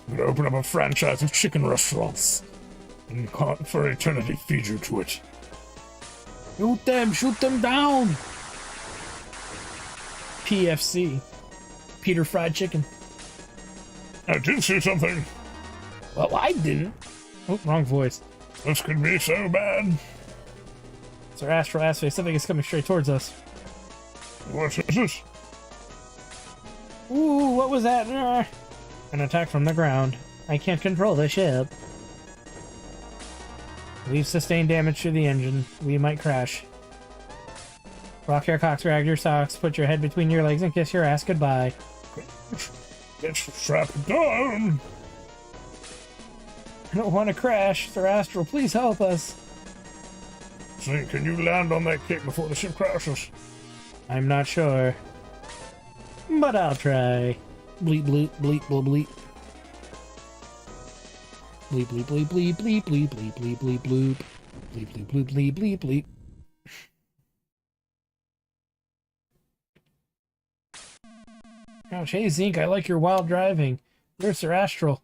I'm gonna open up a franchise of chicken restaurants. And can't for eternity feed you to it. Shoot them down! PFC. Peter Fried Chicken.
I did see something.
Well, I didn't. Oh, wrong voice.
This could be so bad.
It's our astral aspect. Something is coming straight towards us.
What is this?
Ooh, what was that? An attack from the ground. I can't control the ship. We've sustained damage to the engine. We might crash. Rock your cocks, drag your socks, put your head between your legs, and kiss your ass goodbye.
Get strapped down.
I don't want to crash. Sir Astral, please help us.
See, can you land on that kick before the ship crashes?
I'm not sure. But I'll try. Bleep, bleep, bleep, bleep, bleep. Bleep, bleep, bleep, bleep, bleep, bleep, bleep, bleep, bleep, bleep. Bleep, bleep, bleep, bleep, bleep, bleep. Ouch, hey Zink, I like your wild driving. Where's Sir Astral?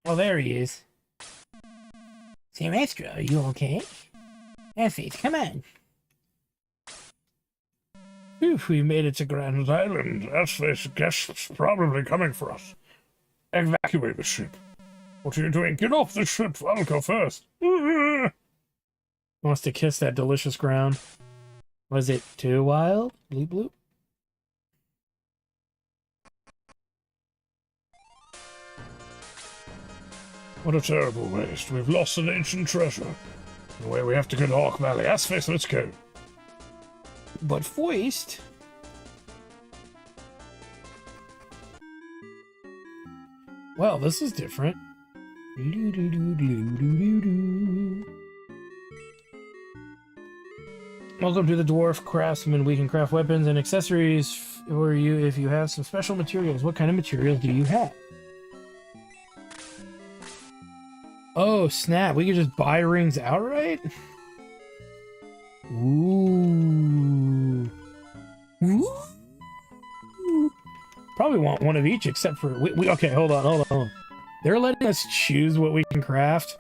Oh, there he is. Sir Astral, are you okay? Effie, come on.
If we made it to Grand Island, Asface guests probably coming for us. Evacuate the ship. What are you doing? Get off the ship. I'll go first.
Wants to kiss that delicious ground. Was it too wild? Bleep bloop.
What a terrible waste. We've lost an ancient treasure. Anyway, we have to go to Hawk Valley. Asface, let's go.
But Foist... Well, this is different. Welcome to the Dwarf Craftsman. We can craft weapons and accessories for you if you have some special materials. What kind of materials do you have? Oh, snap. We can just buy rings outright? Ooh. Ooh. Probably want one of each, except for... okay, hold on. They're letting us choose what we can craft.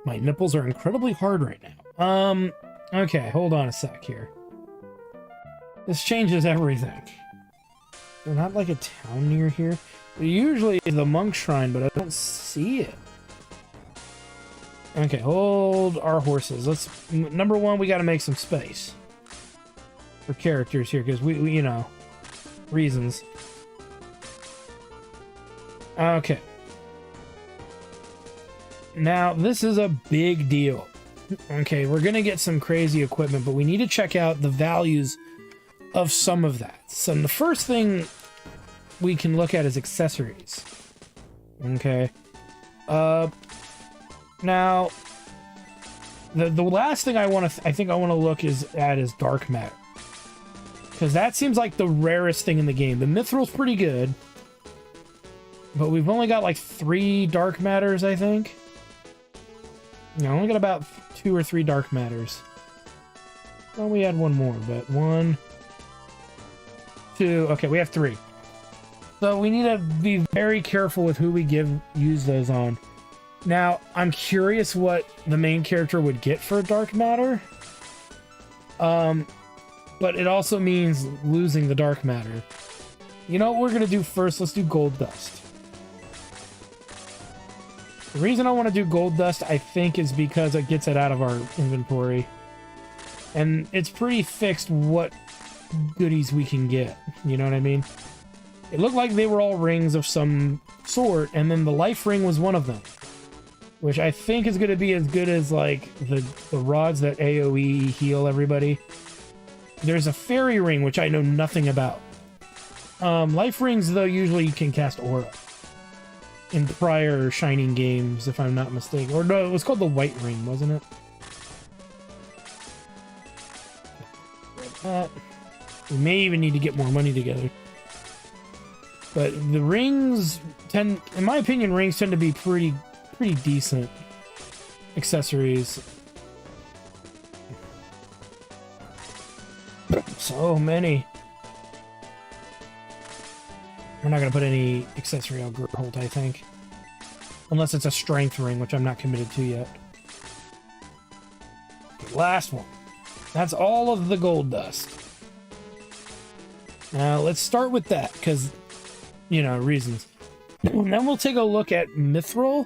My nipples are incredibly hard right now. Okay, hold on a sec here. This changes everything. There's not like a town near here. There usually is the monk shrine, but I don't see it. Okay, hold our horses. Let's... Number one, we gotta make some space for characters here, because we you know, reasons. Okay. Now, this is a big deal. Okay, we're gonna get some crazy equipment, but we need to check out the values of some of that. So the first thing we can look at is accessories. Okay. Now, the last thing I think I want to look at is dark matter, because that seems like the rarest thing in the game. The mithril's pretty good, but we've only got like 3 dark matters, I think. No, only got about 2 or 3 dark matters. Well, we had one more, but 1, 2. Okay, we have 3. So we need to be very careful with who we use those on. Now, I'm curious what the main character would get for dark matter. But it also means losing the dark matter. You know what we're going to do first? Let's do gold dust. The reason I want to do gold dust, I think, is because it gets it out of our inventory. And it's pretty fixed what goodies we can get. You know what I mean? It looked like they were all rings of some sort, and then the life ring was one of them. Which I think is going to be as good as, like, the rods that AoE heal everybody. There's a fairy ring, which I know nothing about. Life rings, though, usually you can cast aura. In prior Shining games, if I'm not mistaken. Or no, it was called the white ring, wasn't it? We may even need to get more money together. But the rings tend... In my opinion, rings tend to be pretty decent accessories. So many. We're not going to put any accessory on Gerholt, I think. Unless it's a strength ring, which I'm not committed to yet. Okay, last one. That's all of the gold dust. Let's start with that, because, you know, reasons. And then we'll take a look at mithril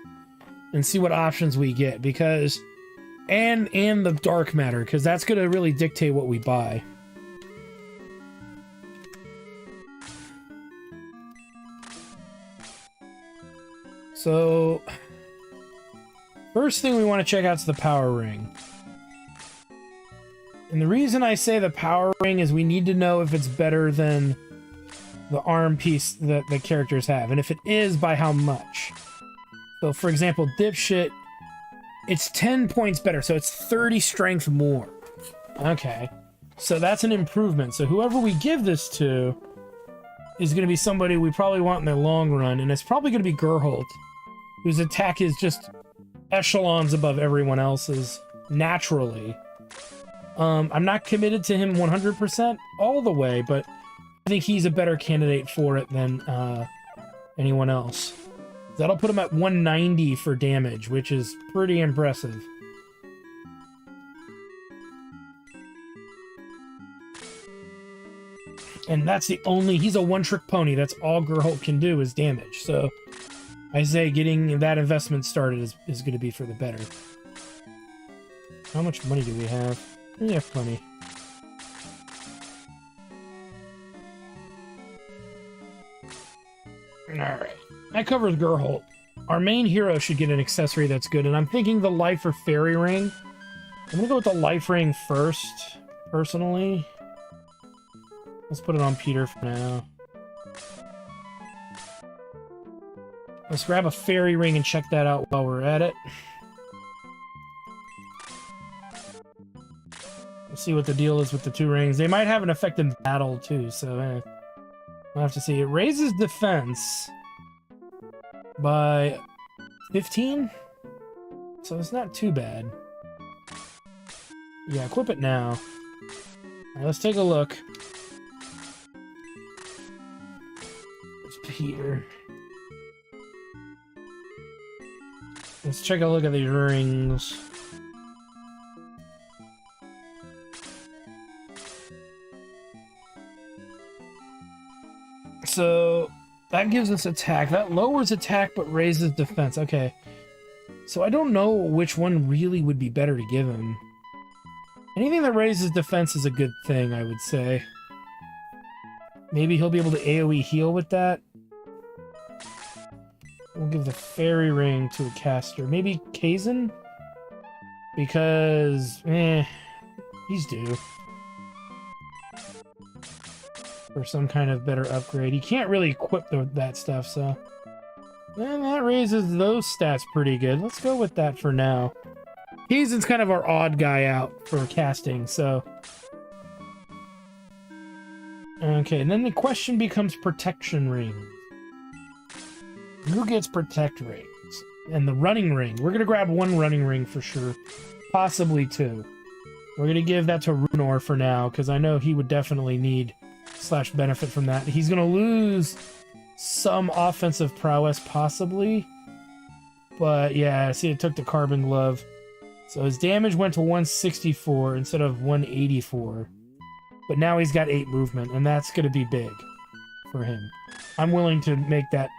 and see what options we get, because... And the dark matter, because that's going to really dictate what we buy. So... First thing we want to check out is the power ring. And the reason I say the power ring is we need to know if it's better than the arm piece that the characters have. And if it is, by how much. So, for example, Dipshit, it's 10 points better, so it's 30 strength more. Okay. So that's an improvement. So whoever we give this to is going to be somebody we probably want in the long run. And it's probably going to be Gerholt, whose attack is just echelons above everyone else's naturally. I'm not committed to him 100% all the way, but I think he's a better candidate for it than anyone else. That'll put him at 190 for damage, which is pretty impressive. And that's the only... He's a one-trick pony. That's all Gerholt can do is damage. So I say getting that investment started is going to be for the better. How much money do we have? We have plenty. Alright. That covers Gerholt. Our main hero should get an accessory that's good, and I'm thinking the Life or Fairy Ring. I'm gonna go with the Life Ring first, personally. Let's put it on Peter for now. Let's grab a Fairy Ring and check that out while we're at it. Let's see what the deal is with the two rings. They might have an effect in battle, too, so we'll have to see. It raises defense by 15? So it's not too bad. Yeah, equip it now. Alright, let's take a look. It's Peter. Let's take a look at these rings. So that gives us attack. That lowers attack but raises defense. Okay. So I don't know which one really would be better to give him. Anything that raises defense is a good thing, I would say. Maybe he'll be able to AoE heal with that. We'll give the Fairy Ring to a caster. Maybe Kazan? Because, he's due for some kind of better upgrade. He can't really equip that stuff, so... And that raises those stats pretty good. Let's go with that for now. Kazan's kind of our odd guy out for casting, so... Okay, and then the question becomes protection rings. Who gets protect rings? And the running ring. We're gonna grab one running ring for sure. Possibly two. We're gonna give that to Runor for now, because I know he would definitely need / benefit from that. He's gonna lose some offensive prowess, possibly. But yeah, see, it took the carbon glove. So his damage went to 164 instead of 184. But now he's got 8 movement, and that's gonna be big for him. I'm willing to make that...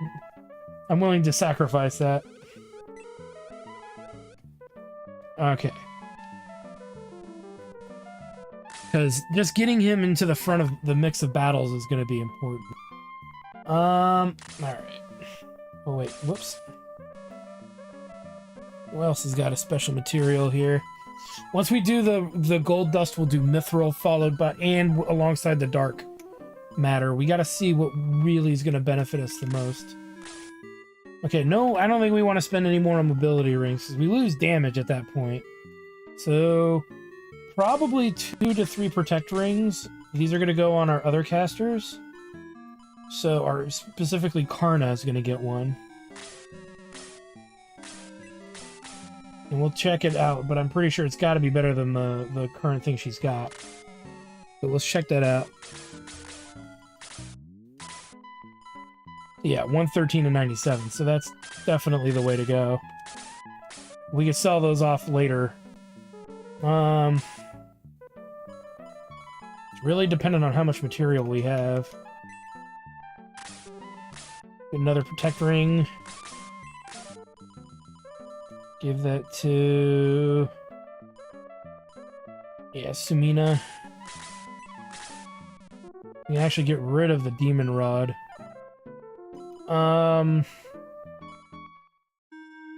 I'm willing to sacrifice that. Okay. Because just getting him into the front of the mix of battles is going to be important. Alright. Oh, wait. Whoops. Who else has got a special material here? Once we do the gold dust, we'll do mithril, followed by... And alongside the dark matter. We got to see what really is going to benefit us the most. Okay, no, I don't think we want to spend any more on mobility rings, because we lose damage at that point. So... Probably 2 to 3 protect rings. These are going to go on our other casters. So, specifically Karna is going to get one. And we'll check it out, but I'm pretty sure it's got to be better than the current thing she's got. So let's check that out. Yeah, 113 and 97. So that's definitely the way to go. We can sell those off later. really dependent on how much material we have. Another protect ring. Give that to... yeah, Sumina. We can actually get rid of the demon rod.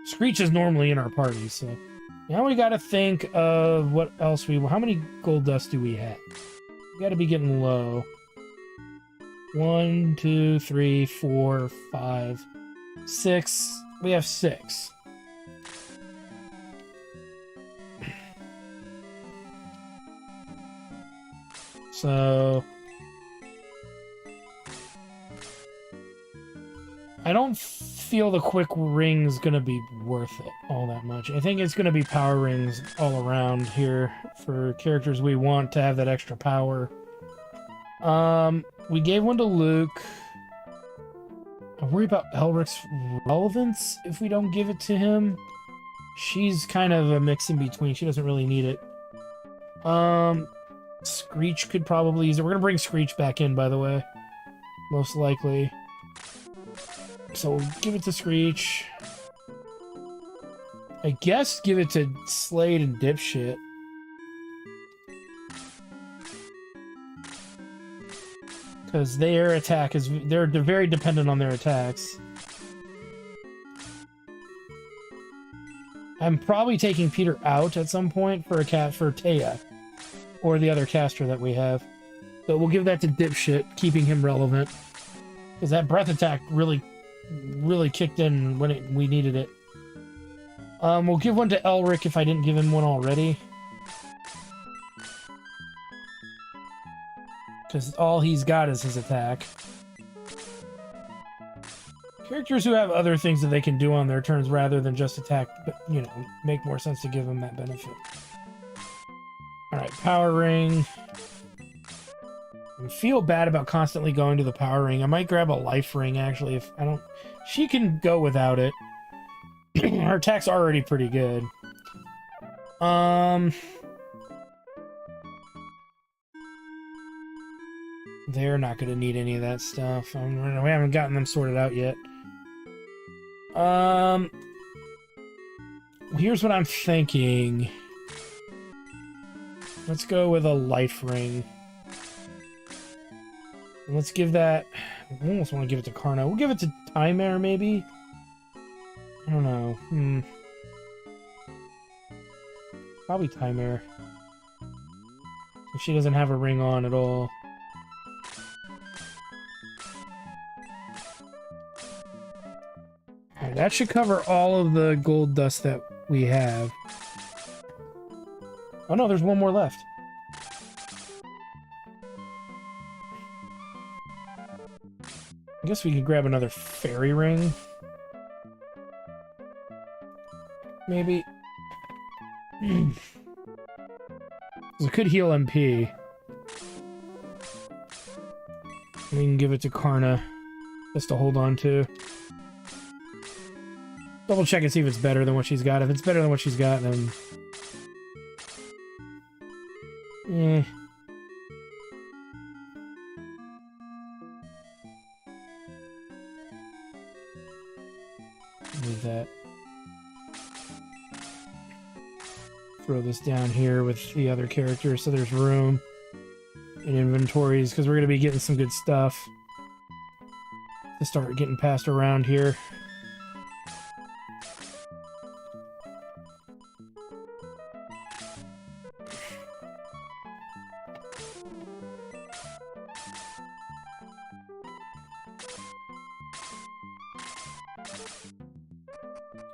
Screech is normally in our party, so... now we gotta think of what else we... how many gold dust do we have? We gotta be getting low. 1, 2, 3, 4, 5, 6. We have 6. So... I don't feel the quick ring's gonna be worth it all that much. I think it's gonna be power rings all around here for characters we want to have that extra power. We gave one to Luke. I worry about Elric's relevance if we don't give it to him. She's kind of a mix in between. She doesn't really need it. Screech could probably use it. We're gonna bring Screech back in, by the way. Most likely. So we'll give it to Screech. I guess give it to Slade and Dipshit. Because their attack is... they're very dependent on their attacks. I'm probably taking Peter out at some point for Taya. Or the other caster that we have. But we'll give that to Dipshit, keeping him relevant. Because that breath attack really kicked in when we needed it. We'll give one to Elric if I didn't give him one already. Because all he's got is his attack. Characters who have other things that they can do on their turns rather than just attack, but, you know, make more sense to give them that benefit. Alright, power ring. I feel bad about constantly going to the power ring. I might grab a life ring, actually, if I don't... she can go without it. Her attack's already pretty good. They're not going to need any of that stuff. We haven't gotten them sorted out yet. Here's what I'm thinking. Let's go with a life ring. And let's give that... I almost want to give it to Karna. We'll give it to Timere, maybe? I don't know. Probably Timere. If she doesn't have a ring on at all. Alright, that should cover all of the gold dust that we have. Oh no, there's one more left. I guess we could grab another fairy ring. Maybe. It could heal MP. We can give it to Karna. Just to hold on to. Double check and see if it's better than what she's got. If it's better than what she's got, then... eh. Leave that. Throw this down here with the other characters so there's room in inventories, because we're going to be getting some good stuff to start getting passed around here.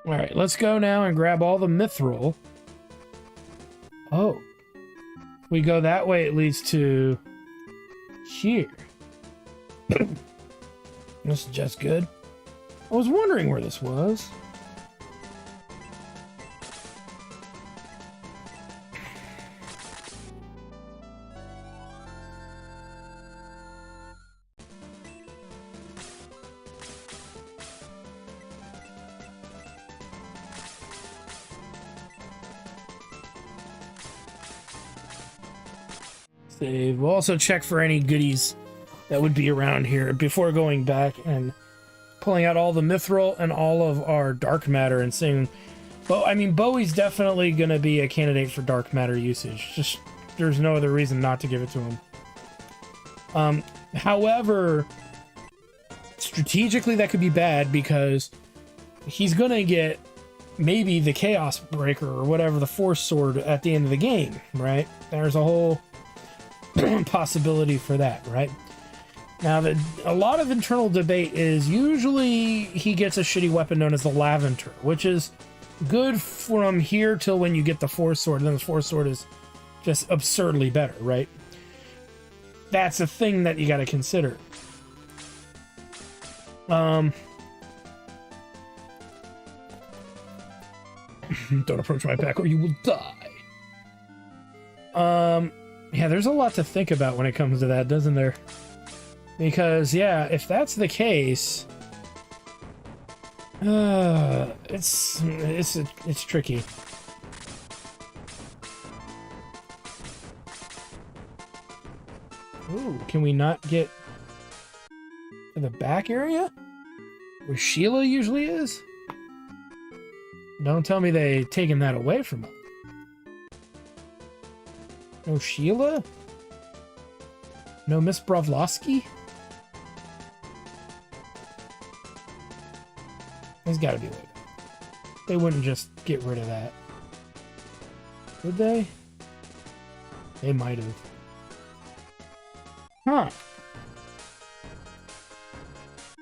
Alright, let's go now and grab all the mithril. Oh. We go that way, it leads to... here. This is just good. I was wondering where this was. Save. We'll also check for any goodies that would be around here before going back and pulling out all the mithril and all of our dark matter and seeing. Well, I mean, Bowie's definitely going to be a candidate for dark matter usage. Just there's no other reason not to give it to him. However, strategically that could be bad because he's going to get maybe the Chaos Breaker or whatever, the Force Sword at the end of the game, right? There's a whole possibility for that, right? Now, a lot of internal debate is usually he gets a shitty weapon known as the Laventer, which is good from here till when you get the Force Sword, and then the Force Sword is just absurdly better, right? That's a thing that you got to consider. Don't approach my pack or you will die. Yeah, there's a lot to think about when it comes to that, doesn't there? Because, yeah, if that's the case, it's tricky. Ooh, can we not get to the back area? Where Sheila usually is? Don't tell me they taken that away from him. No Sheila? No Miss Bravlowski? There's gotta be a way back. They wouldn't just get rid of that. Would they? They might have. Huh.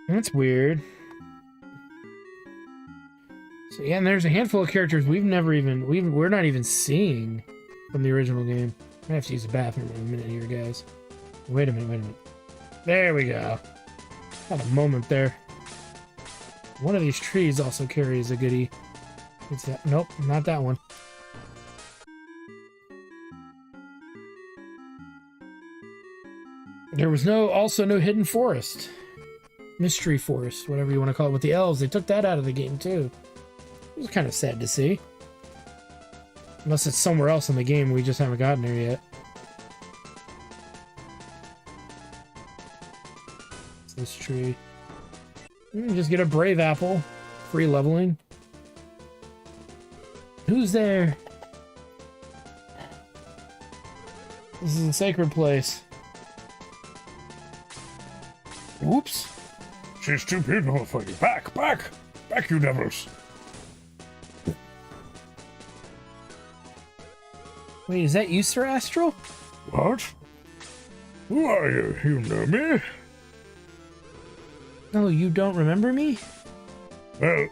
That's weird. So yeah, and there's a handful of characters we're not even seeing from the original game. I have to use the bathroom in a minute here, guys. Wait a minute. There we go. Had a moment there. One of these trees also carries a goodie. It's that. Nope, not that one. There was also no hidden forest. Mystery forest, whatever you want to call it, with the elves. They took that out of the game, too. It was kind of sad to see. Unless it's somewhere else in the game, we just haven't gotten there yet. It's this tree. Just get a brave apple. Free leveling. Who's there? This is a sacred place. Whoops.
She's too beautiful for you. Back, you devils.
Wait, is that you, Sir Astral?
What? Who are you? You know me?
No, you don't remember me?
Well,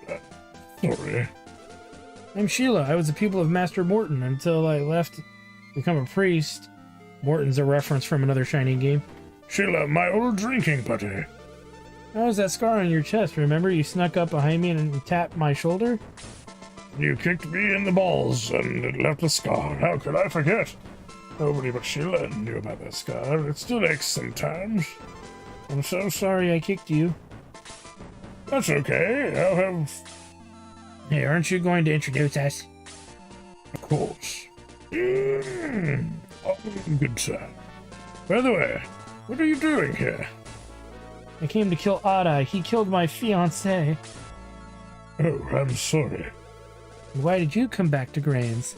sorry.
I'm Sheila. I was a pupil of Master Morton until I left to become a priest. Morton's a reference from another Shining game.
Sheila, my old drinking buddy.
How was that scar on your chest? Remember you snuck up behind me and tapped my shoulder?
You kicked me in the balls and it left a scar. How could I forget? Nobody but Sheila knew about that scar. It still aches sometimes.
I'm so sorry I kicked you.
That's okay. I'll have...
Hey, aren't you going to introduce us?
Of course. Oh, good sir. By the way, what are you doing here?
I came to kill Ada. He killed my fiancée.
Oh, I'm sorry.
Why did you come back to Grands?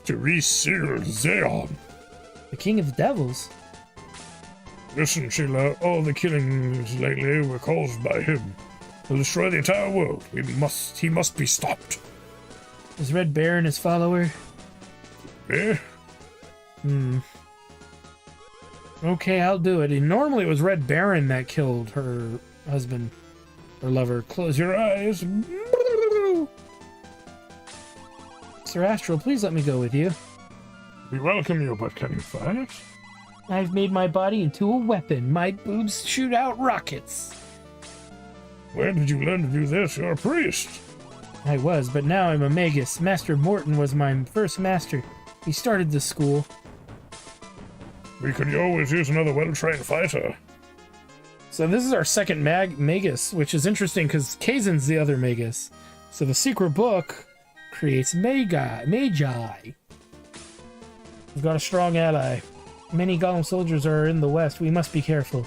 To reseal Zeon.
The king of the devils?
Listen, Sheila, all the killings lately were caused by him. He'll destroy the entire world. He must be stopped.
Is Red Baron his follower?
Eh?
Okay, I'll do it. Normally it was Red Baron that killed her husband or lover. Close your eyes. Sir Astral, please let me go with you.
We welcome you, but can you fight?
I've made my body into a weapon. My boobs shoot out rockets.
Where did you learn to do this? You're a priest.
I was, but now I'm a magus. Master Morton was my first master. He started the school.
We could always use another well-trained fighter.
So this is our second magus, which is interesting because Kazan's the other magus. So the secret book creates magi. We've got a strong ally. Many golem soldiers are in the west. We must be careful.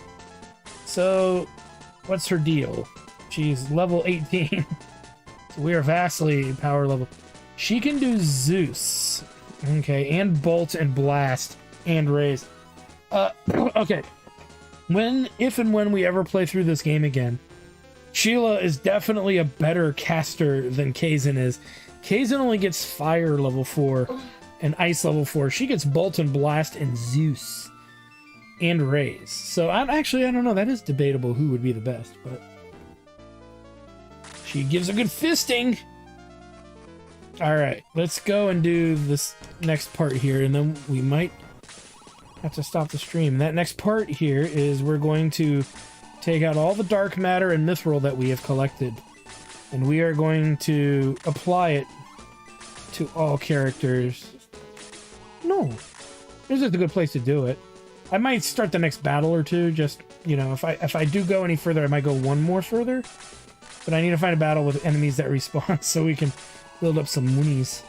So, what's her deal? She's level 18. So we are vastly power level. She can do Zeus. Okay, and Bolt and Blast and Raise. Okay. If and when we ever play through this game again, Sheila is definitely a better caster than Kazin is. Kazin only gets Fire level 4 and Ice level 4. She gets Bolt and Blast and Zeus and Raise. So I don't know. That is debatable who would be the best, but she gives a good fisting. All right, let's go and do this next part here, and then we might have to stop the stream. That next part here is we're going to take out all the dark matter and mithril that we have collected, and we are going to apply it to all characters. No, this is a good place to do it. I might start the next battle or two, just, you know, if I do go any further, I might go one more further, but I need to find a battle with enemies that respawn so we can build up some moonies,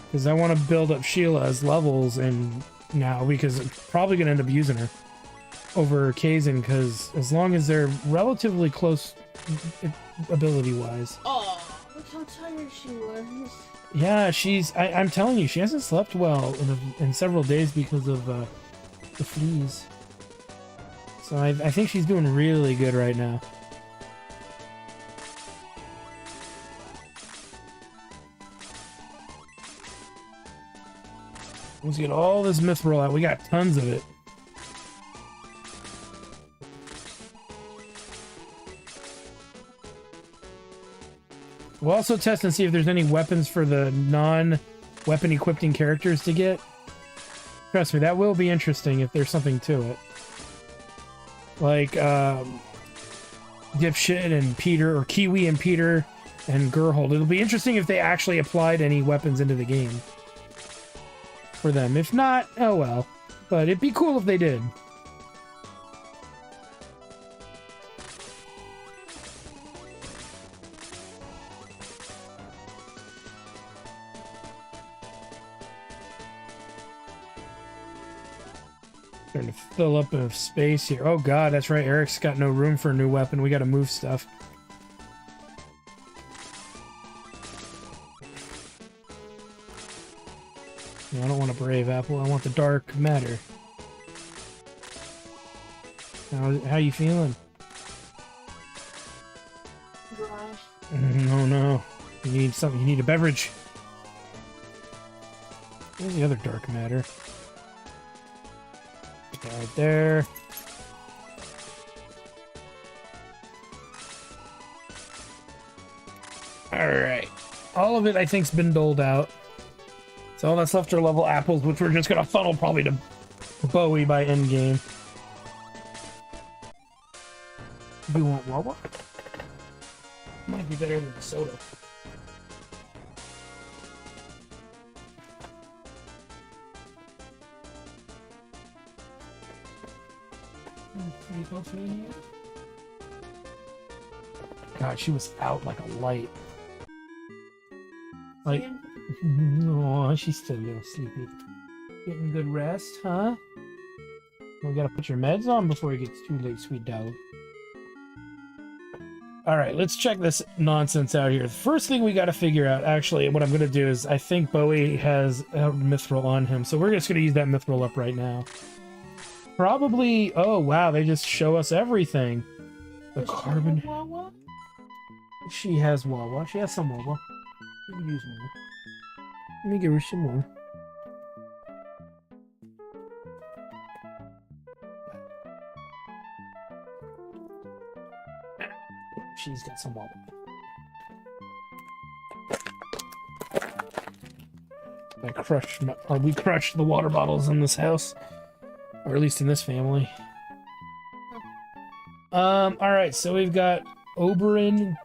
because I want to build up Sheila's levels and now, because I'm probably going to end up using her over Kazin, because as long as they're relatively close ability-wise.
Oh, look how tired she was.
Yeah, I'm telling you, she hasn't slept well in several days because of the fleas. So I think she's doing really good right now. Let's get all this mithril out. We got tons of it. We'll also test and see if there's any weapons for the non-weapon equipping characters to get. Trust me, that will be interesting if there's something to it. Like, Dipshit and Peter, or Kiwi and Peter and Gerhold. It'll be interesting if they actually applied any weapons into the game for them. If not, oh well. But it'd be cool if they did. Starting to fill up a space here. Oh god, that's right. Eric's got no room for a new weapon. We gotta move stuff. No, I don't want a brave apple. I want the dark matter. How you feeling?
Dry.
Oh no. You need something. You need a beverage. Where's the other dark matter? Right there. Alright. All of it, I think, has been doled out. So all that's left are level apples, which we're just gonna funnel probably to Bowie by endgame. Do you want Wawa? Might be better than the soda. God, she was out like a light. Like, oh, she's still a little sleepy. Getting good rest, huh? We gotta put your meds on before it gets too late, sweet dog. Alright, let's check this nonsense out here. The first thing we gotta figure out, actually, what I'm gonna do is, I think Bowie has a mithril on him, so we're just gonna use that mithril up right now. Probably, oh wow, they just show us everything. The carbon...
Wawa?
She has Wawa. She has some Wawa. Let me use more. Let me give her some more. She's got some Wawa. We crushed the water bottles in this house. Or at least in this family. Alright, so we've got Oberyn,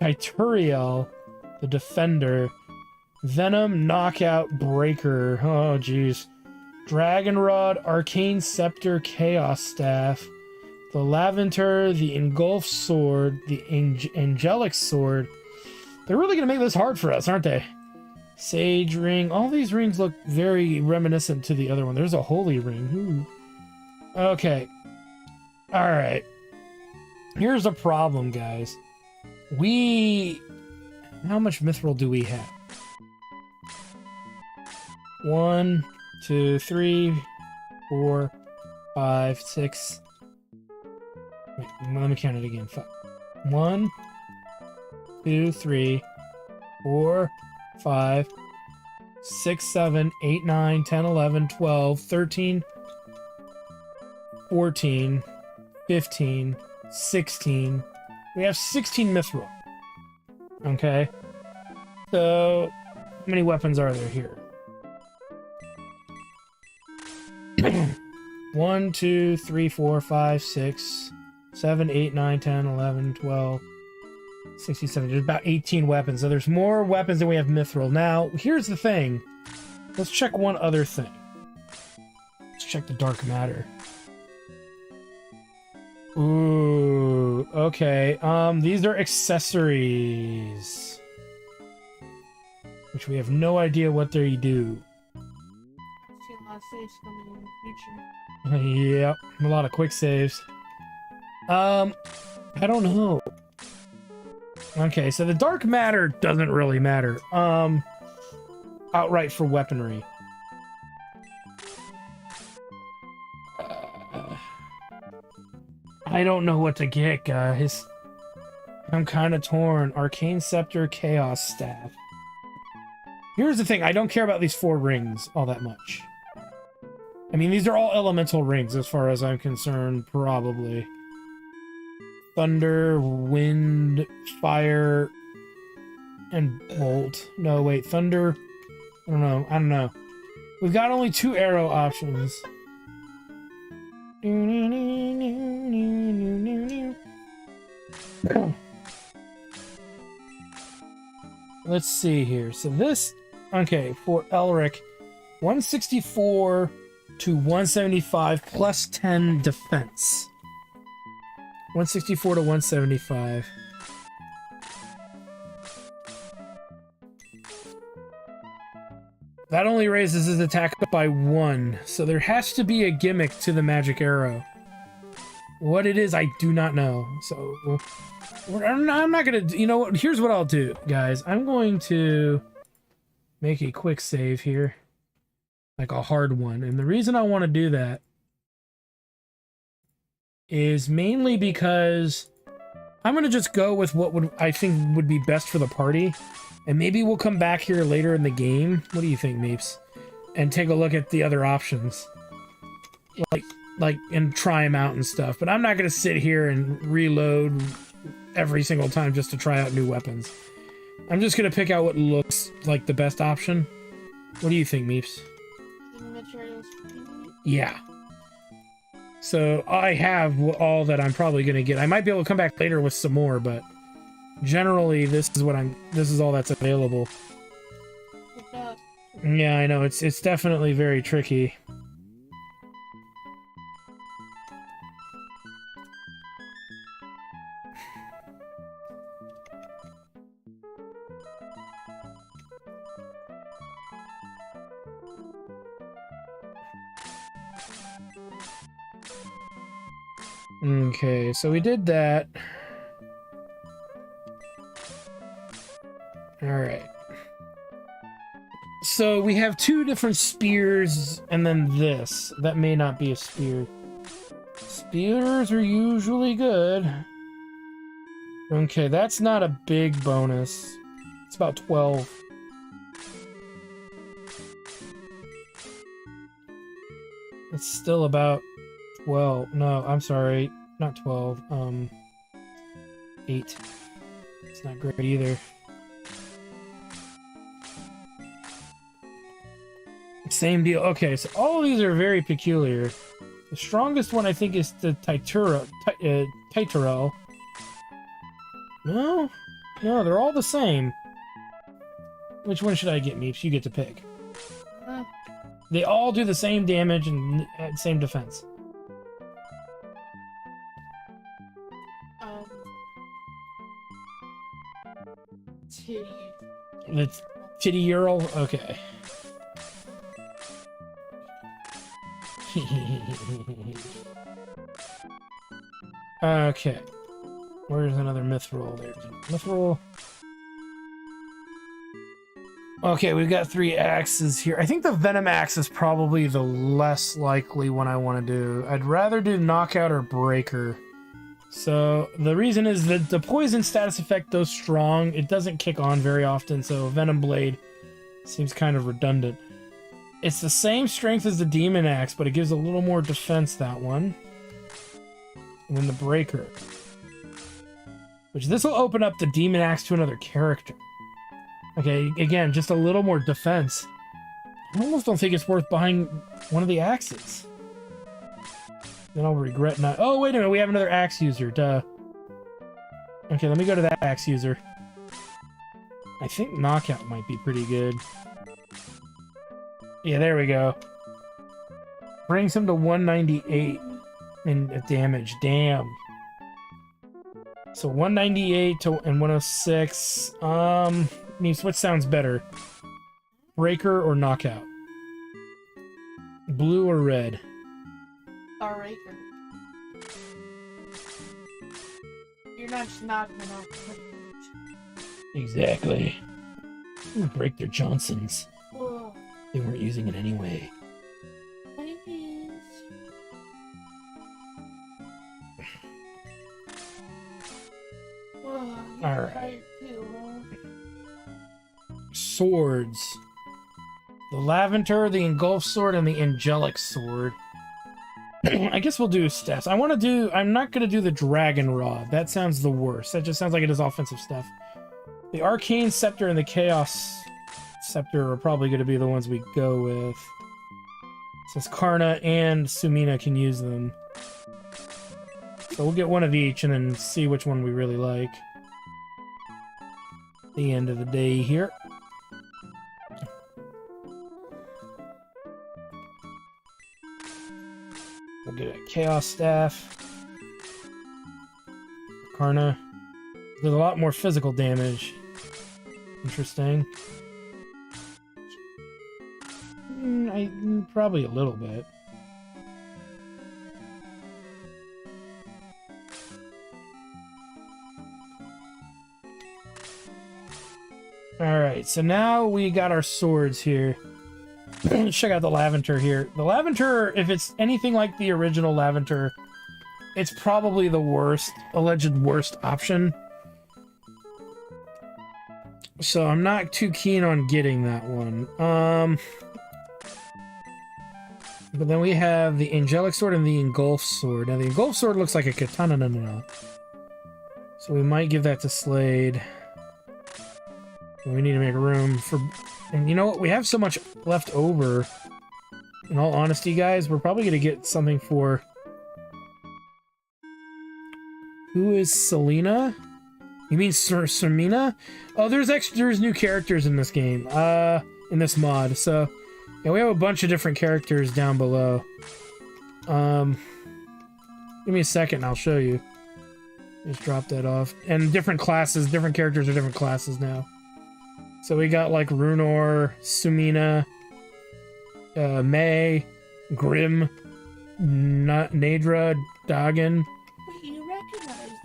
Tituriel, the Defender, Venom, Knockout, Breaker, oh jeez, Dragon Rod, Arcane Scepter, Chaos Staff, the Laventer, the Engulf Sword, the Angelic Sword. They're really gonna make this hard for us, aren't they? Sage ring. All these rings look very reminiscent to the other one. There's a holy ring. Ooh. Okay. All right. Here's the problem, guys. How much mithril do we have? 1, 2, 3, 4, 5, 6. Wait, let me count it again. 1, 2, 3, 4, 5, 6, 7, 8, 9, 10, 11, 12, 13, 14, 15, 16. We have 16 mithril. Okay. So, how many weapons are there here? 1, 2, 3, 4, 5, 6, 7, 8, 9, 10, 11, 12, 67. There's about 18 weapons. So there's more weapons than we have mithril. Now, here's the thing. Let's check one other thing. Let's check the dark matter. Ooh, okay. These are accessories. Which we have no idea what they do.
See a lot of saves coming in the future.
Yep, a lot of quick saves. I don't know. Okay, so the dark matter doesn't really matter. Outright for weaponry. I don't know what to get, guys. I'm kind of torn. Arcane Scepter, Chaos Staff. Here's the thing. I don't care about these 4 rings all that much. I mean, these are all elemental rings as far as I'm concerned, probably. Thunder, wind, fire, and bolt. No, wait, thunder. I don't know. We've got only 2 arrow options. Let's see here. So this, okay, for Elric, 164 to 175 plus 10 defense. 164 to 175. That only raises his attack up by 1, so there has to be a gimmick to the magic arrow. What it is, I do not know. So, I'm not gonna, you know what, here's what I'll do, guys. I'm going to make a quick save here. Like a hard one. And the reason I want to do that is mainly because I'm going to just go with what I think would be best for the party. And maybe we'll come back here later in the game. What do you think, Meeps? And take a look at the other options. Like, and try them out and stuff. But I'm not going to sit here and reload every single time just to try out new weapons. I'm just going to pick out what looks like the best option. What do you think, Meeps? Yeah. So I have all that I'm probably going to get. I might be able to come back later with some more, but generally this is all that's available. Yeah, I know. It's definitely very tricky. Okay, so we did that. Alright. So we have 2 different spears, and then this. That may not be a spear. Spears are usually good. Okay, that's not a big bonus. It's about 12. It's still about 12. No, I'm sorry. Not 12. 8. It's not great either. Same deal. Okay, so all of these are very peculiar. The strongest one, I think, is the Titurel. No, they're all the same. Which one should I get, Meeps? You get to pick. They all do the same damage and same defense.
Titty.
Shitty Earl? Okay. Okay. Where's another Mithril? There's a Mithril. Okay, we've got 3 axes here. I think the Venom axe is probably the less likely one I want to do. I'd rather do Knockout or Breaker. So, the reason is that the poison status effect, though strong, it doesn't kick on very often, so Venom Blade seems kind of redundant. It's the same strength as the Demon Axe, but it gives a little more defense, that one. And then the Breaker. Which this will open up the Demon Axe to another character. Okay, again, just a little more defense. I almost don't think it's worth buying one of the axes. Then I'll regret not... Oh, wait a minute, we have another axe user, duh. Okay, let me go to that axe user. I think Knockout might be pretty good. Yeah, there we go. Brings him to 198 in damage, damn. So 198 to and 106. What sounds better? Breaker or Knockout? Blue or red?
Breaker. You're not just knocking it off.
Exactly. I'm gonna break their Johnsons.
Whoa.
They weren't using it anyway.
Anyways. Whoa,
All right.
tired too, huh?
Swords. The Lavender, the Engulf Sword, and the Angelic Sword. I guess we'll do stats. I'm not gonna do the Dragon Rod. That sounds the worst. That just sounds like it is offensive stuff. The Arcane Scepter and the Chaos Scepter are probably gonna be the ones we go with. Since Karna and Sumina can use them. So we'll get one of each and then see which one we really like. The end of the day here. We'll get a Chaos Staff. Karna. There's a lot more physical damage. Interesting. Probably a little bit. Alright, so now we got our swords here. Let's check out the Lavender here. The Lavender, if it's anything like the original Lavender, it's probably the worst, alleged worst option. So I'm not too keen on getting that one. But then we have the Angelic Sword and the Engulf Sword. Now the Engulf Sword looks like a katana now. So we might give that to Slade. We need to make room for... And you know what? We have so much left over. In all honesty, guys, we're probably going to get something for... Who is Selena? You mean Sumina? Oh, there's new characters in this game. In this mod. So, yeah, we have a bunch of different characters down below. Give me a second and I'll show you. Just drop that off. And different classes, different characters are different classes now. So we got like Runor, Sumina, May, Grim, Nadra, Dagon.
Wait, you recognized me?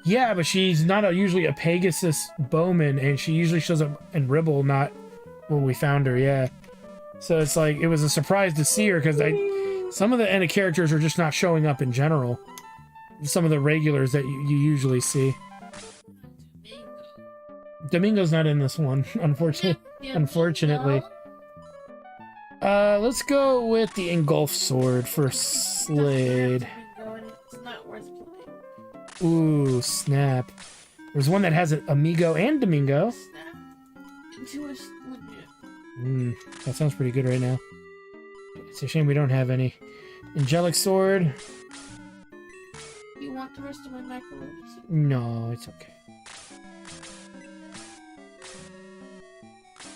Yeah, but she's not usually a Pegasus bowman, and she usually shows up in Ribble, not where we found her, yeah. So it's like, it was a surprise to see her, because some of the end characters are just not showing up in general. Some of the regulars that you usually see. Domingo's not in this one, unfortunately. Let's go with the Engulf Sword for Slade.
It's not worth playing.
Ooh, snap. There's one that has an Amigo and Domingo. That sounds pretty good right now. It's a shame we don't have any. Angelic Sword.
You want the rest of my macaroni?
No, it's okay.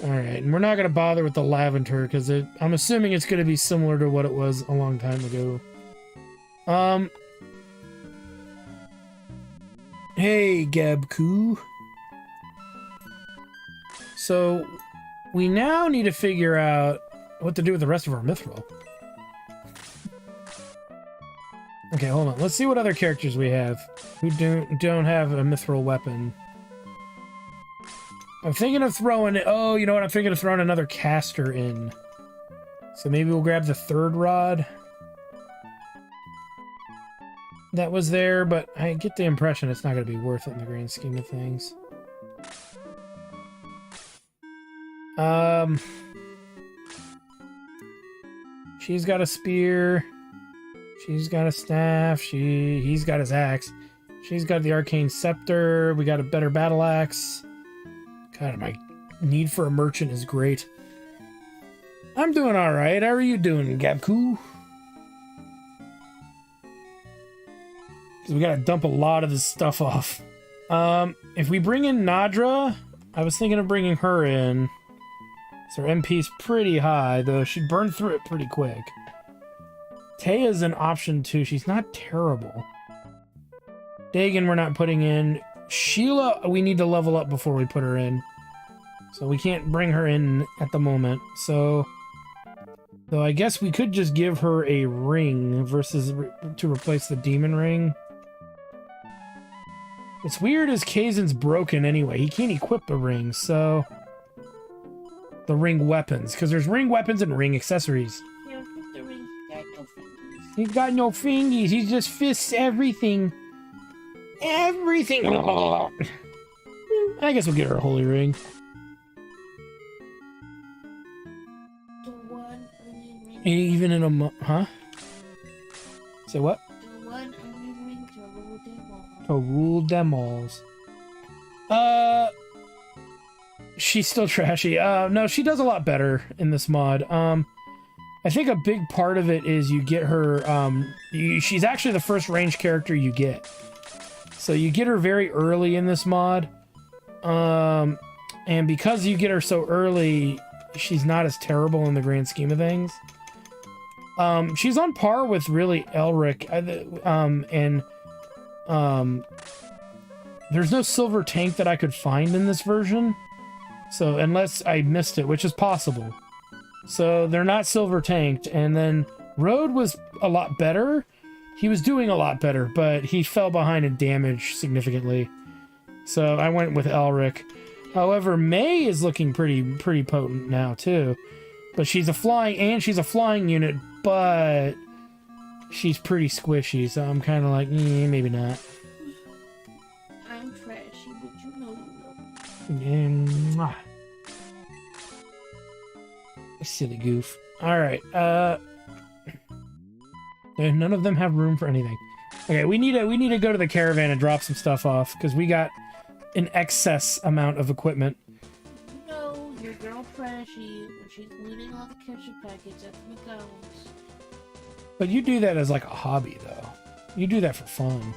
Alright, and we're not going to bother with the Lavender, because I'm assuming it's going to be similar to what it was a long time ago. Hey, Gabku. So we now need to figure out what to do with the rest of our mithril. Okay, hold on. Let's see what other characters we have who don't have a mithril weapon. I'm thinking of throwing it. Oh, you know what? I'm thinking of throwing another caster in. So maybe we'll grab the third rod that was there, but I get the impression it's not going to be worth it in the grand scheme of things. She's got a spear. She's got a staff. He's got his axe. She's got the arcane scepter. We got a better battle axe. God, my need for a merchant is great. I'm doing all right. How are you doing, Gabku? Because we gotta dump a lot of this stuff off. If we bring in Nadra, I was thinking of bringing her in. So her MP's pretty high, though she'd burn through it pretty quick. Taya's an option too. She's not terrible. Dagon we're not putting in. Sheila, we need to level up before we put her in. So we can't bring her in at the moment. So, though I guess we could just give her a ring versus to replace the demon ring. What's weird is Kazen's broken anyway. He can't equip the ring, so... The ring weapons, because there's ring weapons and ring accessories.
Yeah, the ring got no fingers.
He's got no fingies. He just fists everything. Everything. I guess we'll get her a holy ring.
The one onion ring.
Even in a huh? Say what?
The one onion ring to rule them all.
To rule them alls. She's still trashy. No, she does a lot better in this mod. I think a big part of it is you get her, she's actually the first range character you get. So you get her very early in this mod. And because you get her so early, she's not as terrible in the grand scheme of things. She's on par with really Elric. There's no silver tank that I could find in this version. So, unless I missed it, which is possible. So, they're not silver tanked. And then, Road was a lot better. He was doing a lot better, but he fell behind in damage significantly. So, I went with Elric. However, May is looking pretty potent now, too. But she's a flying unit, but she's pretty squishy, so I'm kind of like, maybe not.
I'm trashy, but you know.
Silly goof. Alright, none of them have room for anything. Okay, we need to go to the caravan and drop some stuff off, because we got an excess amount of equipment.
No, your girl trashy, when she's cleaning all the ketchup packets at McDonald's.
But you do that as like a hobby, though. You do that for fun.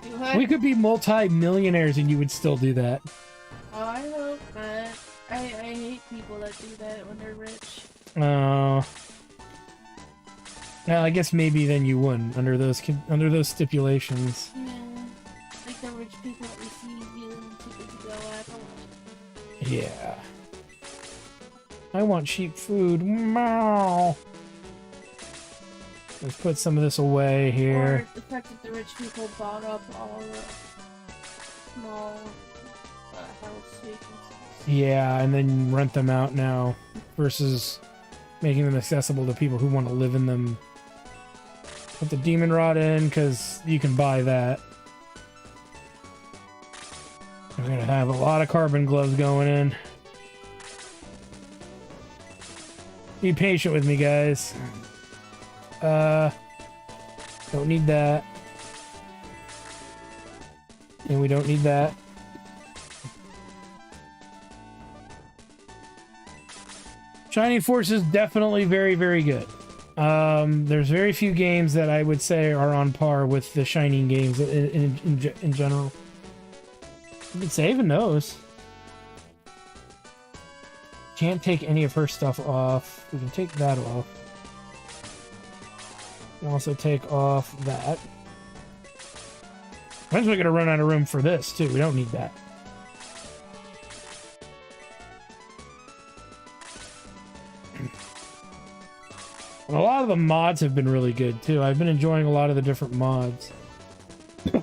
Do I?
We could be multi-millionaires and you would still do that.
Oh, I hope not. I hate people that do that when they're rich.
Well, I guess maybe then you wouldn't under those stipulations.
Yeah, like the rich people that we see dealing too good to go at.
Yeah. I want cheap food. Meow. Let's put some of this away here.
Or the fact that the rich people bought up all the small house vacancies.
Yeah, and then rent them out now versus making them accessible to people who want to live in them. Put the demon rod in because you can buy that. We're gonna have a lot of carbon gloves going in. Be patient with me, guys. Don't need that. And we don't need that. Shining Force is definitely very, very good. There's very few games that I would say are on par with the Shining games in general. You can save in those. Can't take any of her stuff off. We can take that off. We can also take off that. Eventually we're gonna run out of room for this too. We don't need that. And a lot of the mods have been really good too. I've been enjoying a lot of the different mods. Okay,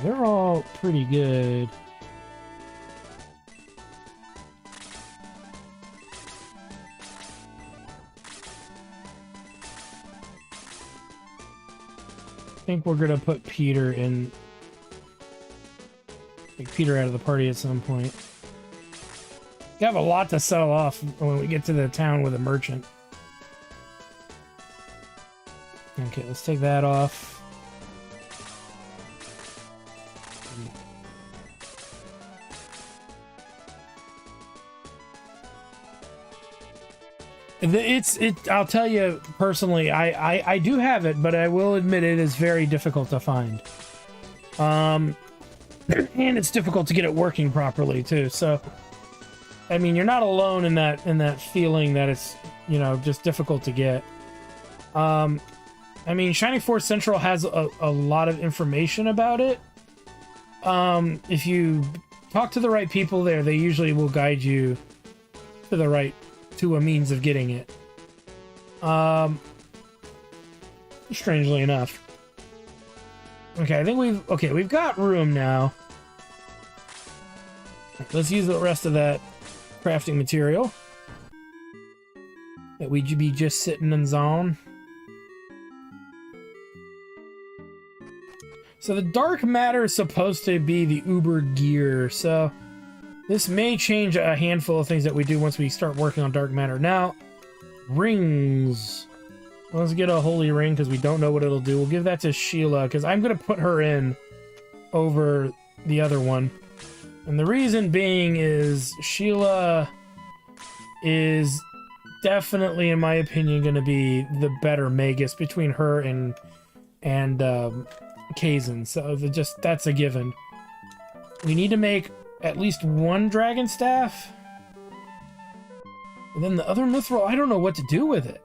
they're all pretty good. I think we're gonna put Peter in. Take Peter out of the party at some point. We have a lot to sell off when we get to the town with a merchant. Okay, let's take that off. I'll tell you personally, I do have it, but I will admit it is very difficult to find. And it's difficult to get it working properly too. So, I mean, you're not alone in that feeling that it's, you know, just difficult to get. I mean, Shining Force Central has a lot of information about it. If you talk to the right people there, they usually will guide you to a means of getting it. Strangely enough. Okay, I think we've got room now. Let's use the rest of that crafting material that we be just sitting in zone. So the dark matter is supposed to be the uber gear, so this may change a handful of things that we do once we start working on dark matter. Now, rings. Let's get a holy ring because we don't know what it'll do. We'll give that to Sheila because I'm going to put her in over the other one. And the reason being is Sheila is definitely, in my opinion, going to be the better Magus between her and Kazan. So that's a given. We need to make at least one dragon staff. And then the other mithril, I don't know what to do with it.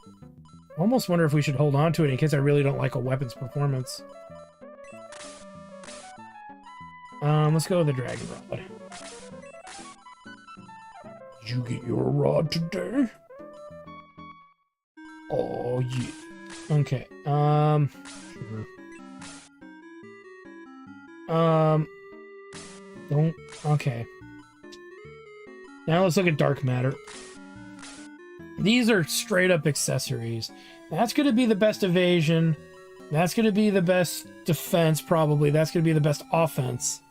I almost wonder if we should hold on to it in case I really don't like a weapon's performance. Let's go with the dragon rod. Did you get your rod today? Oh yeah. Okay. Sure. Don't. Okay. Now let's look at dark matter. These are straight up accessories. That's going to be the best evasion. That's going to be the best defense, probably. That's going to be the best offense.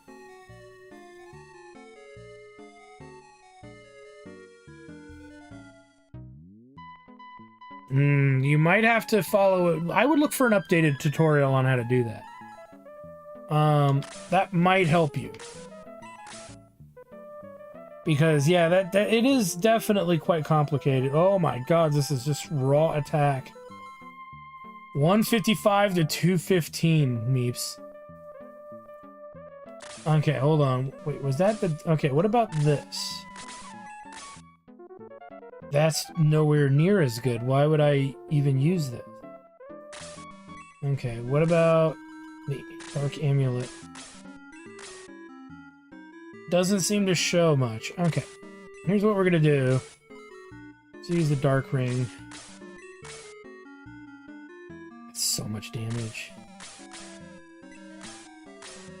You might have to follow it. I would look for an updated tutorial on how to do that. That might help you. Because, yeah, that it is definitely quite complicated. Oh my god, this is just raw attack. 155 to 215, Meeps. Okay, hold on. Wait, was that the... Okay, what about this? That's nowhere near as good. Why would I even use this? Okay, what about the Dark Amulet? Doesn't seem to show much. Okay, here's what we're gonna do. Let's use the Dark Ring. That's so much damage.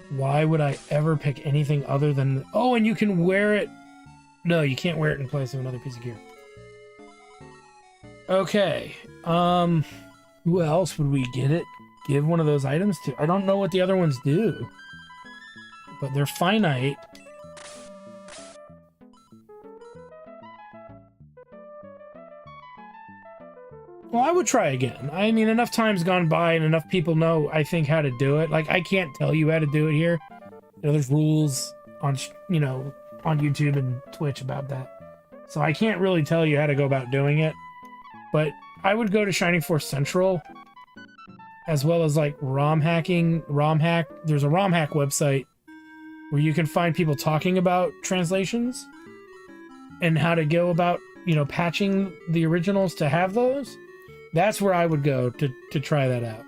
Why would I ever pick anything other than... Oh, and you can wear it... No, you can't wear it in place of another piece of gear. Okay, who else would we give one of those items to? I don't know what the other ones do, but they're finite. Well, I would try again. I mean, enough time's gone by and enough people know, I think, how to do it. Like, I can't tell you how to do it here. You know, there's rules on, you know, on YouTube and Twitch about that. So I can't really tell you how to go about doing it. But I would go to Shining Force Central, as well as like ROM hacking. There's a ROM hack website where you can find people talking about translations and how to go about, you know, patching the originals to have those. That's where I would go to try that out.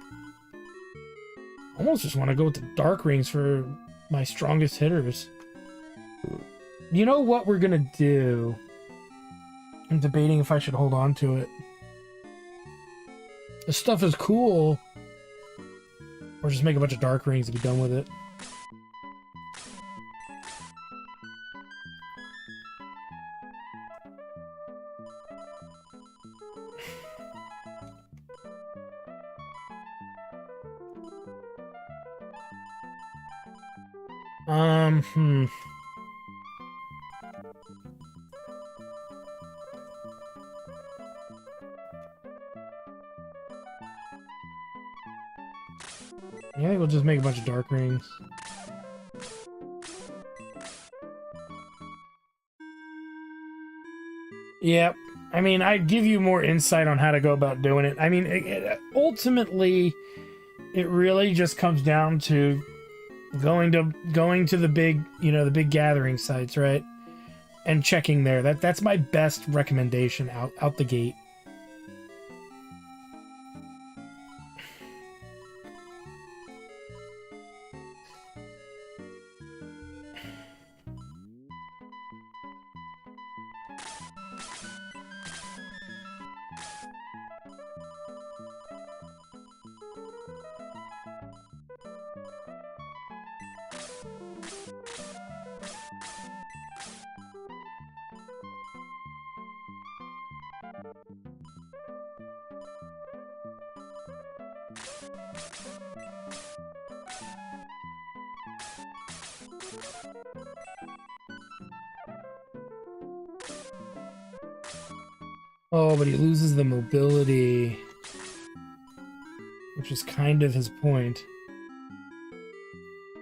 I almost just want to go with the Dark Rings for my strongest hitters. You know what we're gonna do? I'm debating if I should hold on to it. This stuff is cool. Or just make a bunch of dark rings and be done with it. Hmm. I think we'll just make a bunch of dark rings. Yep. I mean, I'd give you more insight on how to go about doing it. I mean, ultimately, it really just comes down to going to the big, the big gathering sites, right? And checking there. That's my best recommendation out the gate. Oh, but he loses the mobility, which is kind of his point.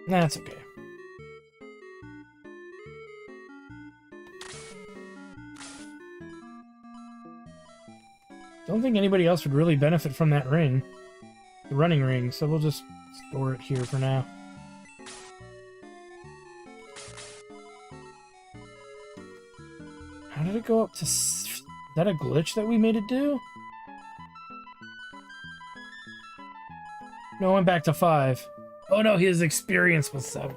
That's okay. Don't think anybody else would really benefit from that ring, the running ring, so we'll just store it here for now. How did it go up to... Is that a glitch that we made it do? No, it went back to 5. Oh no, his experience was 7.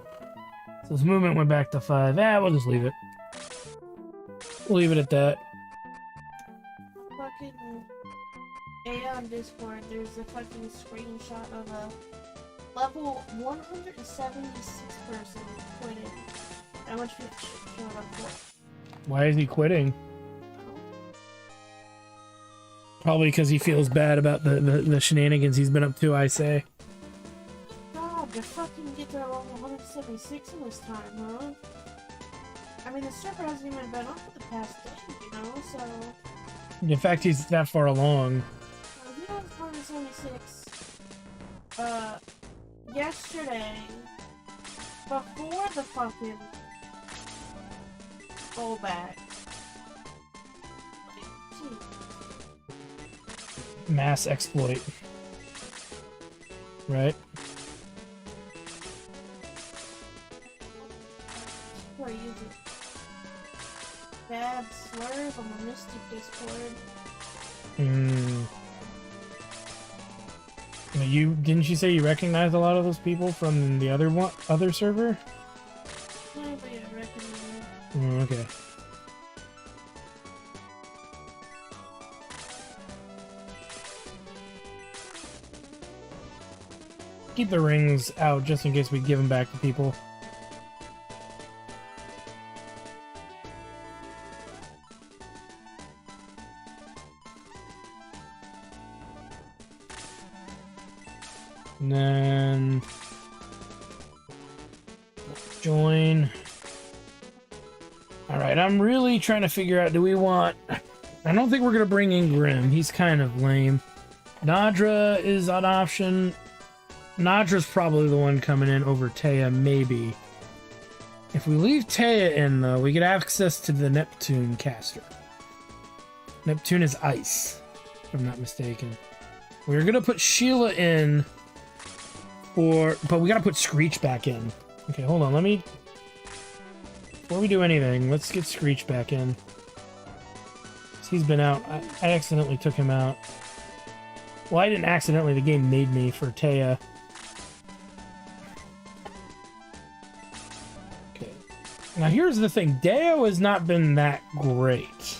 So his movement went back to 5. We'll just leave it. We'll leave it at that.
Fucking on Discord, there's a fucking screenshot of a level 176 person quitting. How much people showed up for?
Why is he quitting? Probably because he feels bad about the shenanigans he's been up to, I say.
God, to fucking get to level 176 in this time, huh? I mean, the server hasn't even been up for the past day, so...
In fact, he's that far along.
He was 176, yesterday, before the fucking rollback.
Mass exploit. Right?
Where are you using bad slurs on the Mystic Discord?
Didn't you say you recognized a lot of those people from the other server?
Anybody I recognize.
Okay. Keep the rings out just in case we give them back to people. And then join. Alright, I'm really trying to figure out, do we want... I don't think we're going to bring in Grim. He's kind of lame. Nadra is an option. Nadra's probably the one coming in over Taya, maybe. If we leave Taya in, though, we get access to the Neptune caster. Neptune is ice, if I'm not mistaken. We're going to put Sheila in but we got to put Screech back in. Okay, hold on, before we do anything, let's get Screech back in. He's been out. I accidentally took him out. Well, I didn't accidentally, the game made me for Taya. Okay. Now here's the thing, Deo has not been that great.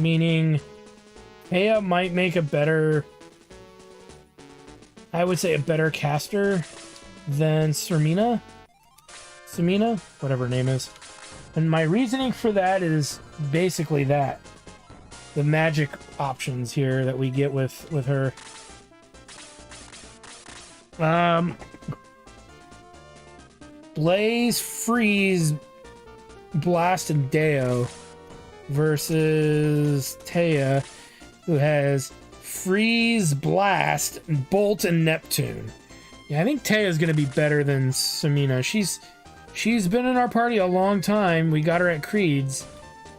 meaning Taya might make a better, I would say a better caster than Sermina, whatever her name is. And my reasoning for that is basically that. The magic options here that we get with her. Blaze, Freeze, Blast, and Deo versus Taya, who has Freeze, Blast, Bolt, and Neptune. Yeah, I think Taya's gonna be better than Samina. She's been in our party a long time. We got her at Creed's,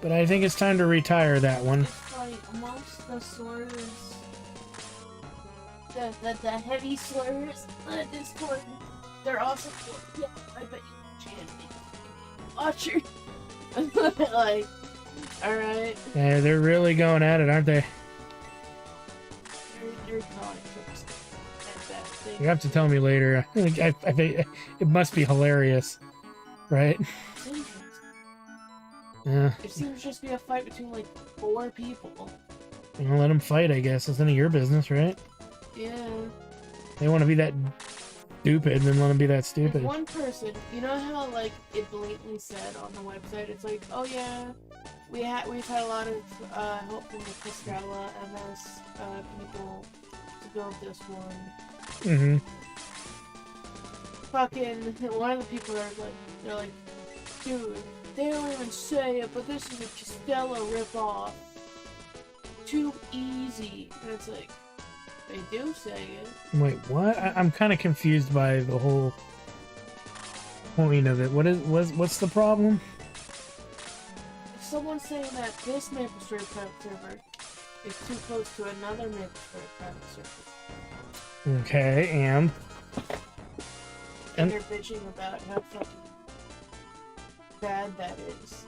but I think it's time to retire that one.
It's like amongst the slurs, the heavy slurs on Discord, they're also yeah, I bet you can watch her. Like, alright.
Yeah, they're really going at it, aren't they?
You're calling folks at that thing.
You have to tell me later. I think it must be hilarious, right? Yeah.
It seems to just be a fight between like 4 people.
Well, let them fight, I guess. It's none of your business, right?
Yeah.
They want to be that stupid, then let them be that stupid.
If one person, you know how like it blatantly said on the website, it's like, oh yeah, we've had a lot of help from the Castella MS people to build this one.
Mm-hmm.
Fucking one of the people they're like, dude, they don't even say it, but this is a Castella ripoff. Too easy. And it's like, they do say it.
Wait, what? I'm kind of confused by the whole point of it. What's the problem?
Someone's saying that this MapleStory private server is too close to another MapleStory private server.
Okay, and
And they're bitching about how fucking bad that is.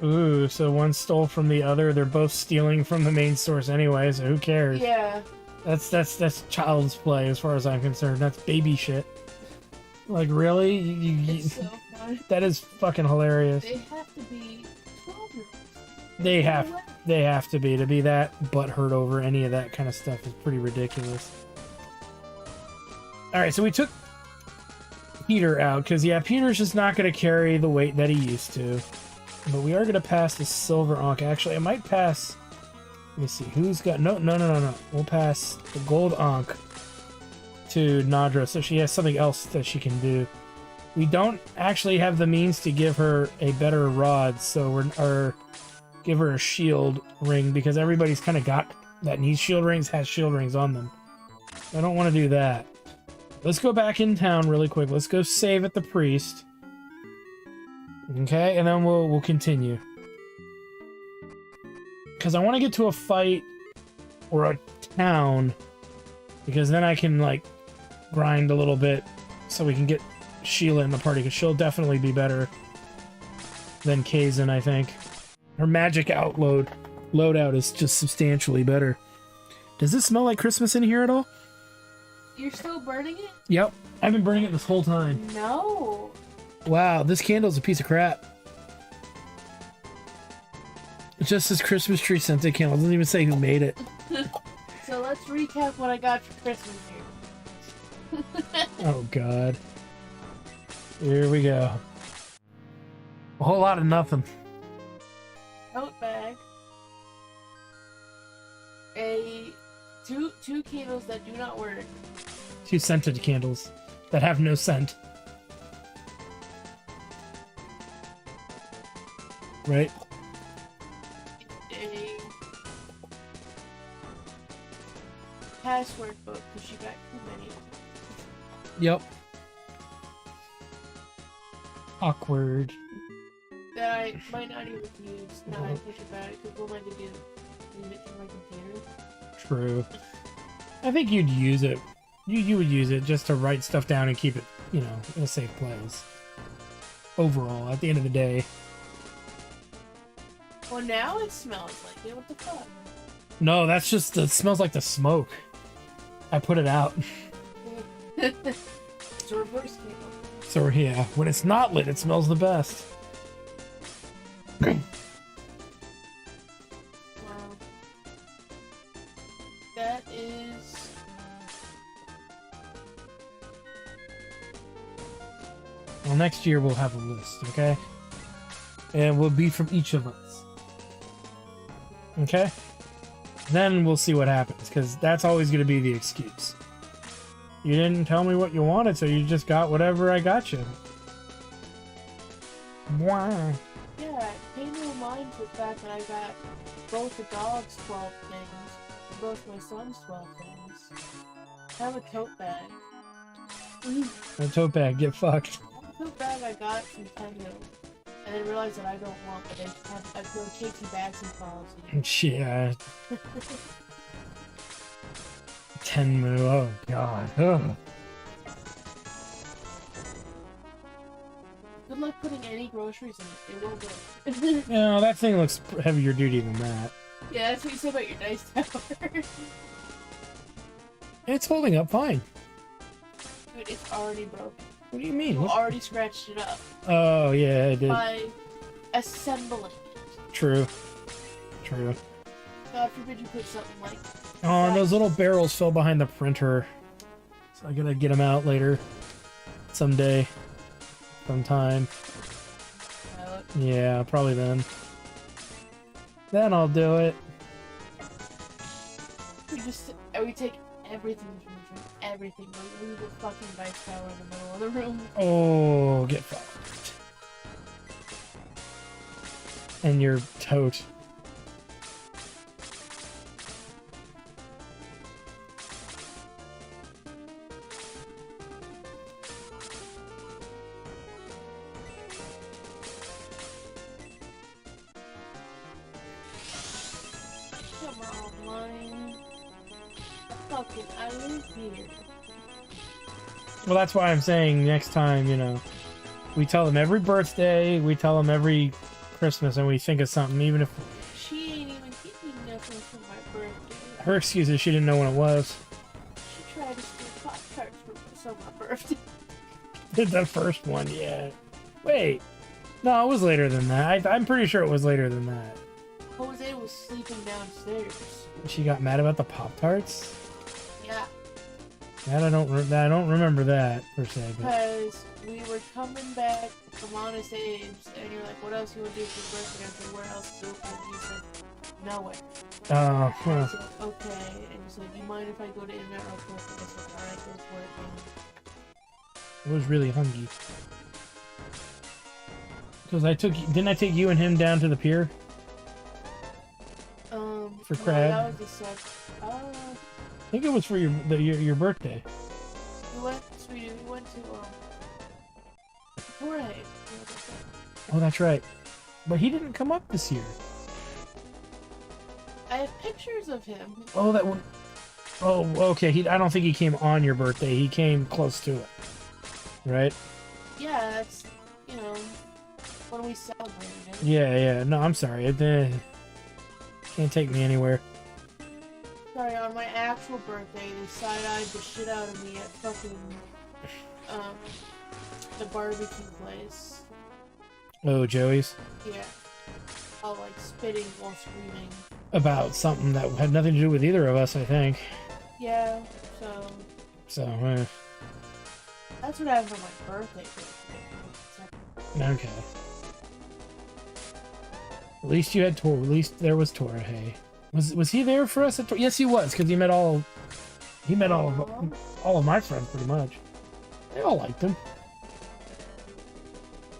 ooh, so one stole from the other. They're both stealing from the main source anyway, so who cares?
Yeah.
That's child's play as far as I'm concerned. That's baby shit. Like, really?
It's so fun.
That is fucking hilarious.
They have to be 12-year-olds.
They have to be that butthurt over any of that kind of stuff is pretty ridiculous. All right, so we took Peter out because yeah, Peter's just not going to carry the weight that he used to. But we are going to pass the silver Ankh. Actually, I might pass. Let me see who's got no. We'll pass the gold Ankh to Nadra, so she has something else that she can do. We don't actually have the means to give her a better rod, so give her a shield ring because everybody's kind of got that needs shield rings, has shield rings on them. I don't want to do that. Let's go back in town really quick. Let's go save at the priest. Okay, and then we'll continue. Because I want to get to a fight or a town, because then I can like grind a little bit so we can get Sheila in the party, because she'll definitely be better than Kazan, I think. Her magic loadout is just substantially better. Does this smell like Christmas in here at all?
You're still burning it?
Yep, I've been burning it this whole time.
No.
Wow, this candle's a piece of crap. It just says Christmas tree scented candle. It doesn't even say who made it.
So let's recap what I got for Christmas here.
Oh god. Here we go. A whole lot of nothing.
Tote bag. Two candles that do not work.
2 scented candles that have no scent. Right?
A password book because she got too many.
Yep. Awkward.
That I might not even use now I think about it, because what am I going to do? Leave it to my computer?
True. I think you'd use it. You would use it just to write stuff down and keep it, you know, in a safe place. Overall, at the end of the day.
Well, now it smells like it. What the fuck?
No, that's just, it smells like the smoke. I put it out.
It's a reverse candle.
So yeah, when it's not lit, it smells the best.
Well,
Well, next year we'll have a list, okay? And we'll be from each of us. Okay? Then we'll see what happens, because that's always going to be the excuse. You didn't tell me what you wanted, so you just got whatever I got you. Wow.
Yeah, it came to mind the fact that I got both the dog's 12 things, and both my son's 12 things. I have a tote bag.
A tote bag, get fucked.
The tote bag I got from Nintendo, and then realized that I don't want, but I feel Casey Bagsy policy.
Yeah. Tenmu, oh god. Ugh.
Good luck putting any groceries in it. It won't go.
No, that thing looks heavier duty than that.
Yeah, that's what you said about your dice tower.
It's holding up fine.
Dude, it's already broken.
What do you mean?
You already scratched it up
Oh, yeah, I did.
by assembling it.
True. True.
God forbid you put something like
Oh, and those little barrels fell behind the printer. So I gotta get them out later. Someday. Sometime. Yeah, probably then. Then I'll do it.
We take everything from the room. Everything. We leave the fucking dice tower in the middle of the room.
Oh, get fucked. And your tote.
Come on, mine. Fucking, I live here.
Well, that's why I'm saying next time, you know, we tell them every birthday, we tell them every Christmas, and we think of something, even if
She ain't even getting nothing for my birthday.
her excuse is she didn't know when it was.
She tried to steal Pop-Tarts for my birthday.
Did the first one, yeah. Wait. No, it was later than that. I'm pretty sure it was later than that.
Jose was sleeping downstairs.
She got mad about the Pop-Tarts?
Yeah,
That I don't remember that, per se. But...
because we were coming back from Honest Abe's, and you're like, what else you want to do for your birthday? I said, where else is open? And he said, nowhere.
Oh,
I
huh.
said, okay. And he said, do you mind if I go to In-N-Out real quick? And I said, alright, go for it, man.
I was really hungry. Because didn't I take you and him down to the pier? For
no,
crab?
that was the set.
I think it was for your birthday.
We went, sweetie, we went to, Torre.
Oh, that's right. But he didn't come up this year.
I have pictures of him.
Oh, that one. Oh, okay. I don't think he came on your birthday. He came close to it. Right?
Yeah, that's, you know, when we celebrated it.
Yeah. No, I'm sorry. Can't take me anywhere.
Sorry, on my actual birthday, they side-eyed the shit out of me at fucking, the barbecue place.
Oh, Joey's?
Yeah. All, like, spitting while screaming.
About something that had nothing to do with either of us, I think.
Yeah,
So,
that's what happened on my birthday.
okay. At least you had Tor. At least there was Torahei. Was he there for us? Yes, he was, because he met all of my friends pretty much. They all liked him.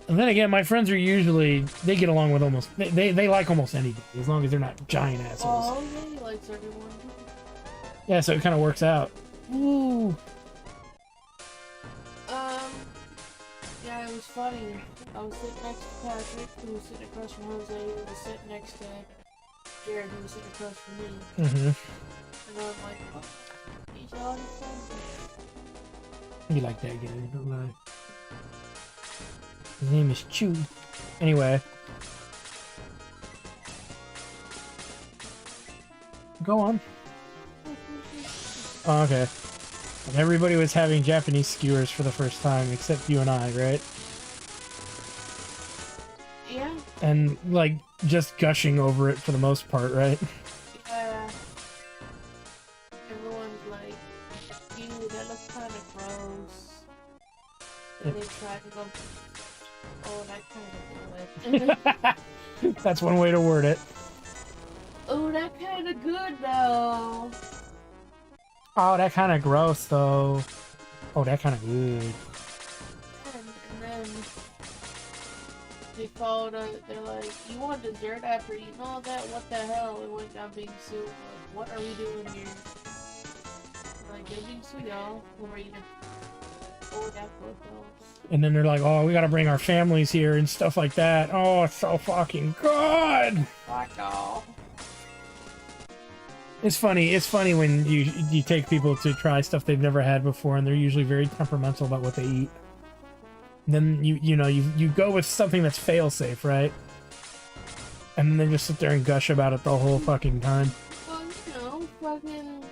And then again, my friends are usually they get along with almost they like almost anybody as long as they're not giant assholes.
Oh, yeah, he likes everyone.
Yeah, so it kind of works out. Ooh.
Yeah, it was funny. I was sitting next to Patrick, who was sitting across from Jose, who was sitting next to Jared, who was sitting across from me.
Mm-hmm.
And I'm like, oh, he's all his friends.
You like that guy, don't lie. His name is Chew. Anyway. Go on. Oh, okay. And everybody was having Japanese skewers for the first time, except you and I, right?
Yeah.
And, like, just gushing over it for the most part, right?
Yeah. Everyone's like, ew, that looks kind of gross. And they try back and go, oh, that kind of good.
That's one way to word it.
Oh, that kind of good, though.
Oh, that kind of gross, though. Oh, that kind of good.
And then they followed up, they're like, you want dessert after eating all that? What the hell? It went down being soup. Like, what are we doing here? Like, they're being sweet, y'all. When we're eating. Oh, that good, though.
And then they're like, oh, we gotta bring our families here and stuff like that. Oh, it's so fucking good.
Fuck off.
It's funny when you take people to try stuff they've never had before, and they're usually very temperamental about what they eat. And then you go with something that's fail-safe, right? And then they just sit there and gush about it the whole fucking time.
Well, you know, fucking...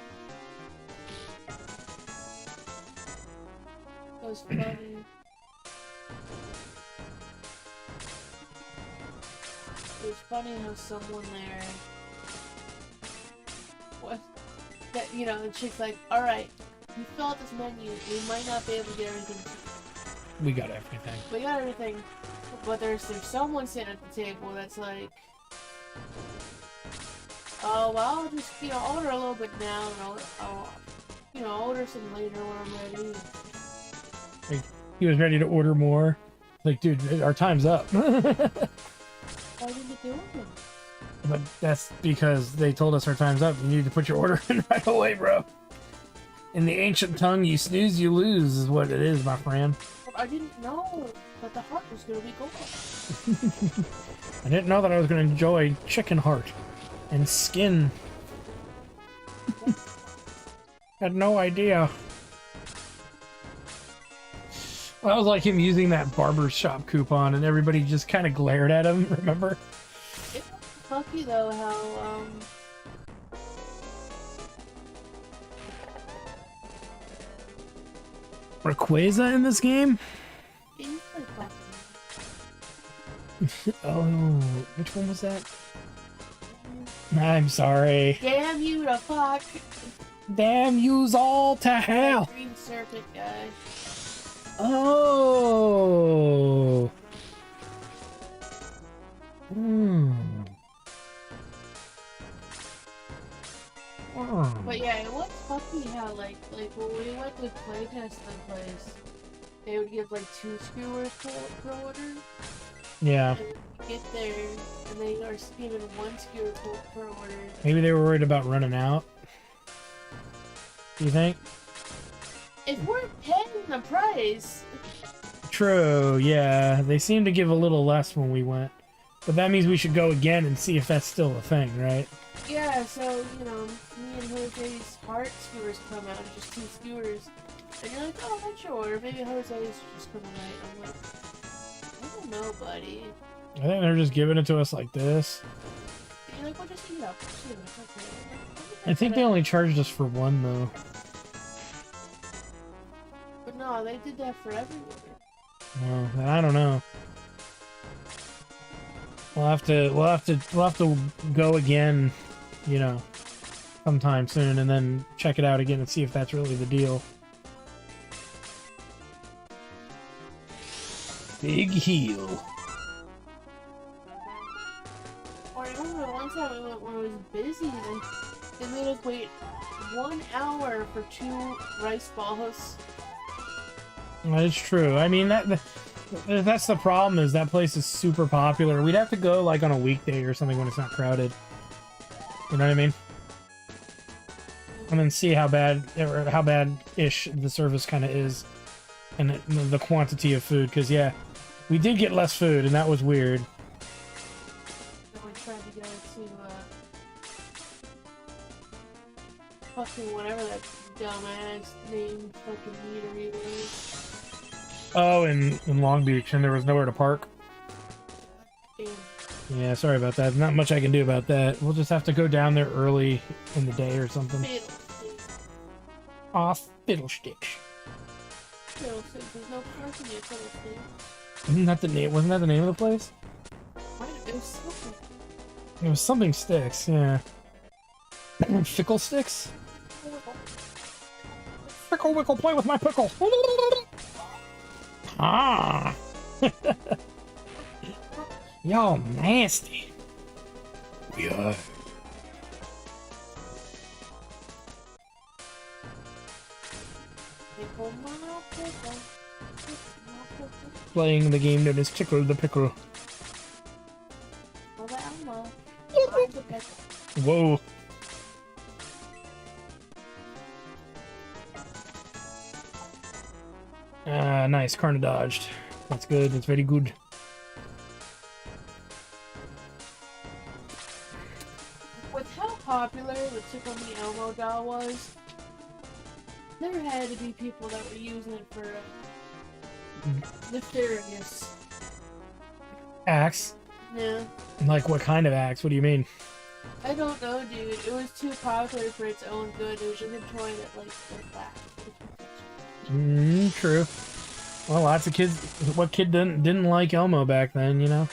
It was funny. It was funny how someone there... What? That, you know, the chick's like, alright, you fill out this menu, we might not be able to get everything.
We got everything.
We got everything. But there's someone sitting at the table that's like, oh, well, I'll just, you know, order a little bit now, and I'll you know, order some later when I'm ready.
Like, he was ready to order more. Like, dude, our time's up.
Why didn't you do it?
But that's because they told us our time's up. You need to put your order in right away, bro. In the ancient tongue, you snooze, you lose, is what it is, my friend.
But I didn't know that the heart was going to be gone.
I didn't know that I was going to enjoy chicken heart and skin. Had no idea. Well, that was like him using that barber shop coupon, and everybody just kind of glared at him, remember?
It's funky, though, how,
Rayquaza in this game?
He's like funky.
Oh, which one was that? I'm sorry.
Damn you to fuck!
Damn yous all to hell!
Green Serpent guy.
Oh. Hmm.
But yeah, it was funky how like when we went to playtest the place, they would give like 2 skewers per order.
Yeah.
And we get there, and they are giving 1 skewer per order.
Maybe they were worried about running out. Do you think?
If we're paying the price.
True, yeah. They seemed to give a little less when we went. But that means we should go again and see if that's still a thing, right?
Yeah, so, you know, me and Jose's heart skewers come out, just 2 skewers. And you're like, oh, that's your order. Maybe Jose's just coming right. I'm like, I don't know, buddy.
I think they're just giving it to us like this.
And you're like, well, just eat up. Just eat up. It's okay.
I think they only charged us for 1, though.
But no, they did that for everyone.
Well, I don't know. We'll have to go again, you know, sometime soon, and then check it out again and see if that's really the deal. Big heel.
Or I remember one time we went when it was busy, they made us wait 1 hour for 2 rice balls.
That's true. I mean, that's the problem, is that place is super popular. We'd have to go like on a weekday or something when it's not crowded. You know what I mean? And then see how bad-ish the service kind of is, and the quantity of food. Because yeah, we did get less food, and that was weird.
And we tried to go to fucking whatever that dumbass named fucking eatery was.
Oh, in Long Beach, and there was nowhere to park.
Damn.
Yeah, sorry about that. Not much I can do about that. We'll just have to go down there early in the day or something.
Fiddlesticks.
Aw, fiddlesticks.
Fiddlesticks. There's no parking at Fiddlesticks.
Isn't that the name? Wasn't that the name of the place?
It was something.
It was something sticks, yeah. Fickle sticks? Fickle wickle, play with my pickle. Ah! Y'all nasty.
We are.
Playing the game known as Tickle the Pickle. Whoa. Nice. Karna dodged. That's good. That's very good.
With how popular the Tickle Me Elmo doll was, there had to be people that were using it for nefarious.
Axe?
Yeah.
Like what kind of axe? What do you mean?
I don't know, dude. It was too popular for its own good. It was just a toy that, like, went back.
True. Well, lots of kids. What kid didn't like Elmo back then? You know.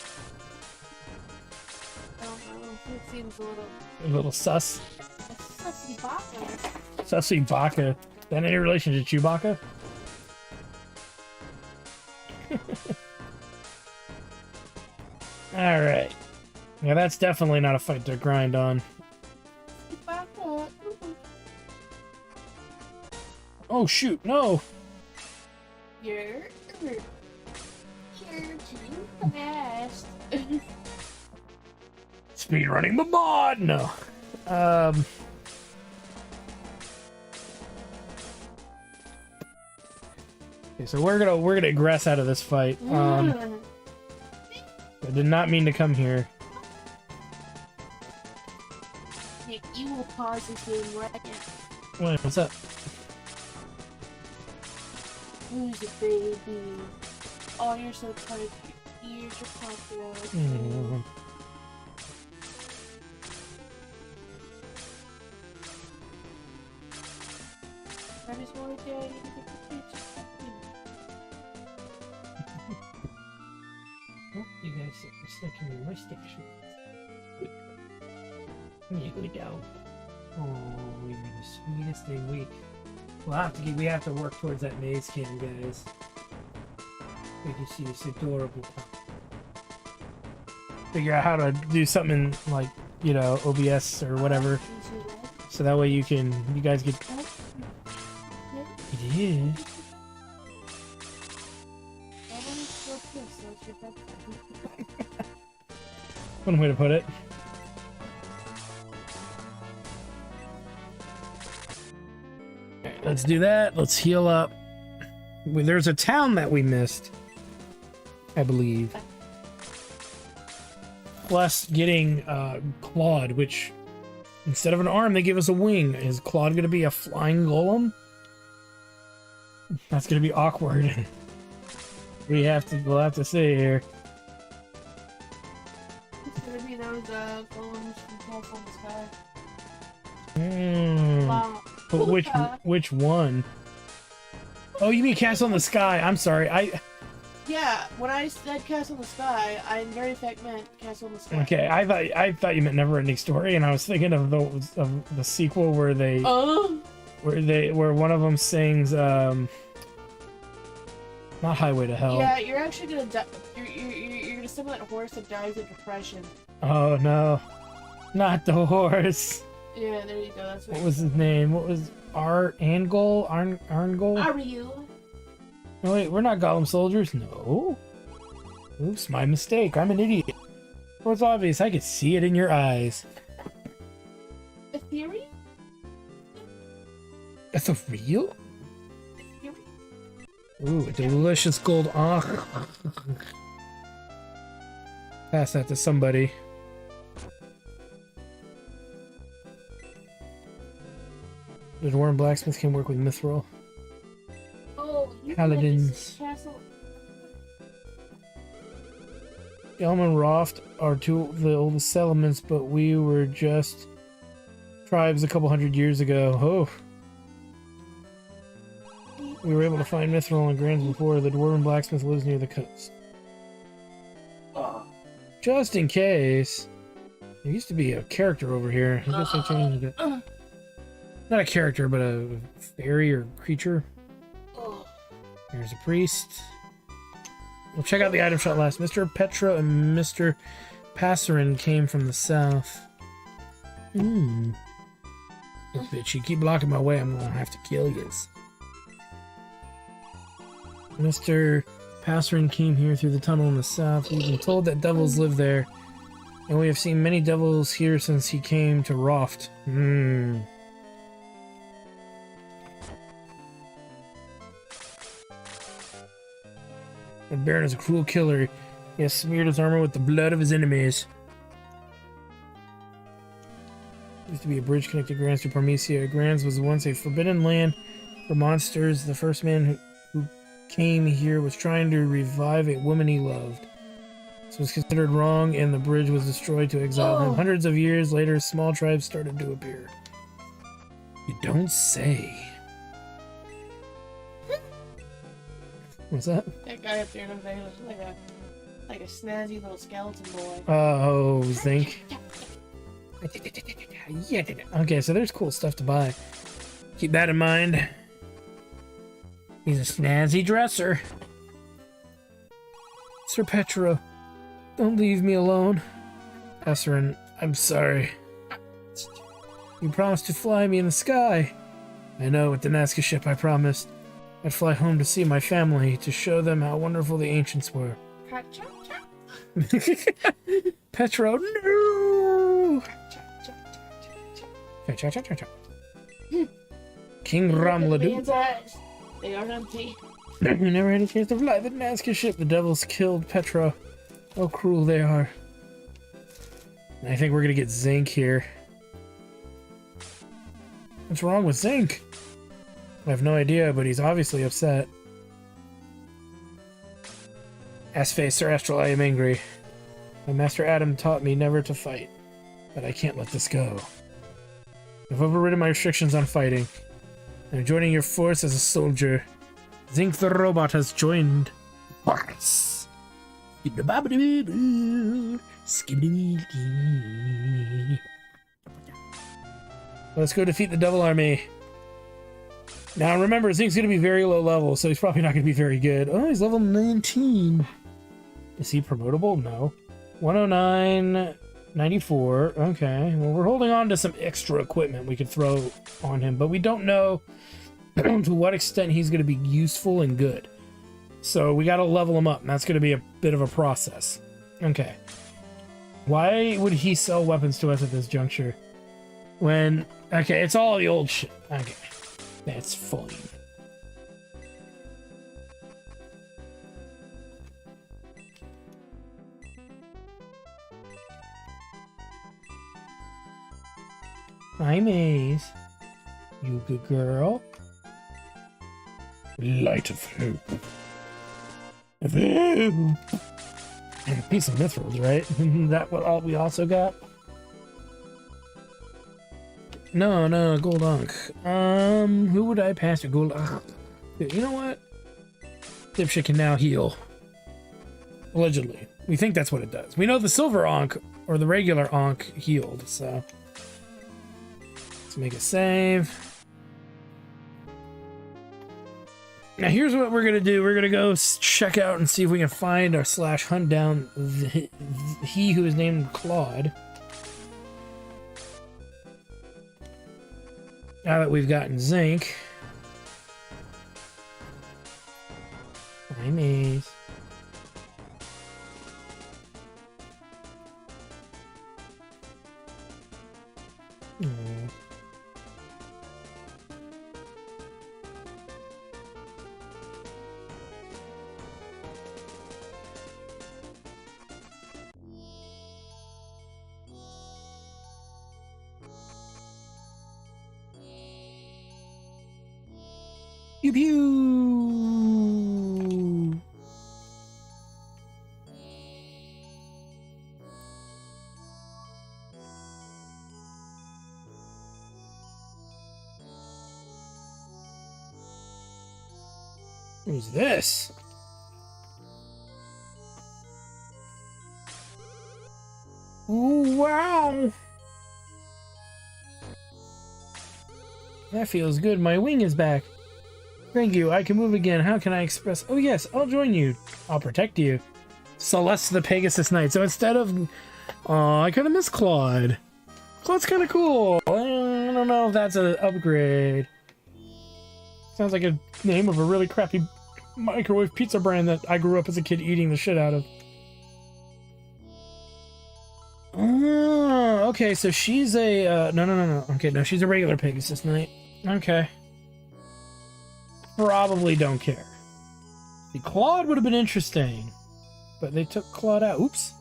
I don't know. It seems
A little sus.
a sussy baka.
Sussy Baka. That any relation to Chewbacca? All right. Yeah, that's definitely not a fight to grind on.
Baka.
Oh shoot! No.
You're too fast.
Speed running the mod. No. Okay, so we're gonna egress out of this fight. I did not mean to come here.
Nick, you will pause this game right now.
Wait, what's up?
Who's a baby? Oh, you're so tired. Your ears are popped out. I just want to daddy to get the picture.
Oh, you guys are stuck in my station. Here go. Oh, you're the sweetest thing. We have to work towards that maze cam, guys. We can see this adorable. Figure out how to do something like, you know, OBS or whatever, so that way you guys get. It is. One way to put it. Let's do that. Let's heal up. There's a town that we missed, I believe. Plus getting Claude, which instead of an arm, they give us a wing. Is Claude going to be a flying golem? That's going to be awkward. We'll have to see here.
It's gonna be those golems from Castle in the Sky.
But which one? Oh, you mean Castle in the Sky? I'm sorry.
Yeah, when I said Castle in the Sky, I in very fact meant Castle in the Sky.
Okay, I thought you meant Neverending Story, and I was thinking of the sequel where one of them sings not Highway to Hell.
Yeah, you're actually gonna die. You're gonna summon that horse that dies of depression.
Oh no, not the horse.
Yeah, there you go. That's
what was his name? What was Arngol?
Are you?
No, wait, we're not Gollum soldiers. No. Oops, my mistake. I'm an idiot. Well, it's obvious. I could see it in your eyes.
A theory?
That's a real? Ooh, a delicious gold ankh. Pass that to somebody. The Dwarven blacksmith can work with mithril.
Oh,
Paladins. Elm and Roft are two of the oldest settlements, but we were just tribes a couple hundred years ago. Oh. We were able to find mithril on Grands before. The Dwarven blacksmith lives near the coast. Just in case. There used to be a character over here. I guess I changed it. Not a character, but a fairy or creature. There's a priest. We'll check out the item shop last. Mr. Petra and Mr. Passerin came from the south. Bitch, you keep blocking my way, I'm gonna have to kill you. Mr. Passerin came here through the tunnel in the south. We've been told that devils live there, and we have seen many devils here since he came to Roft. The Baron is a cruel killer. He has smeared his armor with the blood of his enemies. Used to be a bridge connecting Grans to Parmesia. Grans was once a forbidden land for monsters. The first man who came here was trying to revive a woman he loved. This was considered wrong, and the bridge was destroyed to exile him. Hundreds of years later, small tribes started to appear. You don't say. What's that?
That guy up there in the veil looks like a snazzy little skeleton boy.
Oh, Zinc. Okay, so there's cool stuff to buy. Keep that in mind. He's a snazzy dresser. Sir Petro, don't leave me alone. Esserin, I'm sorry. You promised to fly me in the sky. I know, with the Nazca ship I promised. I'd fly home to see my family, to show them how wonderful the ancients were. Petro, no! King Ramladu.
Man's eyes. They are empty.
You never had a chance to fly the Nazca ship. The devils killed Petro. How cruel they are. And I think we're gonna get Zinc here. What's wrong with Zinc? I have no idea, but he's obviously upset. Ass-face, Sir Astral, I am angry. My master Adam taught me never to fight, but I can't let this go. I've overridden my restrictions on fighting. I'm joining your force as a soldier. Zinc the robot has joined us. Let's go defeat the devil army. Now remember, Zinc's gonna be very low level, so he's probably not gonna be very good. Oh, he's level 19. Is he promotable? No. 109, 94. Okay, well, we're holding on to some extra equipment we could throw on him, but we don't know to what extent he's gonna be useful and good. So we gotta level him up, and that's gonna be a bit of a process. Okay. Why would he sell weapons to us at this juncture? When... Okay, it's all the old shit. Okay. That's fine. Hi, Maze. You good girl?
Light of hope.
Of hope. And a piece of mithrils, right? Isn't that what all we also got? No, gold unk. Who would I pass to gold unk? You know what? Dipshit can now heal. Allegedly. We think that's what it does. We know the silver unk, or the regular unk, healed, so... Let's make a save. Now here's what we're gonna do. We're gonna go check out and see if we can find or slash hunt down he who is named Claude. Now that we've gotten Zinc. Hi, Maze. Pew pew! Who's this? Ooh, wow! That feels good. My wing is back. Thank you. I can move again. How can I express? Oh, yes. I'll join you. I'll protect you. Celeste the Pegasus Knight. So instead of... Oh, I kind of miss Claude. Claude's kind of cool. I don't know if that's an upgrade. Sounds like a name of a really crappy microwave pizza brand that I grew up as a kid eating the shit out of. Oh, okay. So she's a... No. Okay, no. She's a regular Pegasus Knight. Okay. Probably don't care. See, Claude would have been interesting, but they took Claude out. Oops.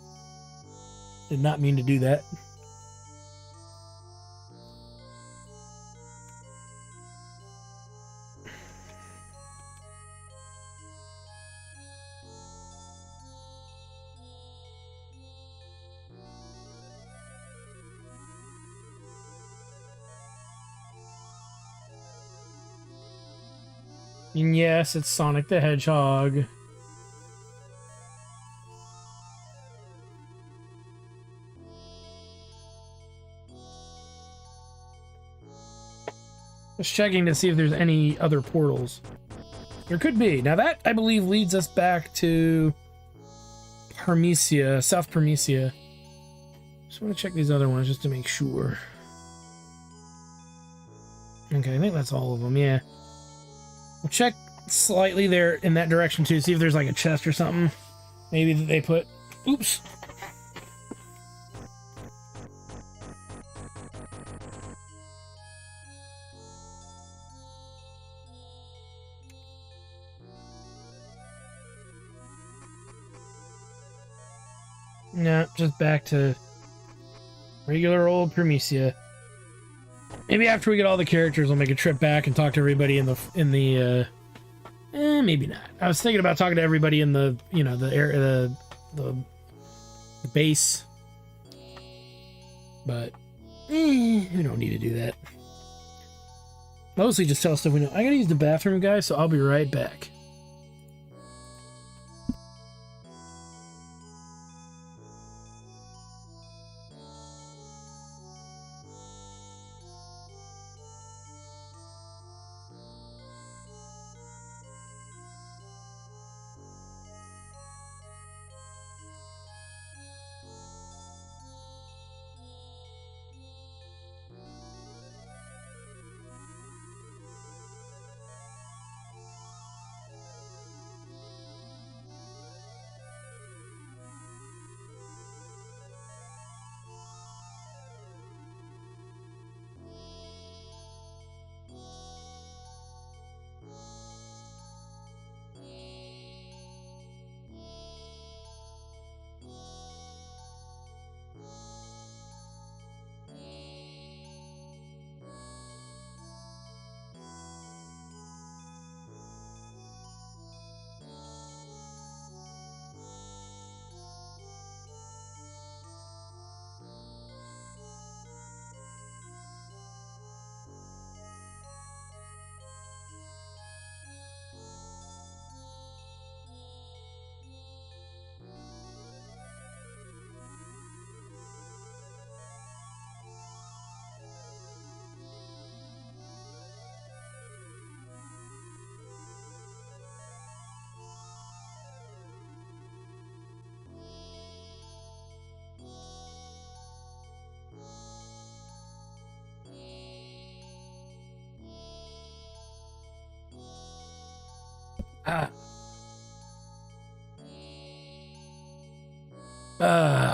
Did not mean to do that. And yes, it's Sonic the Hedgehog. Just checking to see if there's any other portals. There could be. Now that, I believe, leads us back to Parmesia, South Parmesia. Just want to check these other ones just to make sure. Okay, I think that's all of them, yeah. We'll check slightly there in that direction too, see if there's like a chest or something. Maybe that they put... Oops. No, just back to regular old Parmesia. Maybe after we get all the characters, we'll make a trip back and talk to everybody in the maybe not. I was thinking about talking to everybody in the, you know, the area, the base, but we don't need to do that. Mostly just tell stuff we know. I gotta use the bathroom, guys, so I'll be right back.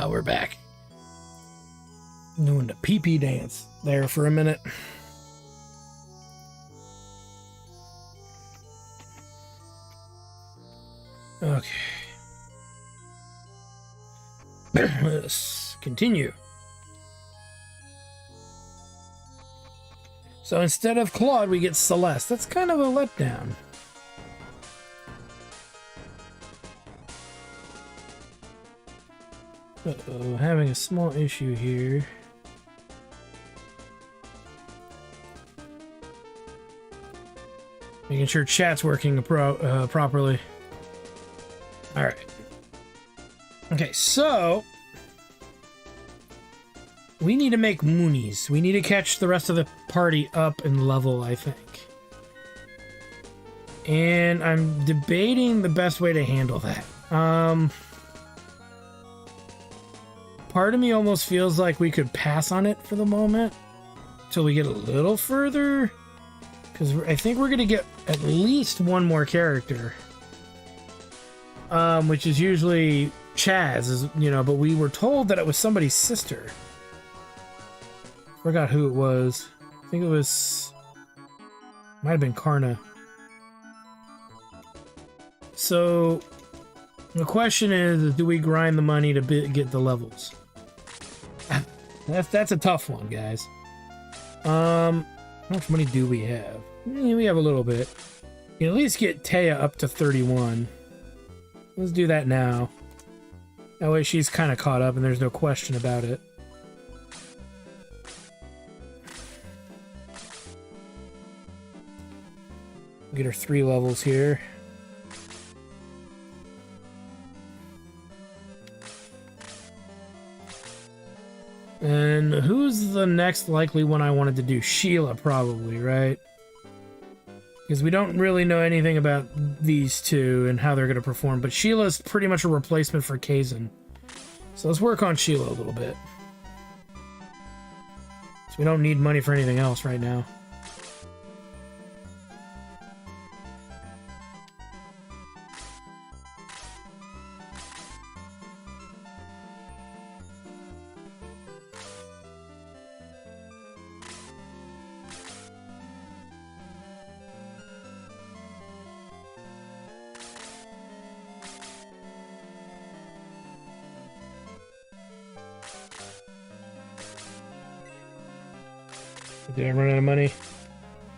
We're back. Doing the pee-pee dance there for a minute. Okay. Let's continue. So instead of Claude, we get Celeste. That's kind of a letdown. Uh-oh, having a small issue here. Making sure chat's working properly. Alright. Okay, so... we need to make Moonies. We need to catch the rest of the party up in level, I think. And I'm debating the best way to handle that. Part of me almost feels like we could pass on it for the moment till we get a little further, because I think we're going to get at least one more character, which is usually Chaz, is, you know, but we were told that it was somebody's sister. Forgot who it was. I think it was... might have been Karna. So, the question is, do we grind the money to get the levels? That's a tough one, guys. How much money do we have? We have a little bit. We can at least get Taya up to 31. Let's do that now. That way she's kind of caught up and there's no question about it. Get her 3 levels here. And who's the next likely one I wanted to do? Sheila, probably, right? Because we don't really know anything about these two and how they're going to perform. But Sheila's pretty much a replacement for Kazan. So let's work on Sheila a little bit. So we don't need money for anything else right now. Did I run out of money?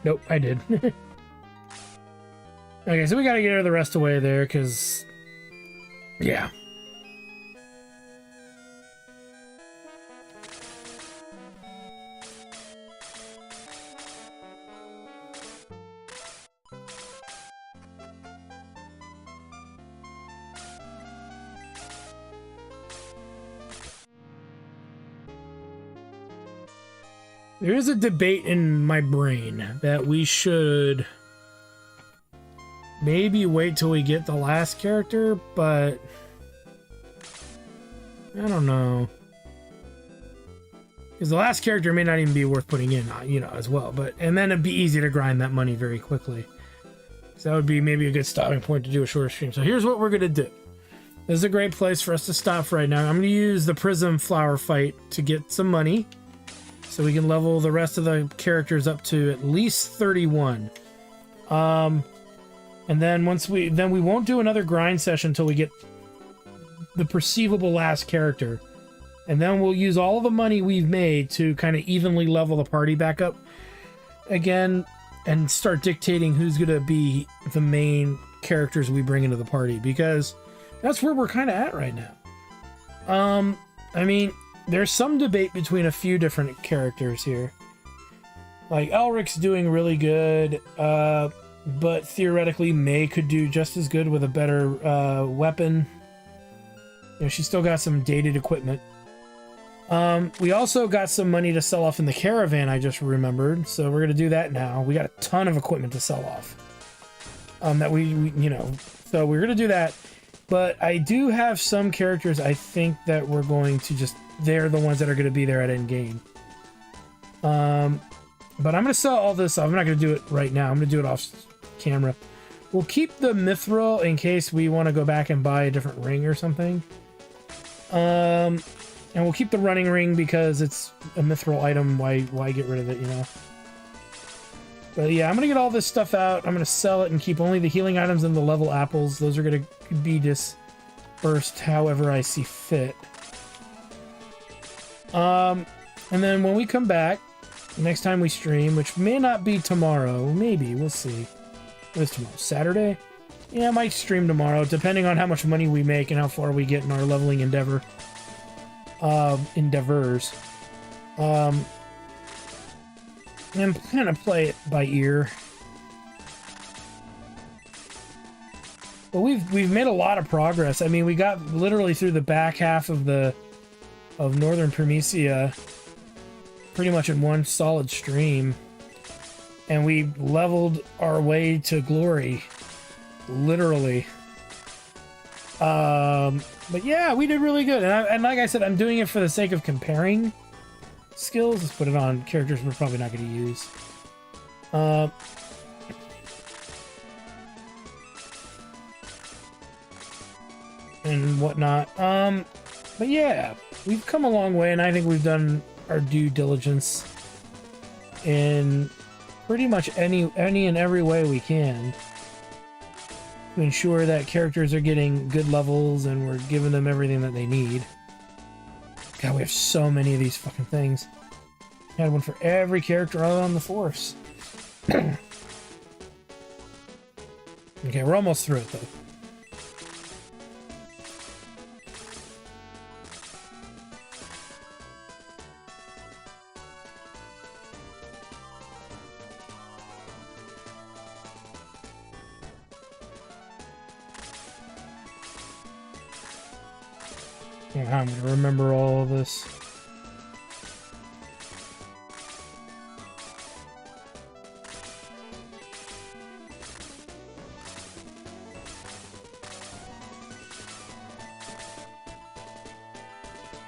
Nope, I did. Okay, so we gotta get her the rest away there, because... yeah. There is a debate in my brain that we should maybe wait till we get the last character, but I don't know. Because the last character may not even be worth putting in, you know, as well. But and then it'd be easy to grind that money very quickly. So that would be maybe a good stopping point to do a shorter stream. So here's what we're going to do. This is a great place for us to stop right now. I'm going to use the Prism Flower fight to get some money, so we can level the rest of the characters up to at least 31. And then we won't do another grind session until we get the perceivable last character. And then we'll use all the money we've made to kind of evenly level the party back up again and start dictating who's going to be the main characters we bring into the party, because that's where we're kind of at right now. I mean, there's some debate between a few different characters here. Like, Elric's doing really good, but theoretically May could do just as good with a better weapon. You know, she's still got some dated equipment. We also got some money to sell off in the caravan, I just remembered, so we're going to do that now. We got a ton of equipment to sell off. That we you know, so we're going to do that. But I do have some characters I think that we're going to just... they're the ones that are going to be there at endgame. But I'm going to sell all this off. I'm not going to do it right now. I'm going to do it off camera. We'll keep the mithril in case we want to go back and buy a different ring or something. And we'll keep the running ring because it's a mithril item. Why get rid of it, you know? But yeah, I'm going to get all this stuff out. I'm going to sell it and keep only the healing items and the level apples. Those are going to be dispersed however I see fit. And then when we come back, next time we stream, which may not be tomorrow, maybe, we'll see. What is tomorrow? Saturday? Yeah, I might stream tomorrow, depending on how much money we make and how far we get in our leveling endeavors. And kind of play it by ear. But we've made a lot of progress. I mean, we got literally through the back half of Northern Primicia pretty much in one solid stream, and we leveled our way to glory Literally. But yeah, we did really good. And like I said, I'm doing it for the sake of comparing skills. Let's put it on characters we're probably not going to use. And whatnot. But yeah, we've come a long way, and I think we've done our due diligence in pretty much any and every way we can to ensure that characters are getting good levels and we're giving them everything that they need. God, we have so many of these fucking things. I had one for every character out on the force. Okay, we're almost through it though. I'm gonna remember all of this.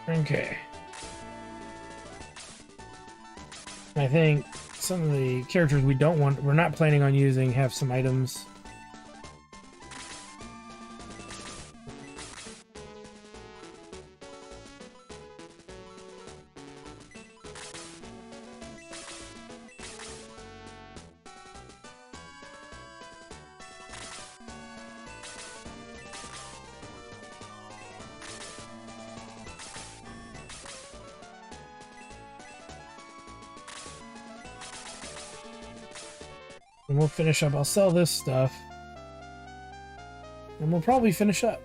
Okay. I think some of the characters we're not planning on using have some items. And we'll finish up. I'll sell this stuff. And we'll probably finish up.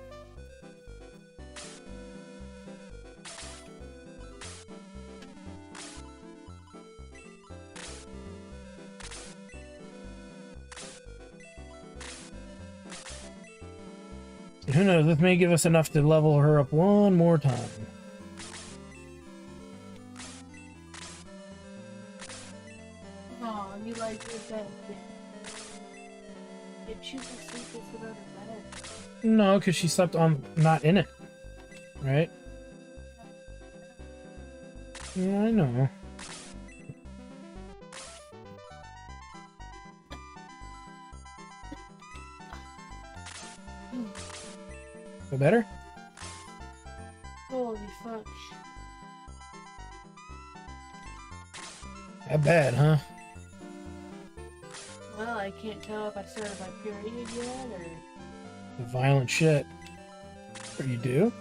And who knows, this may give us enough to level her up one more time.
Oh, you like your bed. Did she sleep without her bed?
No, because she slept on, not in it. Right? Yeah, I know. Feel better?
Holy fuck.
That bad, huh?
Well, I can't tell if I started my period yet, or...
The violent shit. Or you do?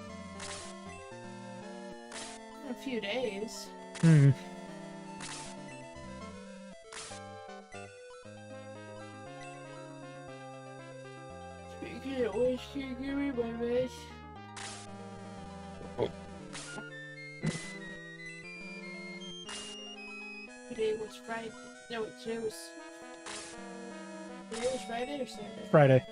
In a few days.
Hmm.
Speaking of which, can you give me my mess? Today was Friday. No, wait, today was Friday or Saturday?
Friday.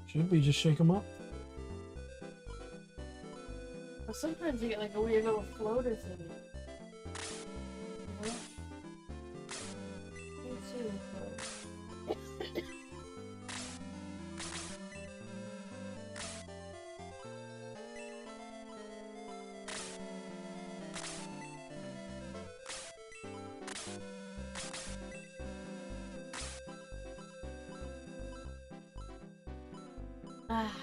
Should we just shake them up?
Well, sometimes you get like a weird little floater thing. Let's see the float. Ah.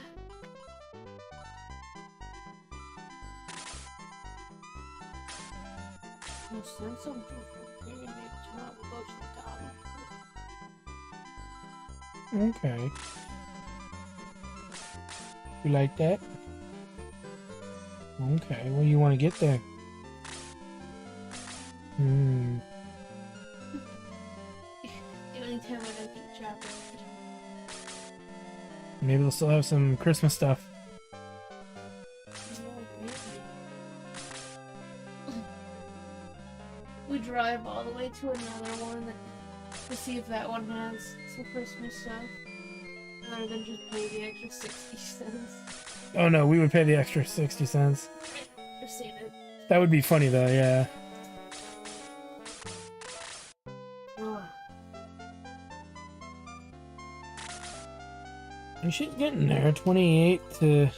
No sense of
Okay. You like that? Okay, what do you want to get there? Hmm.
The only time I don't eat chocolate.
Maybe they'll still have some Christmas stuff.
We drive all the way to another one to see if that one has some Christmas stuff. Rather than just pay the extra 60 cents.
Oh no, we would pay the extra 60 cents.
Just saying it.
That would be funny though, yeah.
Ugh.
And she's getting there, 28 to...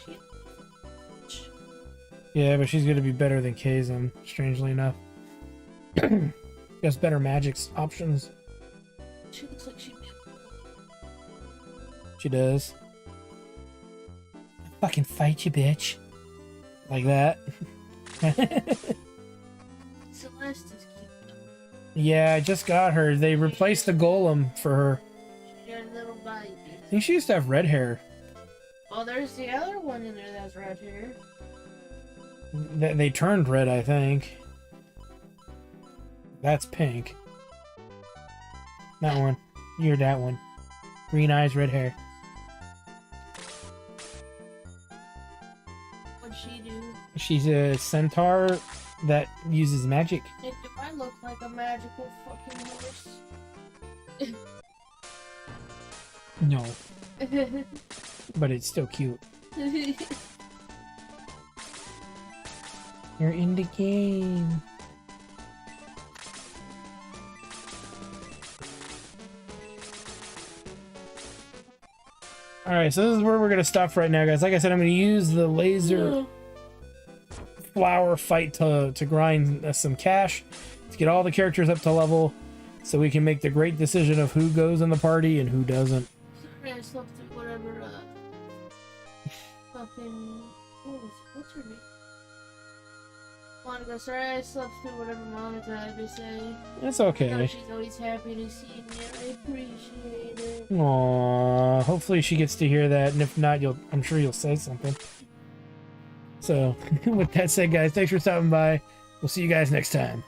Yeah, but she's gonna be better than Kazem, strangely enough. She has better magics options.
She looks like she'd be.
She does. I'll fucking fight you, bitch. Like that.
Celeste is cute.
Yeah, I just got her. They replaced the golem for her.
She got a little baby.
I think she used to have red hair.
Oh, there's the other one in there that's red hair.
They turned red, I think. That's pink. That one. You're that one. Green eyes, red hair.
What'd she do?
She's a centaur that uses magic.
Nick, do I look like a magical fucking horse?
No, but it's still cute. You're in the game. Alright, so this is where we're gonna stop right now, guys. Like I said, I'm gonna use the laser flower fight to grind some cash, to get all the characters up to level, so we can make the great decision of who goes in the party and who doesn't.
Sorry, I slept through whatever, fucking... What's her name? Monica, sorry I slept through whatever Monica had to say.
It's
I know
okay.
she's always happy to see me. I appreciate it.
Aww, hopefully she gets to hear that, and if not, I'm sure you'll say something. So, with that said, guys, thanks for stopping by. We'll see you guys next time.